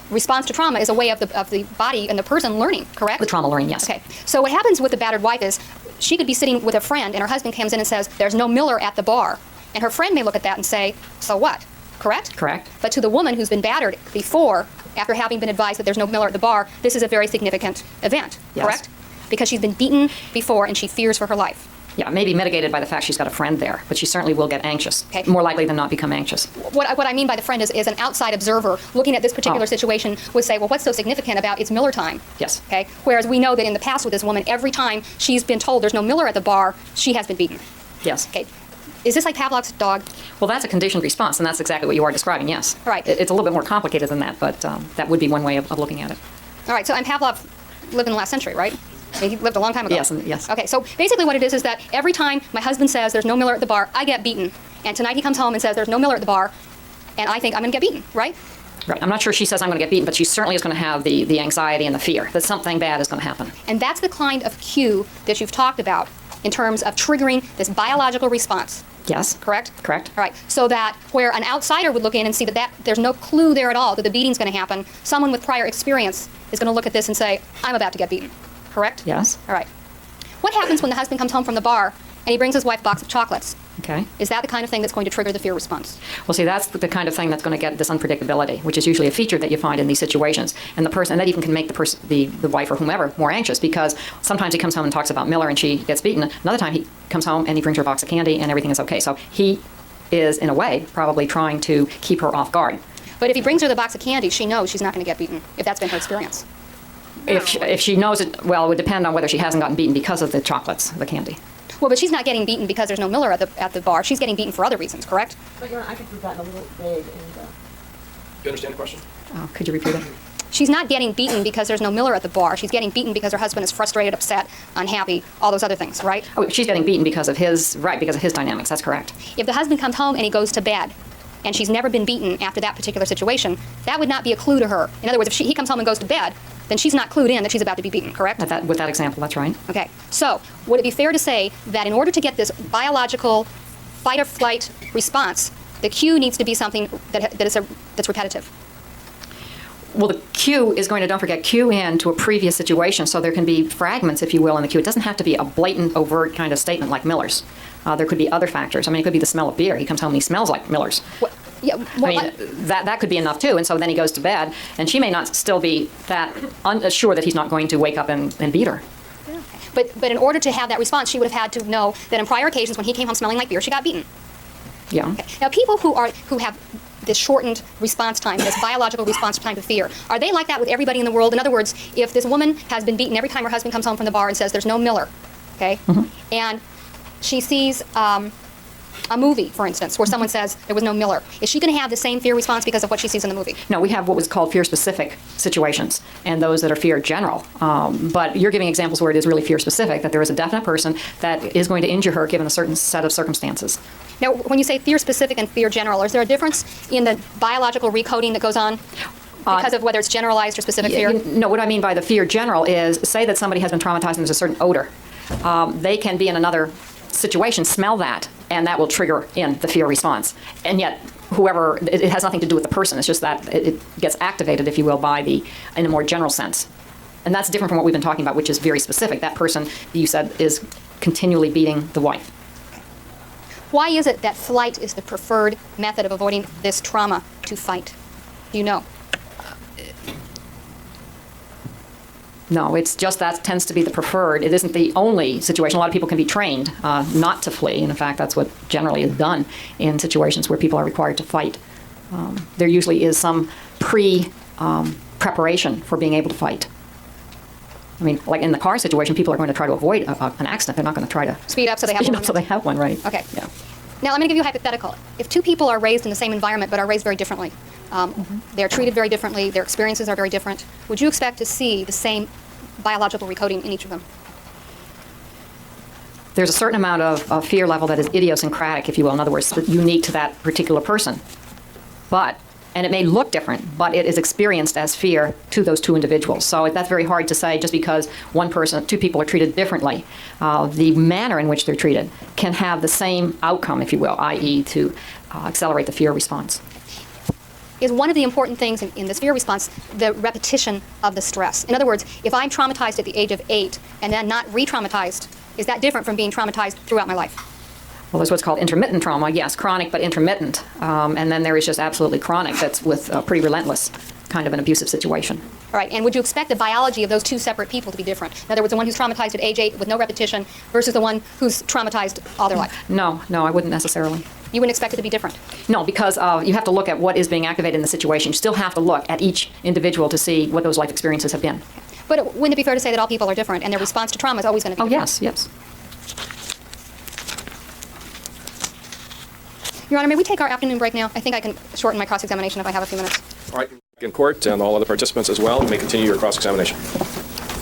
response to trauma is a way of the body and the person learning, correct? The trauma learning, yes. Okay. So what happens with the battered wife is she could be sitting with a friend and her husband comes in and says, there's no Miller at the bar. And her friend may look at that and say, so what? Correct? Correct. But to the woman who's been battered before, after having been advised that there's no Miller at the bar, this is a very significant event, Yes. correct? Because she's been beaten before and she fears for her life. Yeah, maybe mitigated by the fact she's got a friend there, but she certainly will get anxious. Okay. More likely than not become anxious. What I mean by the friend is an outside observer looking at this particular situation would say, well, what's so significant about it's Miller time? Yes. Okay. Whereas we know that in the past with this woman, every time she's been told there's no Miller at the bar, she has been beaten. Yes. Okay. Is this like Pavlov's dog? Well, that's a conditioned response, and that's exactly what you are describing, yes. Right. It's a little bit more complicated than that, but that would be one way of looking at it. All right. So, and Pavlov lived in the last century, right? He lived a long time ago. Yes, yes. Okay, so basically what it is that every time my husband says there's no Miller at the bar, I get beaten. And tonight he comes home and says there's no Miller at the bar, and I think I'm going to get beaten, right? Right. I'm not sure she says I'm going to get beaten, but she certainly is going to have the anxiety and the fear that something bad is going to happen. And that's the kind of cue that you've talked about in terms of triggering this biological response. Yes. Correct? Correct. All right. So that where an outsider would look in and see that there's no clue there at all that the beating's going to happen, someone with prior experience is going to look at this and say, I'm about to get beaten. Correct? Yes. All right. What happens when the husband comes home from the bar and he brings his wife a box of chocolates? Okay. Is that the kind of thing that's going to trigger the fear response? Well, see, that's the kind of thing that's going to get this unpredictability, which is usually a feature that you find in these situations. And that even can make the wife or whomever more anxious, because sometimes he comes home and talks about Miller and she gets beaten. Another time he comes home and he brings her a box of candy and everything is okay. So he is, in a way, probably trying to keep her off guard. But if he brings her the box of candy, she knows she's not going to get beaten, if that's been her experience. If she knows it, well, it would depend on whether she hasn't gotten beaten because of the chocolates, the candy. Well, but she's not getting beaten because there's no Miller at the bar. She's getting beaten for other reasons, correct? But Your Honor, I think we've gotten a little vague and, You understand the question? Could you repeat it? She's not getting beaten because there's no Miller at the bar. She's getting beaten because her husband is frustrated, upset, unhappy, all those other things, right? Oh, she's getting beaten because of his dynamics. That's correct. If the husband comes home and he goes to bed, and she's never been beaten after that particular situation, that would not be a clue to her. In other words, if he comes home and goes to bed, then she's not clued in that she's about to be beaten, correct? With that example, that's right. Okay. So, would it be fair to say that in order to get this biological fight or flight response, the cue needs to be something that's repetitive? Well, the cue is going to, don't forget, cue in to a previous situation, so there can be fragments, if you will, in the cue. It doesn't have to be a blatant, overt kind of statement like Miller's. There could be other factors. I mean, it could be the smell of beer. He comes home and he smells like Miller's. Well, yeah, well, I mean, that could be enough too. And so then he goes to bed, and she may not still be that sure that he's not going to wake up and beat her. but in order to have that response, she would have had to know that in prior occasions when he came home smelling like beer, she got beaten. Yeah. Okay. Now, people who have this shortened response time, this biological response time to fear, are they like that with everybody in the world? In other words, if this woman has been beaten every time her husband comes home from the bar and says there's no Miller, okay, and she sees a movie, for instance, where someone says there was no Miller, is she going to have the same fear response because of what she sees in the movie? No, we have what was called fear-specific situations, and those that are fear general. But you're giving examples where it is really fear-specific, that there is a definite person that is going to injure her given a certain set of circumstances. Now, when you say fear-specific and fear general, is there a difference in the biological recoding that goes on because of whether it's generalized or specific fear? No, what I mean by the fear general is, say that somebody has been traumatized and there's a certain odor. They can be in another situation, smell that, and that will trigger in the fear response. And yet, whoever, it has nothing to do with the person, it's just that it gets activated, if you will, in a more general sense. And that's different from what we've been talking about, which is very specific. That person, you said, is continually beating the wife. Why is it that flight is the preferred method of avoiding this trauma to fight? Do you know? No, it's just that tends to be the preferred. It isn't the only situation. A lot of people can be trained not to flee. And in fact, that's what generally is done in situations where people are required to fight. There usually is some preparation for being able to fight. I mean, like in the car situation, people are going to try to avoid an accident. They're not going to try to Speed up so they have speed one. up so they have one, right? Okay. Yeah. Now, I'm going to give you a hypothetical. If two people are raised in the same environment but are raised very differently, they're treated very differently, their experiences are very different, would you expect to see the same biological recoding in each of them? There's a certain amount of fear level that is idiosyncratic, if you will. In other words, unique to that particular person. And it may look different, but it is experienced as fear to those two individuals. So that's very hard to say just because two people are treated differently. The manner in which they're treated can have the same outcome, if you will, i.e. to accelerate the fear response. Is one of the important things in this fear response the repetition of the stress? In other words, if I'm traumatized at the age of 8 and then not re-traumatized, is that different from being traumatized throughout my life? Well, there's what's called intermittent trauma. Yes, chronic but intermittent. And then there is just absolutely chronic that's with a pretty relentless kind of an abusive situation. All right, and would you expect the biology of those two separate people to be different? In other words, the one who's traumatized at age 8 with no repetition versus the one who's traumatized all their life? No, I wouldn't necessarily. You wouldn't expect it to be different? No, because you have to look at what is being activated in the situation. You still have to look at each individual to see what those life experiences have been. But wouldn't it be fair to say that all people are different and their response to trauma is always going to be different? Yes. Your Honor, may we take our afternoon break now? I think I can shorten my cross-examination if I have a few minutes. All right, in court, and all other participants as well, you may continue your cross-examination.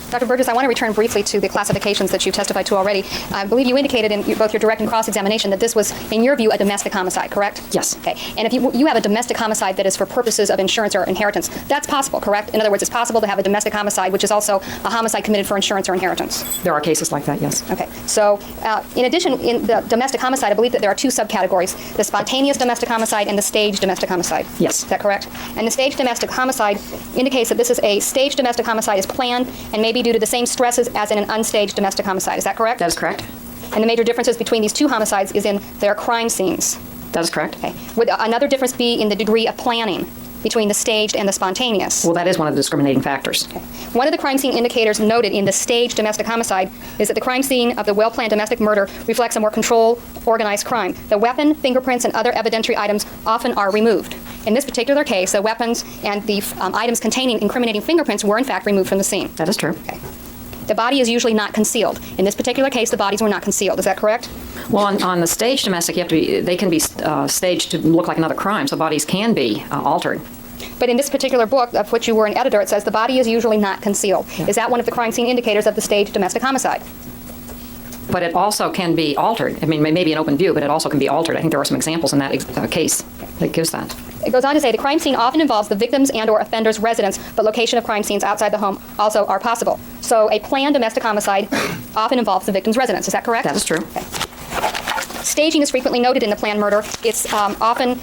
Dr. Burgess, I want to return briefly to the classifications that you testified to already. I believe you indicated in both your direct and cross-examination that this was, in your view, a domestic homicide, correct? Yes. Okay. And if you have a domestic homicide that is for purposes of insurance or inheritance, that's possible, correct? In other words, it's possible to have a domestic homicide which is also a homicide committed for insurance or inheritance. There are cases like that, yes. Okay. So, in addition, in the domestic homicide, I believe that there are two subcategories, the spontaneous domestic homicide and the staged domestic homicide. Yes. Is that correct? And the staged domestic homicide indicates that this is a staged domestic homicide is planned and may be due to the same stresses as in an unstaged domestic homicide. Is that correct? That is correct. And the major differences between these two homicides is in their crime scenes. That is correct. Okay. Would another difference be in the degree of planning between the staged and the spontaneous? Well, that is one of the discriminating factors. Okay. One of the crime scene indicators noted in the staged domestic homicide is that the crime scene of the well-planned domestic murder reflects a more controlled, organized crime. The weapon, fingerprints, and other evidentiary items often are removed. In this particular case, the weapons and the items containing incriminating fingerprints were in fact removed from the scene. That is true. Okay. The body is usually not concealed. In this particular case, the bodies were not concealed. Is that correct? Well, on the staged domestic, they can be staged to look like another crime, so bodies can be altered. But in this particular book, of which you were an editor, it says the body is usually not concealed. Yeah. Is that one of the crime scene indicators of the staged domestic homicide? But it also can be altered. I mean, maybe an open view, but it also can be altered. I think there are some examples in that case that gives that. It goes on to say the crime scene often involves the victim's and or offender's residence, but location of crime scenes outside the home also are possible. So a planned domestic homicide often involves the victim's residence. Is that correct? That is true. Okay. Staging is frequently noted in the planned murder. It's often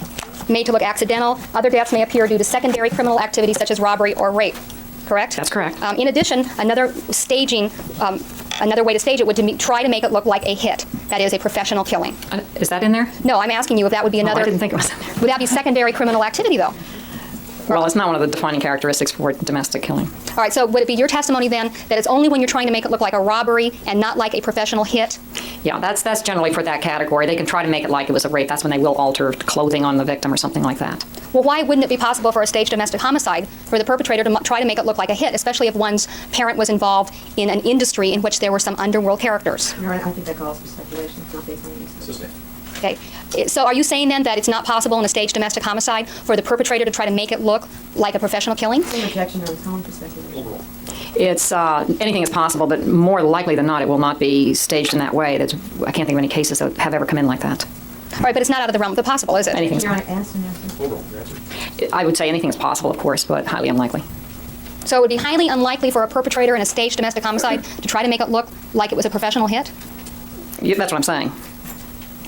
made to look accidental. Other deaths may appear due to secondary criminal activity such as robbery or rape. Correct? That's correct. In addition, another way to stage it would try to make it look like a hit. That is a professional killing. Is that in there? No, I'm asking you if that would be another. I didn't think it was in there. Would that be secondary criminal activity, though? Well, it's not one of the defining characteristics for domestic killing. All right, so would it be your testimony then that it's only when you're trying to make it look like a robbery and not like a professional hit? Yeah, that's generally for that category. They can try to make it like it was a rape. That's when they will alter clothing on the victim or something like that. Well, why wouldn't it be possible for a staged domestic homicide for the perpetrator to try to make it look like a hit, especially if one's parent was involved in an industry in which there were some underworld characters? No, I think that calls for speculation. It's not based on research. Okay, so are you saying then that it's not possible in a staged domestic homicide for the perpetrator to try to make it look like a professional killing? It's an objection on its own for speculation. It's anything is possible, but more likely than not, it will not be staged in that way. I can't think of any cases that have ever come in like that. All right, but it's not out of the realm of the possible, is it? Anything's Your Honor, answer. I would say anything is possible, of course, but highly unlikely. So it would be highly unlikely for a perpetrator in a staged domestic homicide to try to make it look like it was a professional hit? Yeah, that's what I'm saying.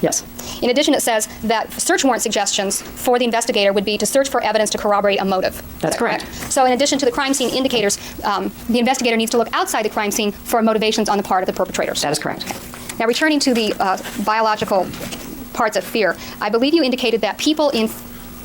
Yes. In addition, it says that search warrant suggestions for the investigator would be to search for evidence to corroborate a motive. That's correct. So in addition to the crime scene indicators, the investigator needs to look outside the crime scene for motivations on the part of the perpetrators. That is correct. Now, returning to the biological parts of fear, I believe you indicated that people in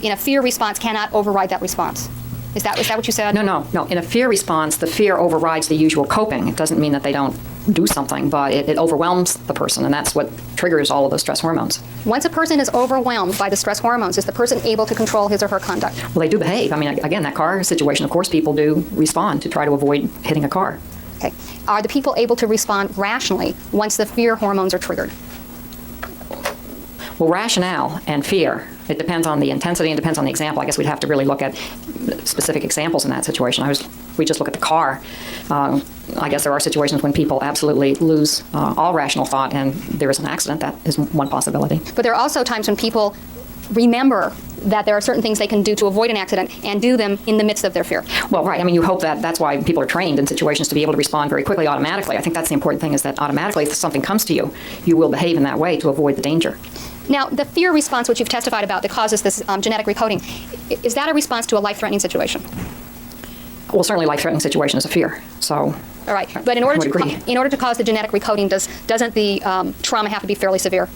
a fear response cannot override that response. Is that what you said? No. In a fear response, the fear overrides the usual coping. It doesn't mean that they don't do something, but it overwhelms the person, and that's what triggers all of those stress hormones. Once a person is overwhelmed by the stress hormones, is the person able to control his or her conduct? Well, they do behave. I mean, again, that car situation, of course, people do respond to try to avoid hitting a car. Okay. Are the people able to respond rationally once the fear hormones are triggered? Well, rationale and fear, it depends on the intensity and depends on the example. I guess we'd have to really look at specific examples in that situation. We just look at the car. I guess there are situations when people absolutely lose all rational thought and there is an accident. That is one possibility. But there are also times when people remember that there are certain things they can do to avoid an accident and do them in the midst of their fear. Well, right. I mean, you hope that's why people are trained in situations to be able to respond very quickly, automatically. I think that's the important thing, is that automatically, if something comes to you, you will behave in that way to avoid the danger. Now, the fear response, which you've testified about, that causes this genetic recoding, is that a response to a life-threatening situation? Well, certainly life-threatening situation is a fear. So, all right. But in order I would agree. in order to cause the genetic recoding, doesn't the trauma have to be fairly severe?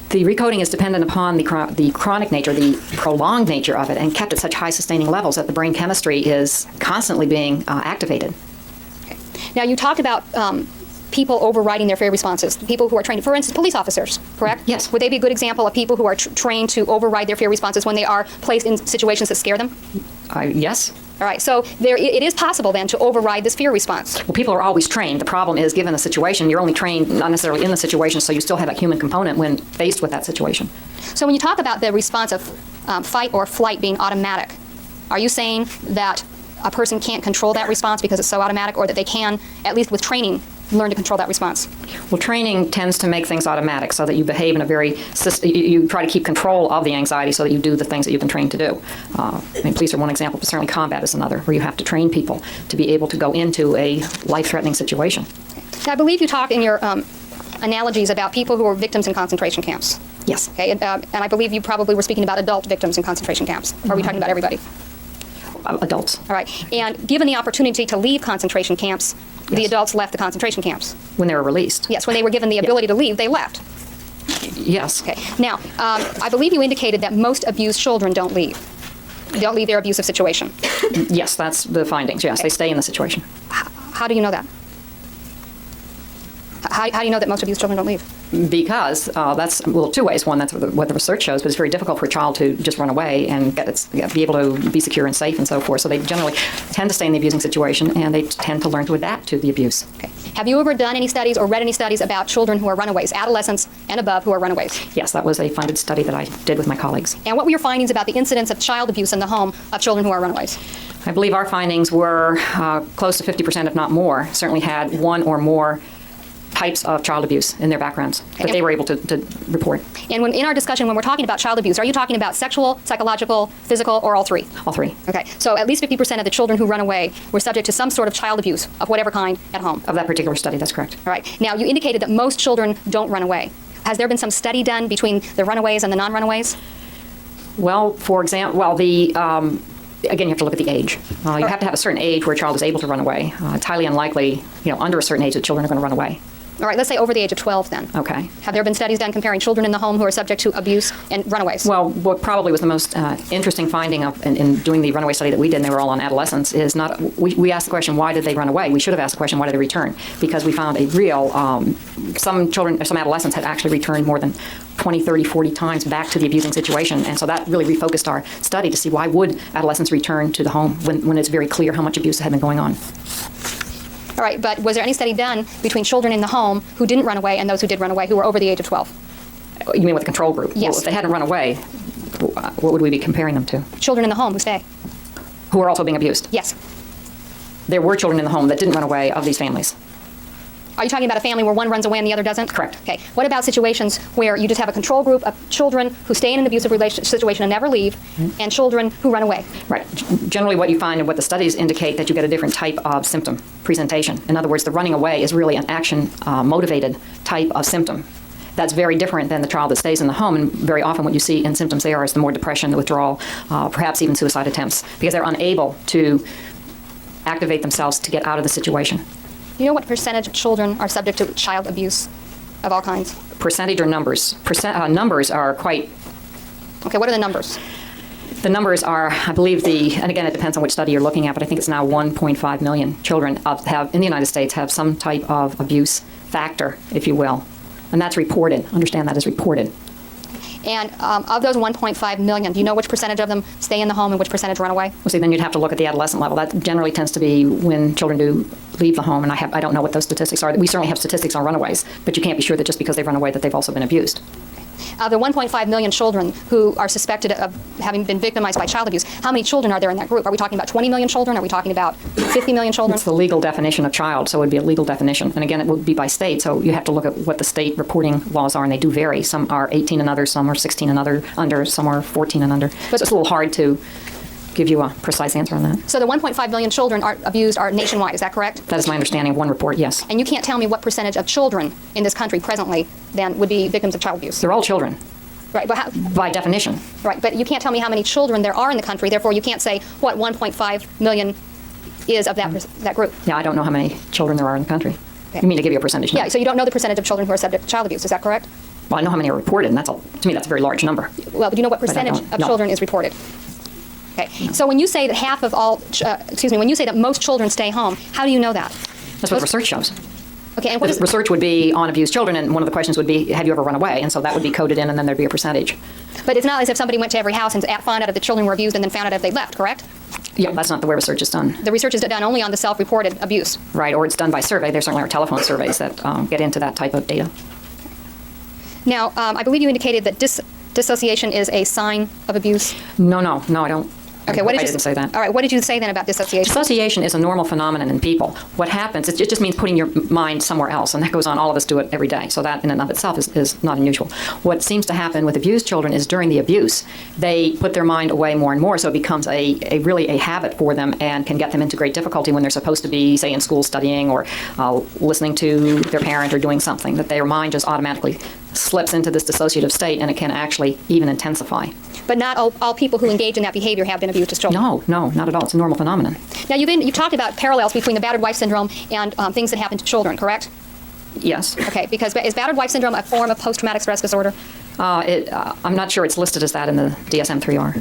the recoding is dependent upon the chronic nature, the prolonged nature of it, and kept at such high sustaining levels that the brain chemistry is constantly being activated. Okay. Now, you talked about people overriding their fear responses, people who are trained, for instance, police officers, correct? Yes. Would they be a good example of people who are trained to override their fear responses when they are placed in situations that scare them? Yes. All right, so it is possible then to override this fear response. Well, people are always trained. The problem is, given a situation, you're only trained not necessarily in the situation, so you still have that human component when faced with that situation. So when you talk about the response of fight or flight being automatic, are you saying that a person can't control that response because it's so automatic, or that they can, at least with training, learn to control that response? Well, training tends to make things automatic so that you behave in a very, you try to keep control of the anxiety so that you do the things that you've been trained to do. I mean, police are one example, but certainly combat is another, where you have to train people to be able to go into a life-threatening situation. Now, I believe you talk in your analogies about people who are victims in concentration camps. Yes. Okay, and I believe you probably were speaking about adult victims in concentration camps. Or are we talking about everybody? Adults. All right. And given the opportunity to leave concentration camps, the adults left the concentration camps. When they were released. Yes, when they were given the ability to leave, they left. Yes. Okay. Now, I believe you indicated that most abused children don't leave. They don't leave their abusive situation. Yes, that's the findings. Yes, they stay in the situation. How do you know that? How do you know that most abused children don't leave? Because that's, well, two ways. One, that's what the research shows, but it's very difficult for a child to just run away and be able to be secure and safe and so forth. So they generally tend to stay in the abusing situation, and they tend to learn to adapt to the abuse. Okay. Have you ever done any studies or read any studies about children who are runaways, adolescents and above who are runaways? Yes, that was a funded study that I did with my colleagues. And what were your findings about the incidence of child abuse in the home of children who are runaways? I believe our findings were close to 50%, if not more, certainly had one or more types of child abuse in their backgrounds that they were able to report. And in our discussion, when we're talking about child abuse, are you talking about sexual, psychological, physical, or all three? All three. Okay. So at least 50% of the children who run away were subject to some sort of child abuse of whatever kind at home. Of that particular study, that's correct. All right. Now, you indicated that most children don't run away. Has there been some study done between the runaways and the non-runaways? Well, for example, again, you have to look at the age. You have to have a certain age where a child is able to run away. It's highly unlikely, under a certain age that children are going to run away. All right, let's say over the age of 12 then. Okay. Have there been studies done comparing children in the home who are subject to abuse and runaways? Well, what probably was the most interesting finding in doing the runaway study that we did, and they were all on adolescents, is not, we asked the question, why did they run away? We should have asked the question, why did they return? Because we found a real, some adolescents had actually returned more than 20, 30, 40 times back to the abusing situation. And so that really refocused our study to see why would adolescents return to the home when it's very clear how much abuse had been going on. All right, but was there any study done between children in the home who didn't run away and those who did run away, who were over the age of 12? You mean with the control group? Yes. Well, if they hadn't run away, what would we be comparing them to? Children in the home who stay. Who are also being abused? Yes. There were children in the home that didn't run away of these families. Are you talking about a family where one runs away and the other doesn't? Correct. Okay. What about situations where you just have a control group of children who stay in an abusive situation and never leave, and children who run away? Right. Generally what you find and what the studies indicate that you get a different type of symptom presentation. In other words, the running away is really an action-motivated type of symptom. That's very different than the child that stays in the home, and very often what you see in symptoms there is the more depression, the withdrawal, perhaps even suicide attempts, because they're unable to activate themselves to get out of the situation. You know what percentage of children are subject to child abuse of all kinds? Percentage or numbers? Numbers are quite... Okay, what are the numbers? The numbers are, I believe and again, it depends on which study you're looking at, but I think it's now 1.5 million children in the United States have some type of abuse factor, if you will. And that's reported. Understand that is reported. And of those 1.5 million, do you know which percentage of them stay in the home and which percentage run away? Well, see, then you'd have to look at the adolescent level. That generally tends to be when children do leave the home, and I don't know what those statistics are. We certainly have statistics on runaways, but you can't be sure that just because they've run away that they've also been abused. The 1.5 million children who are suspected of having been victimized by child abuse, how many children are there in that group? Are we talking about 20 million children? Are we talking about 50 million children? It's the legal definition of child, so it would be a legal definition. And again, it would be by state, so you have to look at what the state reporting laws are, and they do vary. Some are 18 and under, some are 16 and under, some are 14 and under. So it's a little hard to give you a precise answer on that. So the 1.5 million children abused are nationwide, is that correct? That is my understanding of one report, yes. And you can't tell me what percentage of children in this country presently then would be victims of child abuse? They're all children, Right, but how, by definition. right, but you can't tell me how many children there are in the country, therefore you can't say what 1.5 million is of that group. Yeah, I don't know how many children there are in the country. Okay. You mean to give you a percentage? Yeah, so you don't know the percentage of children who are subject to child abuse, is that correct? Well, I know how many are reported, and to me, that's a very large number. Well, do you know what But I percentage don't. of No. children is reported? Okay, so when you say that half of all, when you say that most children stay home, how do you know that? That's what research shows. Okay, and what is Research would be on abused children, and one of the questions would be, have you ever run away? And so that would be coded in, and then there'd be a percentage. But it's not as if somebody went to every house and found out if the children were abused and then found out if they left, correct? Yeah, that's not the way research is done. The research is done only on the self-reported abuse. Right, or it's done by survey. There certainly are telephone surveys that get into that type of data. Now, I believe you indicated that dissociation is a sign of abuse. No, I don't. Okay, what did I you didn't say that. All right, what did you say then about dissociation? Dissociation is a normal phenomenon in people. What happens, it just means putting your mind somewhere else, and that goes on. All of us do it every day, so that in and of itself is not unusual. What seems to happen with abused children is during the abuse, they put their mind away more and more, so it becomes really a habit for them and can get them into great difficulty when they're supposed to be, say, in school studying or listening to their parent or doing something, that their mind just automatically slips into this dissociative state, and it can actually even intensify. But not all people who engage in that behavior have been abused as children. No, not at all. It's a normal phenomenon. Now, you've talked about parallels between the battered wife syndrome and things that happen to children, correct? Yes. Okay, because is battered wife syndrome a form of post-traumatic stress disorder? I'm not sure it's listed as that in the DSM-3R.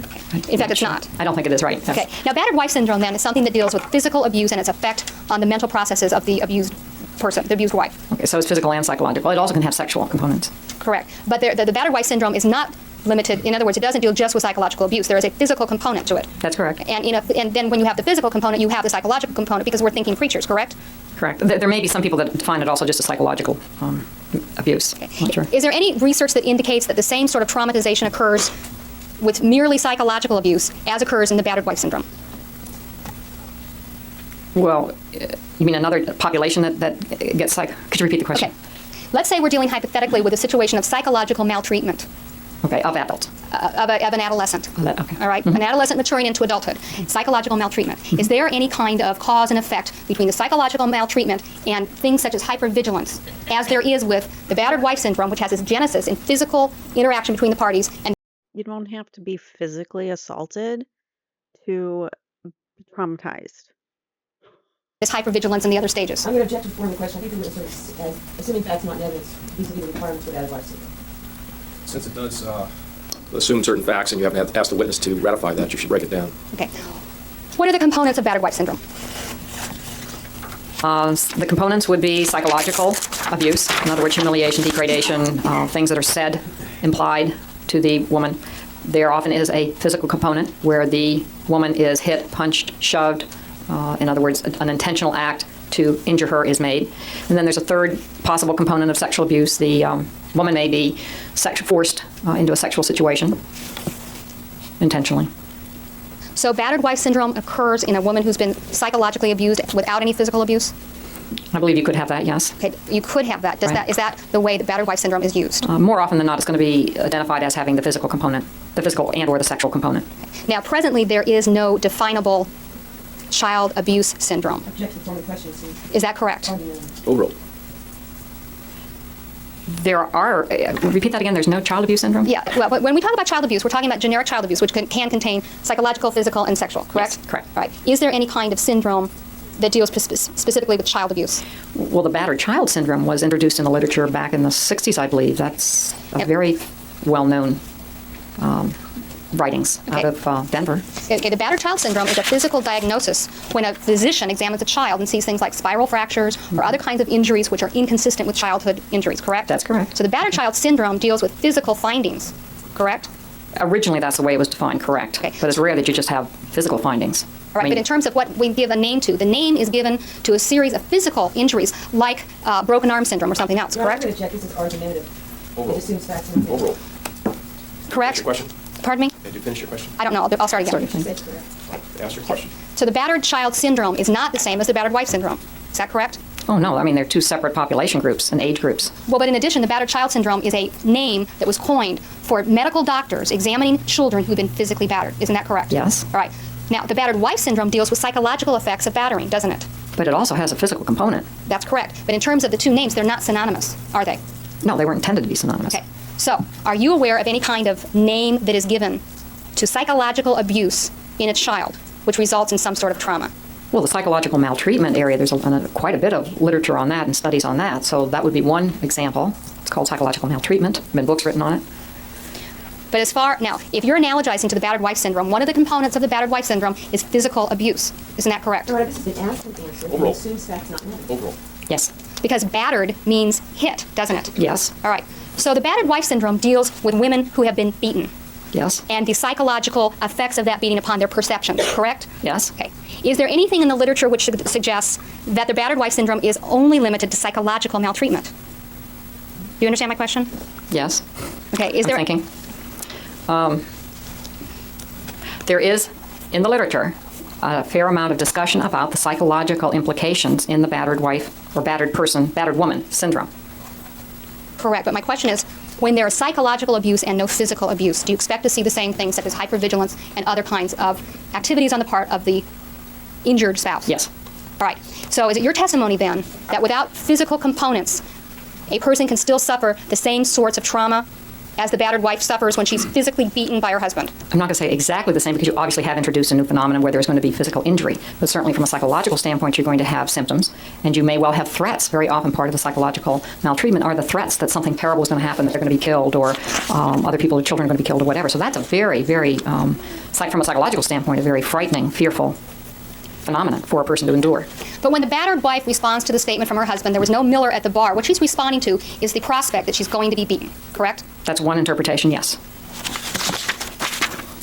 In fact, it's not. I don't think it is, right. Yes. Okay. Now, battered wife syndrome then is something that deals with physical abuse and its effect on the mental processes of the abused person, the abused wife. Okay, so it's physical and psychological. It also can have sexual components. Correct. But the battered wife syndrome is not limited. In other words, it doesn't deal just with psychological abuse. There is a physical component to it. That's correct. And then when you have the physical component, you have the psychological component because we're thinking creatures, correct? Correct. There may be some people that define it also just as psychological abuse. Not sure. Is there any research that indicates that the same sort of traumatization occurs with merely psychological abuse as occurs in the battered wife syndrome? Well, you mean another population that gets could you repeat the question? Okay. Let's say we're dealing hypothetically with a situation of psychological maltreatment. Okay, of adults. Of an adolescent. Okay. All right? An adolescent maturing into adulthood. Psychological maltreatment. Is there any kind of cause and effect between the psychological maltreatment and things such as hypervigilance, as there is with the battered wife syndrome, which has its genesis in physical interaction between the parties? And You don't have to be physically assaulted to be traumatized. this hypervigilance in the other stages. I'm going to object to forming the question. I think that sort of, assuming facts not evidence, vis-a-vis the requirements for battered wife syndrome. Since it does assume certain facts and you haven't asked the witness to ratify that, you should break it down. Okay. What are the components of battered wife syndrome? The components would be psychological abuse, in other words, humiliation, degradation, things that are said, implied to the woman. There often is a physical component where the woman is hit, punched, shoved. In other words, an intentional act to injure her is made. And then there's a third possible component of sexual abuse. The woman may be forced into a sexual situation intentionally. So battered wife syndrome occurs in a woman who's been psychologically abused without any physical abuse? I believe you could have that, yes. Okay, you could have that. Right. Is that the way that battered wife syndrome is used? More often than not, it's going to be identified as having the physical component, the physical and or the sexual component. Now, presently, there is no definable child abuse syndrome. Object to forming the question, Steve. Is that correct? Overruled. There are, repeat that again, there's no child abuse syndrome? Yeah, well, but when we talk about child abuse, we're talking about generic child abuse, which can contain psychological, physical, and sexual, correct? Yes, correct. Right. Is there any kind of syndrome that deals specifically with child abuse? Well, the battered child syndrome was introduced in the literature back in the 60s, I believe. That's a very well-known writings out of Denver. Okay, the battered child syndrome is a physical diagnosis when a physician examines a child and sees things like spiral fractures or other kinds of injuries which are inconsistent with childhood injuries, correct? That's correct. So the battered child syndrome deals with physical findings, correct? Originally, that's the way it was defined, correct. Okay. But it's rare that you just have physical findings. All right, but in terms of what we give a name to, the name is given to a series of physical injuries like broken arm syndrome or something else, Yeah, correct? I'm going to check. This is argumentative. Overall. It assumes facts and Overall. Correct? Your question? Pardon me? Did you finish your question? I don't know. I'll start again. Ask your question. So the battered child syndrome is not the same as the battered wife syndrome. Is that correct? Oh, no. I mean, they're two separate population groups and age groups. Well, but in addition, the battered child syndrome is a name that was coined for medical doctors examining children who've been physically battered. Isn't that correct? Yes. All right. Now, the battered wife syndrome deals with psychological effects of battering, doesn't it? But it also has a physical component. That's correct. But in terms of the two names, they're not synonymous, are they? No, they weren't intended to be synonymous. Okay. So, are you aware of any kind of name that is given to psychological abuse in a child, which results in some sort of trauma? Well, the psychological maltreatment area, there's quite a bit of literature on that and studies on that. So that would be one example. It's called psychological maltreatment. There have been books written on it. But now, if you're analogizing to the battered wife syndrome, one of the components of the battered wife syndrome is physical abuse. Isn't that correct? Your Honor, this has been asked and answered. Overall. It assumes facts, not matters. Overall. Yes. Because battered means hit, doesn't it? Yes. All right. So the battered wife syndrome deals with women who have been beaten Yes. and the psychological effects of that beating upon their perceptions, correct? Yes. Okay. Is there anything in the literature which suggests that the battered wife syndrome is only limited to psychological maltreatment? Do you understand my question? Yes. Okay. Is I'm there thinking. There is, in the literature, a fair amount of discussion about the psychological implications in the battered wife or battered person, battered woman syndrome. correct? But my question is, when there is psychological abuse and no physical abuse, do you expect to see the same things such as hypervigilance and other kinds of activities on the part of the injured spouse? Yes. All right. So is it your testimony then that without physical components, a person can still suffer the same sorts of trauma as the battered wife suffers when she's physically beaten by her husband? I'm not going to say exactly the same because you obviously have introduced a new phenomenon where there's going to be physical injury. But certainly from a psychological standpoint, you're going to have symptoms and you may well have threats. Very often part of the psychological maltreatment are the threats that something terrible is going to happen, that they're going to be killed or other people, children are going to be killed or whatever. So that's a very, very, from a psychological standpoint, a very frightening, fearful phenomenon for a person to endure. But when the battered wife responds to the statement from her husband, there was no Miller at the bar, what she's responding to is the prospect that she's going to be beaten, correct? That's one interpretation, yes.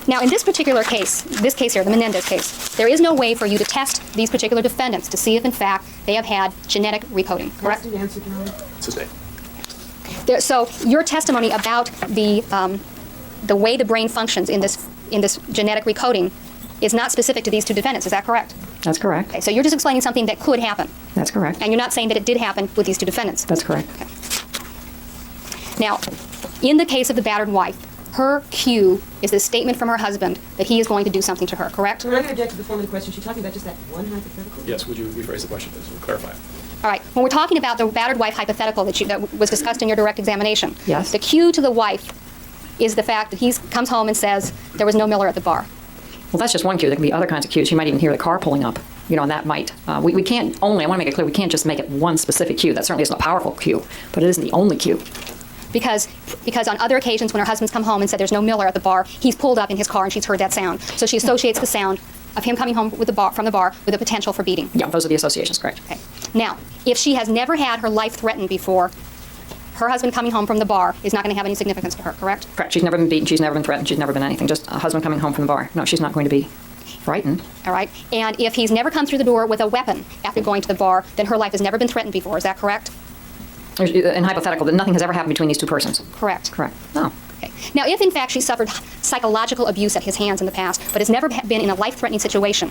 Now, in this particular case, this case here, the Menendez case, there is no way for you to test these particular defendants to see if, in fact, they have had genetic recoding, correct? Asked and answered, Your Honor. Sustained. So your testimony about the way the brain functions in this genetic recoding is not specific to these two defendants. Is that correct? That's correct. Okay, so you're just explaining something that could happen, That's correct. and you're not saying that it did happen with these two defendants. That's correct. Okay. Now, in the case of the battered wife, her cue is the statement from her husband that he is going to do something to her, correct? Your Honor, I'm going to object to the form of the question. She's talking about just that one hypothetical? Yes, would you rephrase the question, please? We'll clarify it. All right. When we're talking about the battered wife hypothetical that was discussed in your direct examination, Yes. the cue to the wife is the fact that he comes home and says there was no Miller at the bar. Well, that's just one cue. There can be other kinds of cues. You might even hear the car pulling up. You know, and that might. We can't only, I want to make it clear, we can't just make it one specific cue. That certainly isn't a powerful cue, but it isn't the only cue. Because on other occasions when her husband's come home and said there's no Miller at the bar, he's pulled up in his car and she's heard that sound. So she associates the sound of him coming home from the bar with the potential for beating. Yeah, those are the associations, correct. Okay. Now, if she has never had her life threatened before, her husband coming home from the bar is not going to have any significance to her, correct? Correct. She's never been beaten. She's never been threatened. She's never been anything. Just a husband coming home from the bar. No, she's not going to be frightened. All right. And if he's never come through the door with a weapon after going to the bar, then her life has never been threatened before. Is that correct? In hypothetical, that nothing has ever happened between these two persons. Correct. Correct. No. Okay. Now, if in fact she suffered psychological abuse at his hands in the past, but has never been in a life-threatening situation,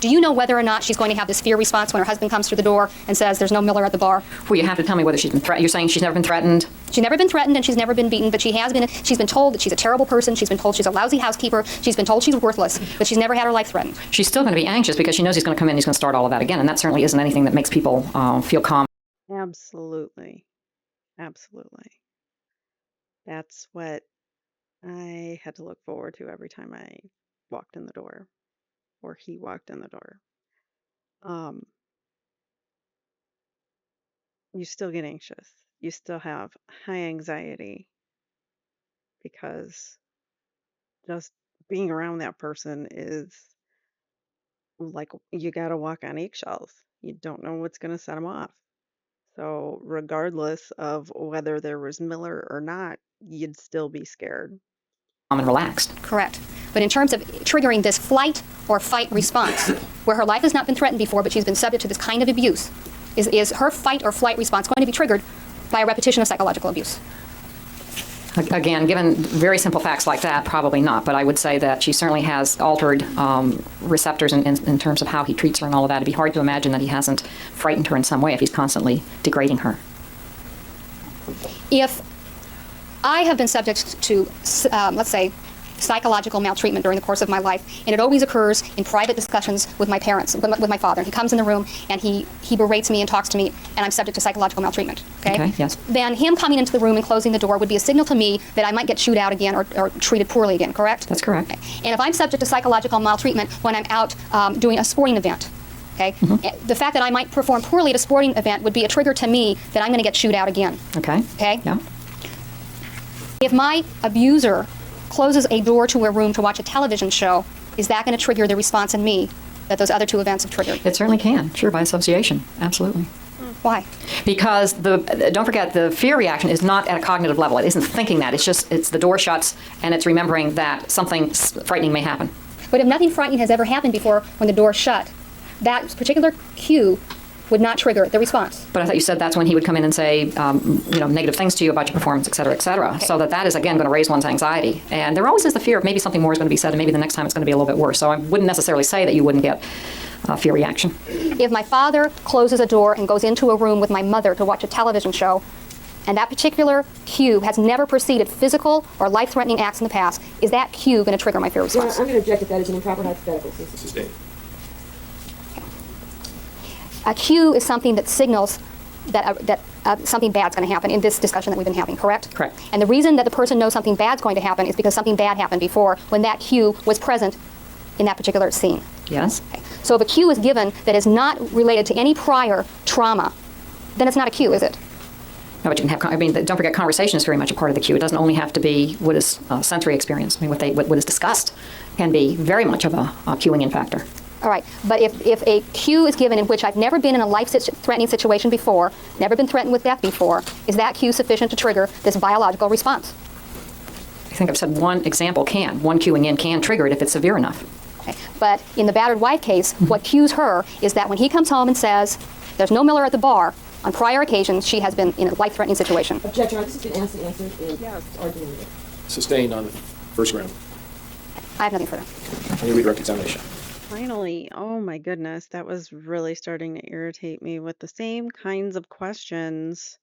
do you know whether or not she's going to have this fear response when her husband comes through the door and says there's no Miller at the bar? Well, you have to tell me whether she's been threatened. You're saying she's never been threatened? She's never been threatened and she's never been beaten, but she's been told that she's a terrible person, she's been told she's a lousy housekeeper, she's been told she's worthless, but she's never had her life threatened. She's still going to be anxious because she knows he's going to come in and he's going to start all of that again, and that certainly isn't anything that makes people feel calm. Absolutely. Absolutely. That's what I had to look forward to every time I walked in the door or he walked in the door. You still get anxious. You still have high anxiety because just being around that person is like you got to walk on eggshells. You don't know what's going to set them off. So regardless of whether there was Miller or not, you'd still be scared. Calm and relaxed. Correct. But in terms of triggering this flight or fight response, where her life has not been threatened before, but she's been subject to this kind of abuse, is her fight or flight response going to be triggered by a repetition of psychological abuse? Again, given very simple facts like that, probably not. But I would say that she certainly has altered receptors in terms of how he treats her and all of that. It'd be hard to imagine that he hasn't frightened her in some way if he's constantly degrading her. If I have been subject to, let's say, psychological maltreatment during the course of my life, and it always occurs in private discussions with my parents, with my father. He comes in the room and he berates me and talks to me, and I'm subject to psychological maltreatment. Okay? Yes. Then him coming into the room and closing the door would be a signal to me that I might get chewed out again or treated poorly again, correct? That's correct. Okay. And if I'm subject to psychological maltreatment when I'm out doing a sporting event, okay, the fact that I might perform poorly at a sporting event would be a trigger to me that I'm going to get chewed out again. Okay. Okay? Yeah. If my abuser closes a door to a room to watch a television show, is that going to trigger the response in me that those other two events have triggered? It certainly can. Sure, by association. Absolutely. Why? Because don't forget, the fear reaction is not at a cognitive level. It isn't thinking that. It's the door shuts and it's remembering that something frightening may happen. But if nothing frightening has ever happened before when the door shut, that particular cue would not trigger the response. But I thought you said that's when he would come in and say, negative things to you about your performance, et cetera, et cetera. Okay. So that is, again, going to raise one's anxiety. And there always is the fear of maybe something more is going to be said, and maybe the next time it's going to be a little bit worse. So I wouldn't necessarily say that you wouldn't get a fear reaction. If my father closes a door and goes into a room with my mother to watch a television show, and that particular cue has never preceded physical or life-threatening acts in the past, is that cue going to trigger my fear response? I'm going to object that that is an improper hypothetical. Sustained. A cue is something that signals that something bad's going to happen in this discussion that we've been having, correct? Correct. And the reason that the person knows something bad's going to happen is because something bad happened before when that cue was present in that particular scene. Yes? Okay. So if a cue is given that is not related to any prior trauma, then it's not a cue, is it? No, but you can have, don't forget, conversation is very much a part of the cue. It doesn't only have to be what is sensory experience. What is discussed can be very much of a cueing in factor. All right, but if a cue is given in which I've never been in a life-threatening situation before, never been threatened with death before, is that cue sufficient to trigger this biological response? I think I've said one cueing in can trigger it if it's severe enough. Okay. But in the battered wife case, what cues her is that when he comes home and says, there's no Miller at the bar, on prior occasions she has been in a life-threatening situation. Objection. This has been asked and answered, and arguing it. Sustained on the first ground. I have nothing further. Any redirect examination. Finally, oh my goodness, that was really starting to irritate me with the same kinds of questions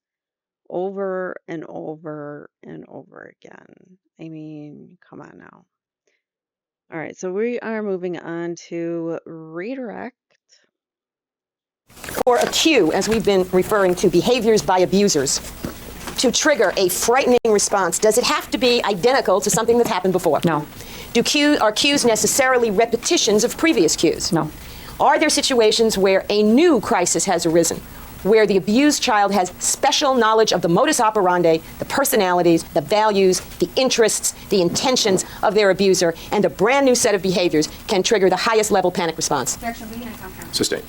over and over and over again. I mean, come on now. All right, so we are moving on to redirect. For a cue, as we've been referring to behaviors by abusers, to trigger a frightening response, does it have to be identical to something that's happened before? No. Are cues necessarily repetitions of previous cues? No. Are there situations where a new crisis has arisen, where the abused child has special knowledge of the modus operandi, the personalities, the values, the interests, the intentions of their abuser, and a brand new set of behaviors can trigger the highest level panic response? Sustained.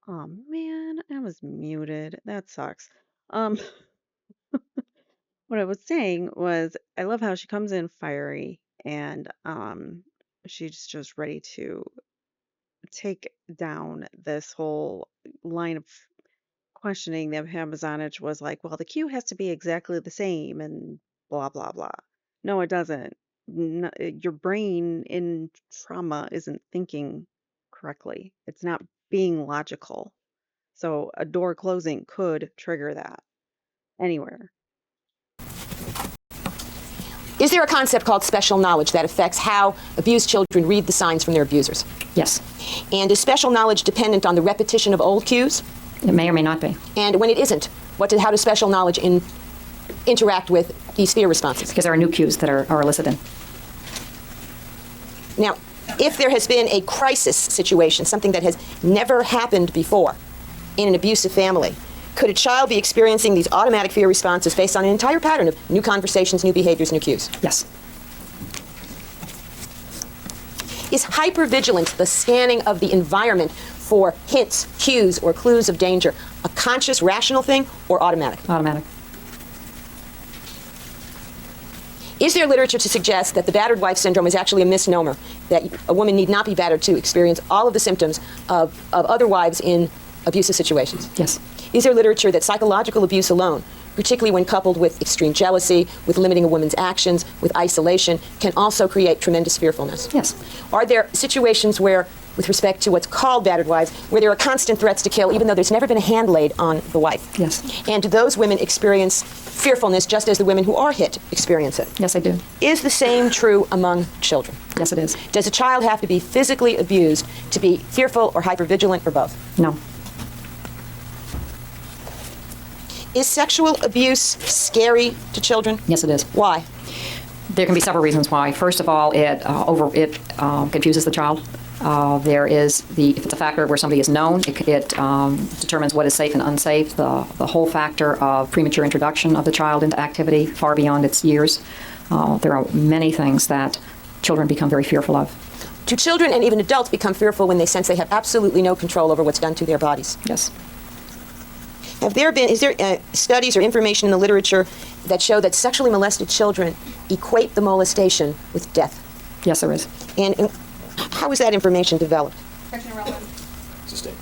Oh man, I was muted. That sucks. Um, what I was saying was I love how she comes in fiery and she's just ready to take down this whole line of questioning that Hamazanich was like, well, the cue has to be exactly the same and blah blah blah. No, it doesn't. Your brain in trauma isn't thinking correctly. It's not being logical. So a door closing could trigger that anywhere. Is there a concept called special knowledge that affects how abused children read the signs from their abusers? Yes. And is special knowledge dependent on the repetition of old cues? It may or may not be. And when it isn't, how does special knowledge interact with these fear responses? Because there are new cues that are elicited. Now, if there has been a crisis situation, something that has never happened before in an abusive family, Could a child be experiencing these automatic fear responses based on an entire pattern of new conversations, new behaviors, new cues? Yes. Is hypervigilance, the scanning of the environment for hints, cues, or clues of danger, a conscious, rational thing or automatic? Automatic. Is there literature to suggest that the battered wife syndrome is actually a misnomer, that a woman need not be battered to experience all of the symptoms of other wives in abusive situations? Yes. Is there literature that psychological abuse alone, particularly when coupled with extreme jealousy, with limiting a woman's actions, with isolation, can also create tremendous fearfulness? Yes. Are there situations where, with respect to what's called battered wives, where there are constant threats to kill even though there's never been a hand laid on the wife? Yes. And do those women experience fearfulness just as the women who are hit experience it? Yes, I do. Is the same true among children? Yes, it is. Does a child have to be physically abused to be fearful or hypervigilant or both? No. Is sexual abuse scary to children? Yes, it is. Why? There can be several reasons why. First of all, it confuses the child. If it's a factor where somebody is known, it determines what is safe and unsafe. The whole factor of premature introduction of the child into activity far beyond its years. There are many things that children become very fearful of. Do children and even adults become fearful when they sense they have absolutely no control over what's done to their bodies? Yes. Is there studies or information in the literature that show that sexually molested children equate the molestation with death? Yes, there is. And how is that information developed? Sustained.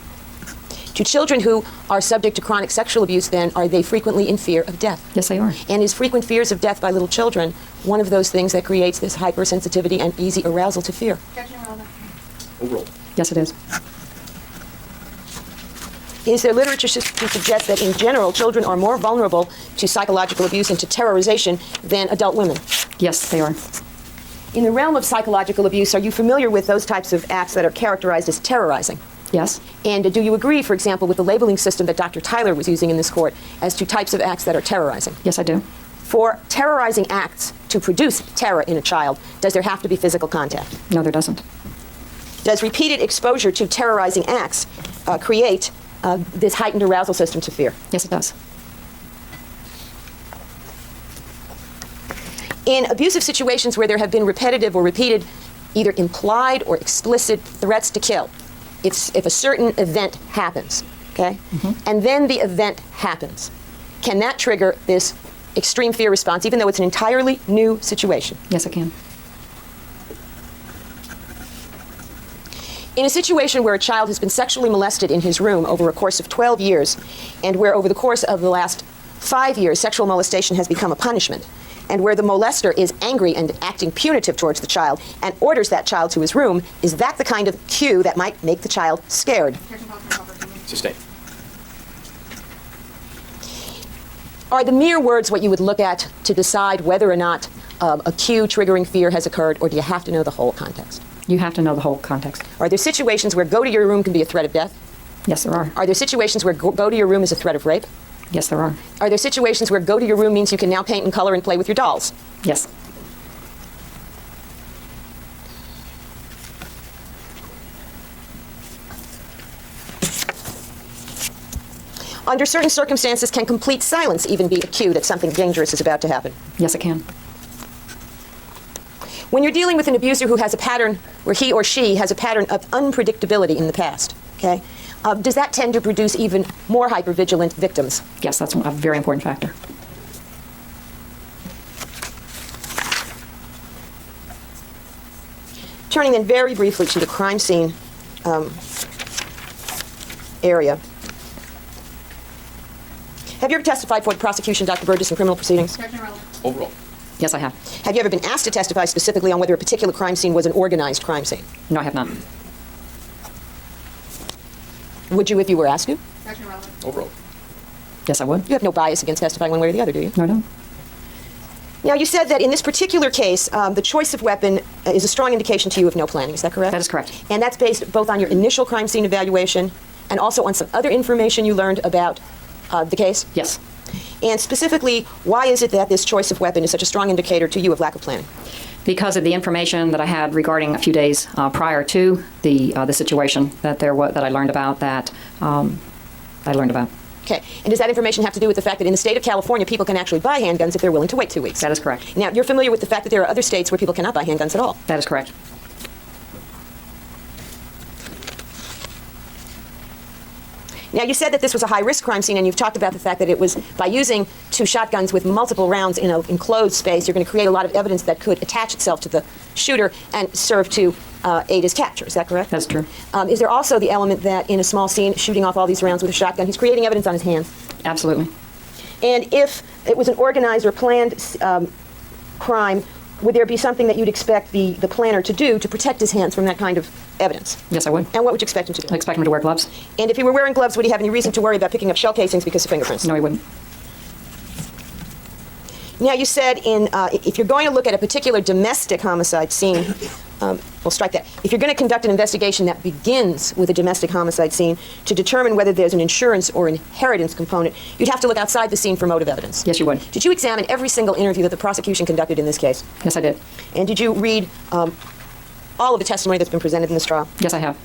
Do children who are subject to chronic sexual abuse, then, are they frequently in fear of death? Yes, they are. And is frequent fears of death by little children one of those things that creates this hypersensitivity and easy arousal to fear? Overall. Yes, it is. Is there literature to suggest that, in general, children are more vulnerable to psychological abuse and to terrorization than adult women? Yes, they are. In the realm of psychological abuse, are you familiar with those types of acts that are characterized as terrorizing? Yes. And do you agree, for example, with the labeling system that Dr. Tyler was using in this court as to types of acts that are terrorizing? Yes, I do. For terrorizing acts to produce terror in a child, does there have to be physical contact? No, there doesn't. Does repeated exposure to terrorizing acts create this heightened arousal system to fear? Yes, it does. In abusive situations where there have been repetitive or repeated, either implied or explicit threats to kill, if a certain event happens, okay, and then the event happens, can that trigger this extreme fear response, even though it's an entirely new situation? Yes, it can. In a situation where a child has been sexually molested in his room over a course of 12 years, and where over the course of the last 5 years sexual molestation has become a punishment, and where the molester is angry and acting punitive towards the child and orders that child to his room, is that the kind of cue that might make the child scared? Sustained. Are the mere words what you would look at to decide whether or not a cue triggering fear has occurred, or do you have to know the whole context? You have to know the whole context. Are there situations where go to your room can be a threat of death? Yes, there are. Are there situations where go to your room is a threat of rape? Yes, there are. Are there situations where go to your room means you can now paint and color and play with your dolls? Yes. Under certain circumstances, can complete silence even be a cue that something dangerous is about to happen? Yes, it can. When you're dealing with an abuser who has a pattern, where he or she has a pattern of unpredictability in the past, okay, does that tend to produce even more hypervigilant victims? Yes, that's a very important factor. Turning then very briefly to the crime scene area. Have you ever testified for the prosecution, Dr. Burgess, in criminal proceedings? Overall. Yes, I have. Have you ever been asked to testify specifically on whether a particular crime scene was an organized crime scene? No, I have not. Would you if you were asked to? Overall. Yes, I would. You have no bias against testifying one way or the other, do you? No, I don't. Now, you said that in this particular case, the choice of weapon is a strong indication to you of no planning. Is that correct? That is correct. And that's based both on your initial crime scene evaluation and also on some other information you learned about the case? Yes. And specifically, why is it that this choice of weapon is such a strong indicator to you of lack of planning? Because of the information that I had regarding a few days prior to the situation that I learned about. Okay. And does that information have to do with the fact that in the state of California, people can actually buy handguns if they're willing to wait 2 weeks? That is correct. Now, you're familiar with the fact that there are other states where people cannot buy handguns at all. That is correct. Now, you said that this was a high-risk crime scene, and you've talked about the fact that it was by using 2 shotguns with multiple rounds in an enclosed space, you're going to create a lot of evidence that could attach itself to the shooter and serve to aid his capture. Is that correct? That's true. Is there also the element that in a small scene, shooting off all these rounds with a shotgun, he's creating evidence on his hands? Absolutely. And if it was an organized or planned crime, would there be something that you'd expect the planner to do to protect his hands from that kind of evidence? Yes, I would. And what would you expect him to do? I expect him to wear gloves. And if he were wearing gloves, would he have any reason to worry about picking up shell casings because of fingerprints? No, he wouldn't. Now, you said if you're going to look at a particular domestic homicide scene, we'll strike that. If you're going to conduct an investigation that begins with a domestic homicide scene to determine whether there's an insurance or inheritance component, you'd have to look outside the scene for motive evidence. Yes, you would. Did you examine every single interview that the prosecution conducted in this case? Yes, I did. And did you read all of the testimony that's been presented in this trial? Yes, I have.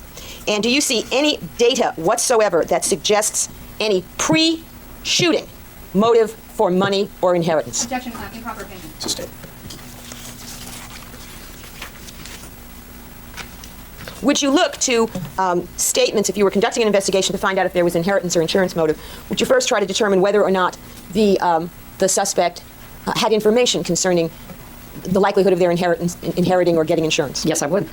And do you see any data whatsoever that suggests any pre-shooting motive for money or inheritance? Objection, improper opinion. Sustained. Would you look to statements, if you were conducting an investigation to find out if there was inheritance or insurance motive, would you first try to determine whether or not the suspect had information concerning the likelihood of their inheriting or getting insurance? Yes, I would.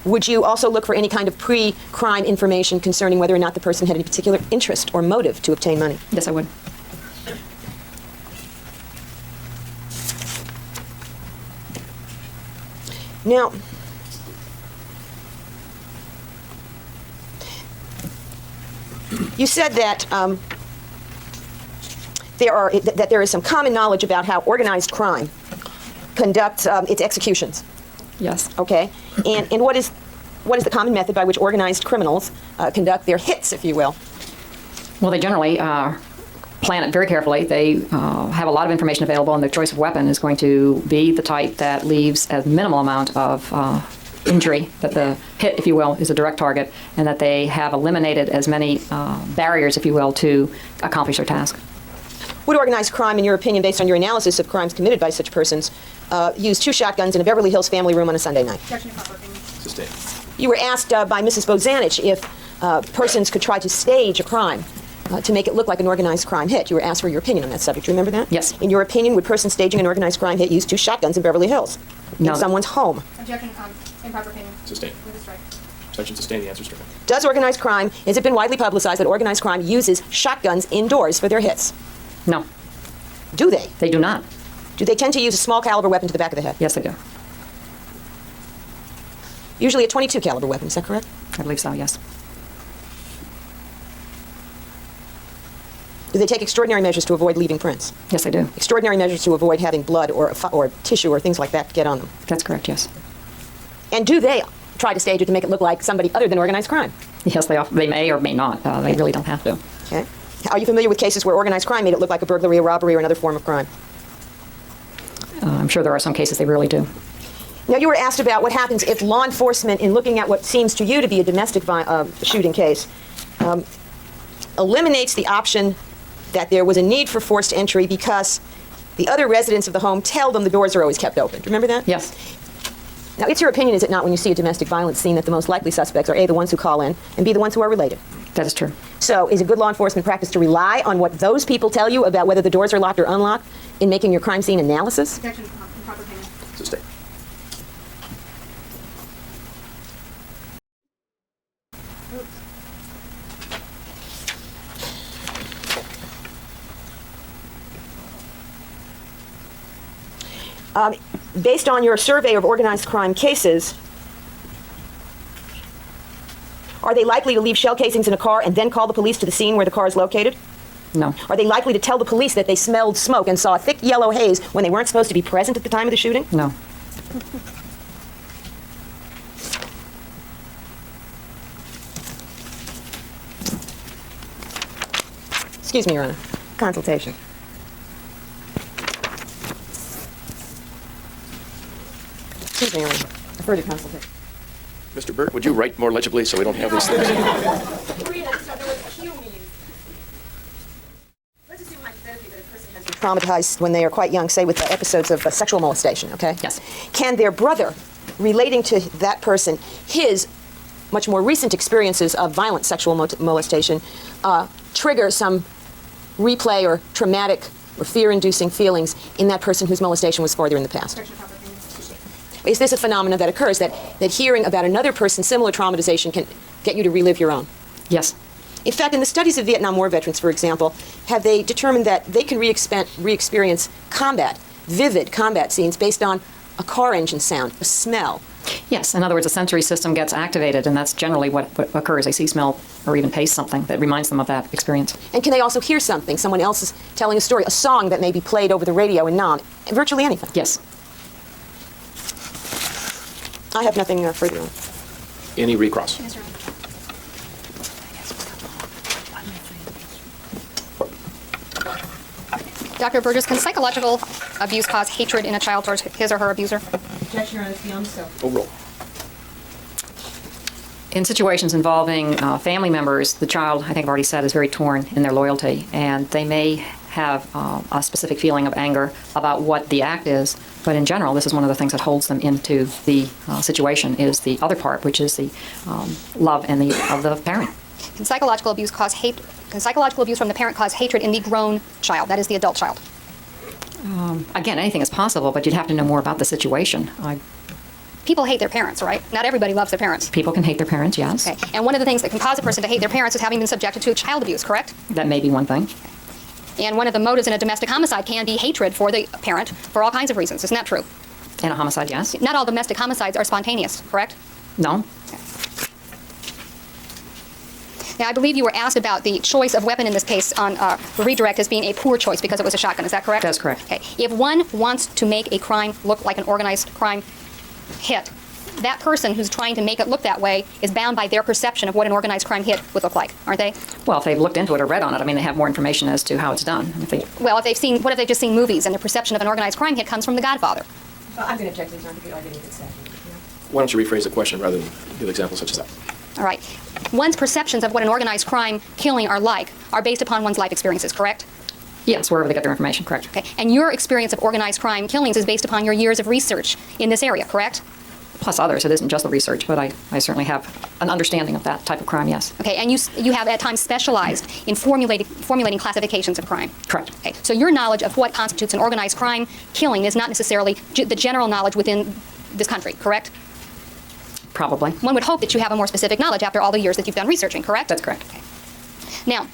Would you also look for any kind of pre-crime information concerning whether or not the person had any particular interest or motive to obtain money? Yes, I would. Now, you said that there is some common knowledge about how organized crime conducts its executions. Yes. Okay, and what is the common method by which organized criminals conduct their hits, if you will? Well, they generally plan it very carefully. They have a lot of information available, and their choice of weapon is going to be the type that leaves a minimal amount of injury, that the hit, if you will, is a direct target, and that they have eliminated as many barriers, if you will, to accomplish their task. Would organized crime, in your opinion, based on your analysis of crimes committed by such persons, use 2 shotguns in a Beverly Hills family room on a Sunday night? Objection, improper opinion. Sustained. You were asked by Mrs. Bozanich if persons could try to stage a crime to make it look like an organized crime hit. You were asked for your opinion on that subject. Do you remember that? Yes. In your opinion, would persons staging an organized crime hit use 2 shotguns in Beverly Hills? No. In someone's home? Objection, improper opinion. Sustained. With a strike. Objection sustained. The answer is stricken. Does organized crime, has it been widely publicized that organized crime uses shotguns indoors for their hits? No, Do they? they do not. Do they tend to use a small caliber weapon to the back of the head? Yes, they do. Usually a .22 caliber weapon, is that correct? I believe so, yes. Do they take extraordinary measures to avoid leaving prints? Yes, they do. Extraordinary measures to avoid having blood or tissue or things like that get on them? That's correct, yes. And do they try to stage it to make it look like somebody other than organized crime? Yes, they may or may not. They really don't have to. Okay. Are you familiar with cases where organized crime made it look like a burglary, a robbery, or another form of crime? I'm sure there are some cases they really do. Now, you were asked about what happens if law enforcement, in looking at what seems to you to be a domestic shooting case, eliminates the option that there was a need for forced entry because the other residents of the home tell them the doors are always kept open. Do you remember that? Yes. Now, it's your opinion, is it not, when you see a domestic violence scene, that the most likely suspects are A, the ones who call in, and B, the ones who are related? That is true. So is it good law enforcement practice to rely on what those people tell you about whether the doors are locked or unlocked in making your crime scene analysis? Objection, improper opinion. Sustained. Based on your survey of organized crime cases, are they likely to leave shell casings in a car and then call the police to the scene where the car is located? No. Are they likely to tell the police that they smelled smoke and saw a thick yellow haze when they weren't supposed to be present at the time of the shooting? No. Excuse me, Your Honor. Consultation. Excuse me, Your Honor. Further consultation. Mr. Burt, would you write more legibly so we don't have these things? traumatized when they are quite young, say with the episodes of sexual molestation, okay? Yes. Can their brother, relating to that person, his much more recent experiences of violent sexual molestation, trigger some replay or traumatic or fear-inducing feelings in that person whose molestation was farther in the past? Is this a phenomenon that occurs, that hearing about another person's similar traumatization can get you to relive your own? Yes. In fact, in the studies of Vietnam War veterans, for example, have they determined that they can re-experience combat, vivid combat scenes based on a car engine sound, a smell? Yes. In other words, the sensory system gets activated, and that's generally what occurs. They see, smell, or even taste something that reminds them of that experience. And can they also hear something? Someone else is telling a story, a song that may be played over the radio in Nam, virtually anything? Yes. I have nothing further on. Any recross? Yes, Your Honor. Dr. Burgess, can psychological abuse cause hatred in a child towards his or her abuser? Objection, Your Honor, it's beyond scope. Overruled. In situations involving family members, the child, I think I've already said, is very torn in their loyalty, and they may have a specific feeling of anger about what the act is, but in general, this is one of the things that holds them into the situation, is the other part, which is the love and of the parent. Can psychological abuse cause hate? Can psychological abuse from the parent cause hatred in the grown child, that is the adult child? Again, anything is possible, but you'd have to know more about the situation. People hate their parents, right? Not everybody loves their parents. People can hate their parents, yes. Okay. And one of the things that can cause a person to hate their parents is having been subjected to child abuse, correct? That may be one thing. And one of the motives in a domestic homicide can be hatred for the parent for all kinds of reasons. Isn't that true? In a homicide, yes. Not all domestic homicides are spontaneous, correct? No. Now, I believe you were asked about the choice of weapon in this case on redirect as being a poor choice because it was a shotgun. Is that correct? That's correct. Okay. If one wants to make a crime look like an organized crime hit, that person who's trying to make it look that way is bound by their perception of what an organized crime hit would look like, aren't they? Well, if they've looked into it or read on it, I mean, they have more information as to how it's done. Well, if they've seen, what if they've just seen movies and their perception of an organized crime hit comes from The Godfather? I'm going to object to this, Your Honor, because I didn't get that. Why don't you rephrase the question rather than give examples such as that? All right. One's perceptions of what an organized crime killing are based upon one's life experiences, correct? Yes, wherever they get their information, correct. Okay. And your experience of organized crime killings is based upon your years of research in this area, correct? Plus others. It isn't just the research, but I certainly have an understanding of that type of crime, yes. Okay. And you have at times specialized in formulating classifications of crime. Correct. Okay. So your knowledge of what constitutes an organized crime killing is not necessarily the general knowledge within this country, correct? Probably. One would hope that you have a more specific knowledge after all the years that you've done researching, correct? That's correct. Okay. Now,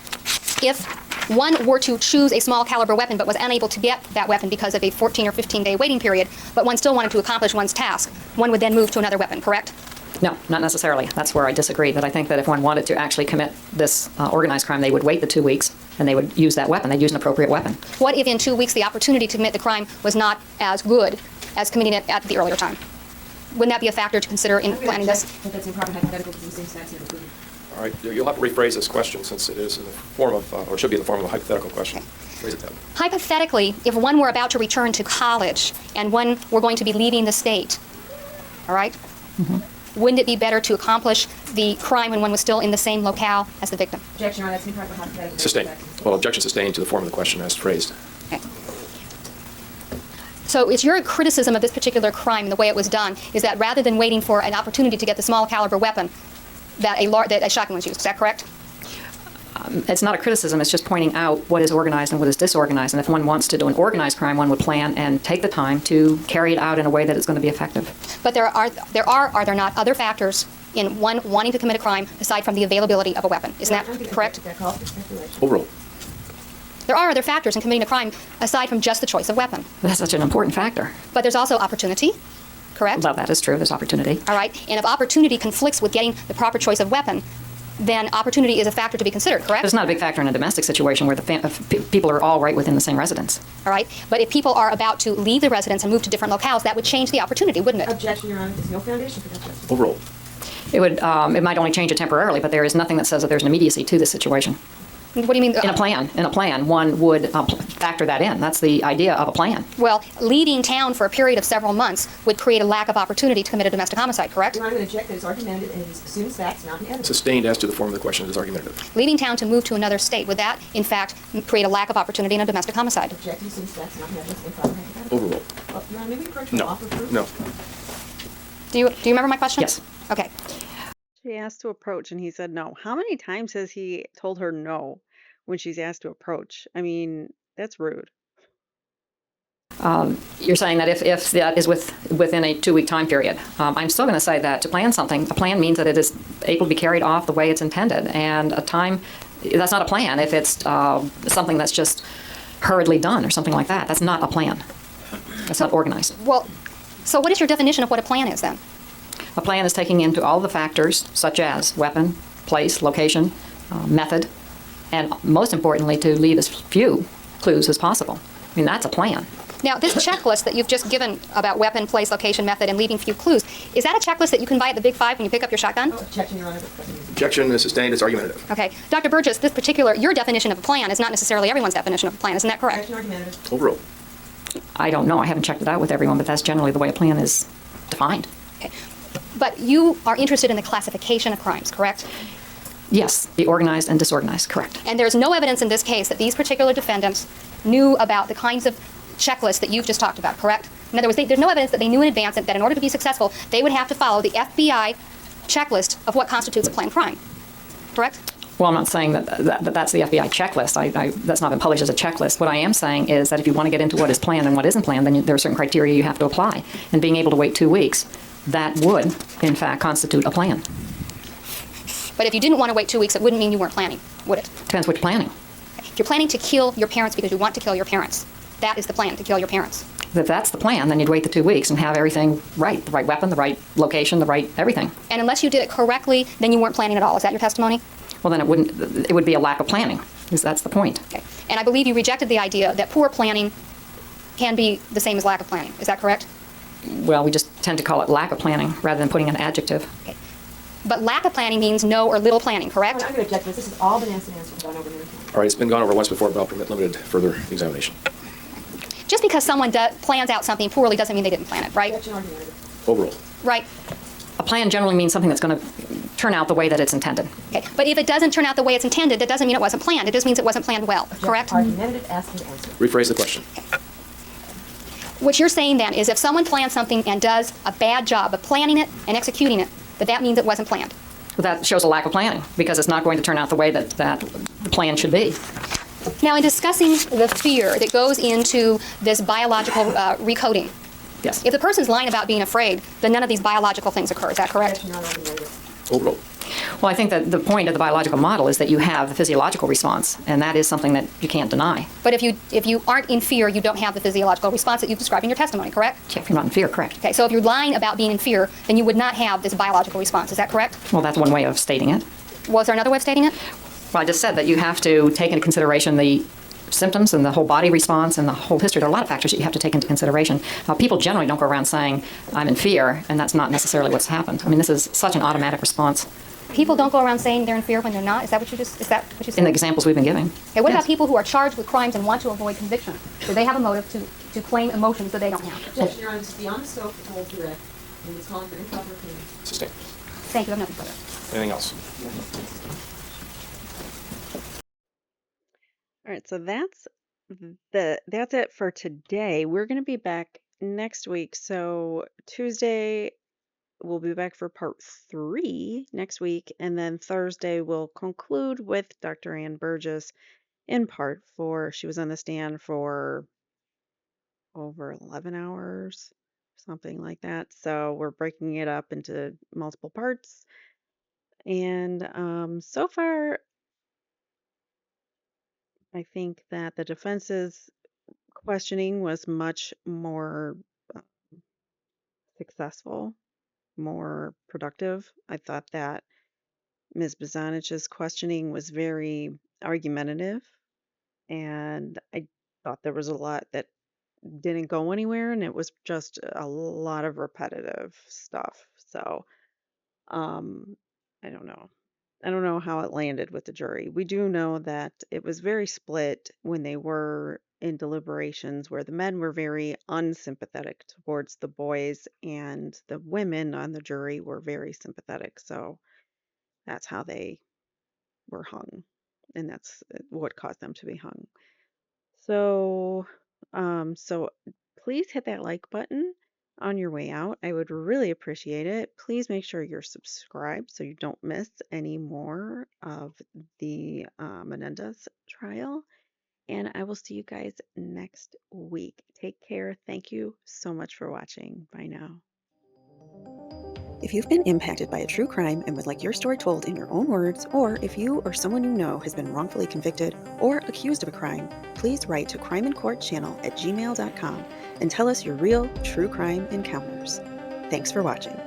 if one were to choose a small caliber weapon but was unable to get that weapon because of a 14 or 15-day waiting period, but one still wanted to accomplish one's task, one would then move to another weapon, correct? No, not necessarily. That's where I disagree. That I think that if one wanted to actually commit this organized crime, they would wait the 2 weeks and they would use that weapon. They'd use an appropriate weapon. What if in 2 weeks the opportunity to commit the crime was not as good as committing it at the earlier time? Wouldn't that be a factor to consider in planning this? But that's improper hypothetical because the same statute included. All right, you'll have to rephrase this question since it is in the form of, or should be in the form of a hypothetical question. Phrase it that way. Hypothetically, if one were about to return to college and one were going to be leaving the state, all right, wouldn't it be better to accomplish the crime when one was still in the same locale as the victim? Objection, Your Honor, that's improper hypothetical. Sustained. Well, objection sustained to the form of the question as phrased. Okay. So it's your criticism of this particular crime and the way it was done is that rather than waiting for an opportunity to get the small caliber weapon, that a shotgun was used. Is that correct? It's not a criticism. It's just pointing out what is organized and what is disorganized. And if one wants to do an organized crime, one would plan and take the time to carry it out in a way that is going to be effective. But are there not other factors in one wanting to commit a crime aside from the availability of a weapon? Isn't that correct? That calls for speculation. Overruled. There are other factors in committing a crime aside from just the choice of weapon. That's such an important factor. But there's also opportunity, correct? Well, that is true. There's opportunity. All right. And if opportunity conflicts with getting the proper choice of weapon, then opportunity is a factor to be considered, correct? It's not a big factor in a domestic situation where people are all right within the same residence. All right. But if people are about to leave the residence and move to different locales, that would change the opportunity, wouldn't it? Objection, Your Honor, there's no foundation for that justice. Overruled. It would. It might only change it temporarily, but there is nothing that says that there's an immediacy to this situation. What do you mean? In a plan, one would factor that in. That's the idea of a plan. Well, leaving town for a period of several months would create a lack of opportunity to commit a domestic homicide, correct? Your Honor, I'm going to object that it's argumentative and it assumes facts, not an evidence. Sustained as to the form of the question is argumentative. Leaving town to move to another state, would that, in fact, create a lack of opportunity in a domestic homicide? Object assumes facts, not an evidence. Improper hypothetical. Overruled. Well, Your Honor, may we approach No. law for proof? No. Do you remember my question? Yes. Okay. She asked to approach and he said no. How many times has he told her no when she's asked to approach? I mean, that's rude. You're saying that if that is within a 2-week time period. I'm still going to say that to plan something, a plan means that it is able to be carried off the way it's intended. And a time, that's not a plan if it's something that's just hurriedly done or something like that. That's not a plan. That's not organized. Well, so what is your definition of what a plan is then? A plan is taking into all the factors such as weapon, place, location, method, and most importantly, to leave as few clues as possible. I mean, that's a plan. Now, this checklist that you've just given about weapon, place, location, method, and leaving few clues, is that a checklist that you can buy at the Big Five when you pick up your shotgun? Objection, Your Honor. Objection is sustained. It's argumentative. Okay. Dr. Burgess, your definition of a plan is not necessarily everyone's definition of a plan. Isn't that correct? Objection, argumentative. Overruled. I don't know. I haven't checked it out with everyone, but that's generally the way a plan is defined. Okay. But you are interested in the classification of crimes, correct? Yes, the organized and disorganized, correct. And there's no evidence in this case that these particular defendants knew about the kinds of checklists that you've just talked about, correct? In other words, there's no evidence that they knew in advance that in order to be successful, they would have to follow the FBI checklist of what constitutes a planned crime, correct? Well, I'm not saying that's the FBI checklist. That's not been published as a checklist. What I am saying is that if you want to get into what is planned and what isn't planned, then there are certain criteria you have to apply. And being able to wait 2 weeks, that would, in fact, constitute a plan. But if you didn't want to wait 2 weeks, it wouldn't mean you weren't planning, would it? Depends what you're planning. If you're planning to kill your parents because you want to kill your parents, that is the plan, to kill your parents. If that's the plan, then you'd wait the 2 weeks and have everything right. The right weapon, the right location, the right everything. And unless you did it correctly, then you weren't planning at all. Is that your testimony? Well, then it would be a lack of planning, because that's the point. Okay. And I believe you rejected the idea that poor planning can be the same as lack of planning. Is that correct? Well, we just tend to call it lack of planning rather than putting an adjective. Okay. But lack of planning means no or little planning, correct? I'm going to object to this. This has all been asked and answered, gone over many times. All right, it's been gone over once before, but I'll permit limited further examination. Just because someone plans out something poorly doesn't mean they didn't plan it, right? Objection, argumentative. Overruled. Right. A plan generally means something that's going to turn out the way that it's intended. Okay. But if it doesn't turn out the way it's intended, that doesn't mean it wasn't planned. It just means it wasn't planned well, correct? Argumentative, asked and answered. Rephrase the question. What you're saying then is if someone plans something and does a bad job of planning it and executing it, that means it wasn't planned. But that shows a lack of planning, because it's not going to turn out the way that the plan should be. Now, in discussing the fear that goes into this biological recoding, Yes. if the person's lying about being afraid, then none of these biological things occur. Is that correct? Objection, Your Honor, argumentative. Overruled. Well, I think that the point of the biological model is that you have the physiological response, and that is something that you can't deny. But if you aren't in fear, you don't have the physiological response that you've described in your testimony, correct? If you're not in fear, correct. Okay, so if you're lying about being in fear, then you would not have this biological response. Is that correct? Well, that's one way of stating it. Was there another way of stating it? Well, I just said that you have to take into consideration the symptoms and the whole body response and the whole history. There are a lot of factors that you have to take into consideration. People generally don't go around saying, I'm in fear, and that's not necessarily what's happened. I mean, this is such an automatic response. People don't go around saying they're in fear when they're not. Is that what you said? In the examples we've been giving. Okay, what Yes. about people who are charged with crimes and want to avoid conviction? Do they have a motive to claim emotions that they don't have? Objection, Your Honor, this is beyond the scope of the whole direct, and it's calling for improper opinion. Sustained. Thank you. I have nothing further. Anything else? All right, so that's it for today. We're going to be back next week. So Tuesday we'll be back for part 3 next week, and then Thursday we'll conclude with Dr. Ann Burgess in part 4. She was on the stand for over 11 hours, something like that. So we're breaking it up into multiple parts. And so far, I think that the defense's questioning was much more successful, more productive. I thought that Ms. Bazanich's questioning was very argumentative, and I thought there was a lot that didn't go anywhere, and it was just a lot of repetitive stuff. So, I don't know. I don't know how it landed with the jury. We do know that it was very split when they were in deliberations, where the men were very unsympathetic towards the boys, and the women on the jury were very sympathetic. So that's how they were hung, and that's what caused them to be hung. So, so please hit that like button on your way out. I would really appreciate it. Please make sure you're subscribed so you don't miss any more of the Menendez trial. And I will see you guys next week. Take care. Thank you so much for watching. Bye now. If you've been impacted by a true crime and would like your story told in your own words, or if you or someone you know has been wrongfully convicted or accused of a crime, please write to crimeincourtchannel@gmail.com and tell us your real true crime encounters. Thanks for watching.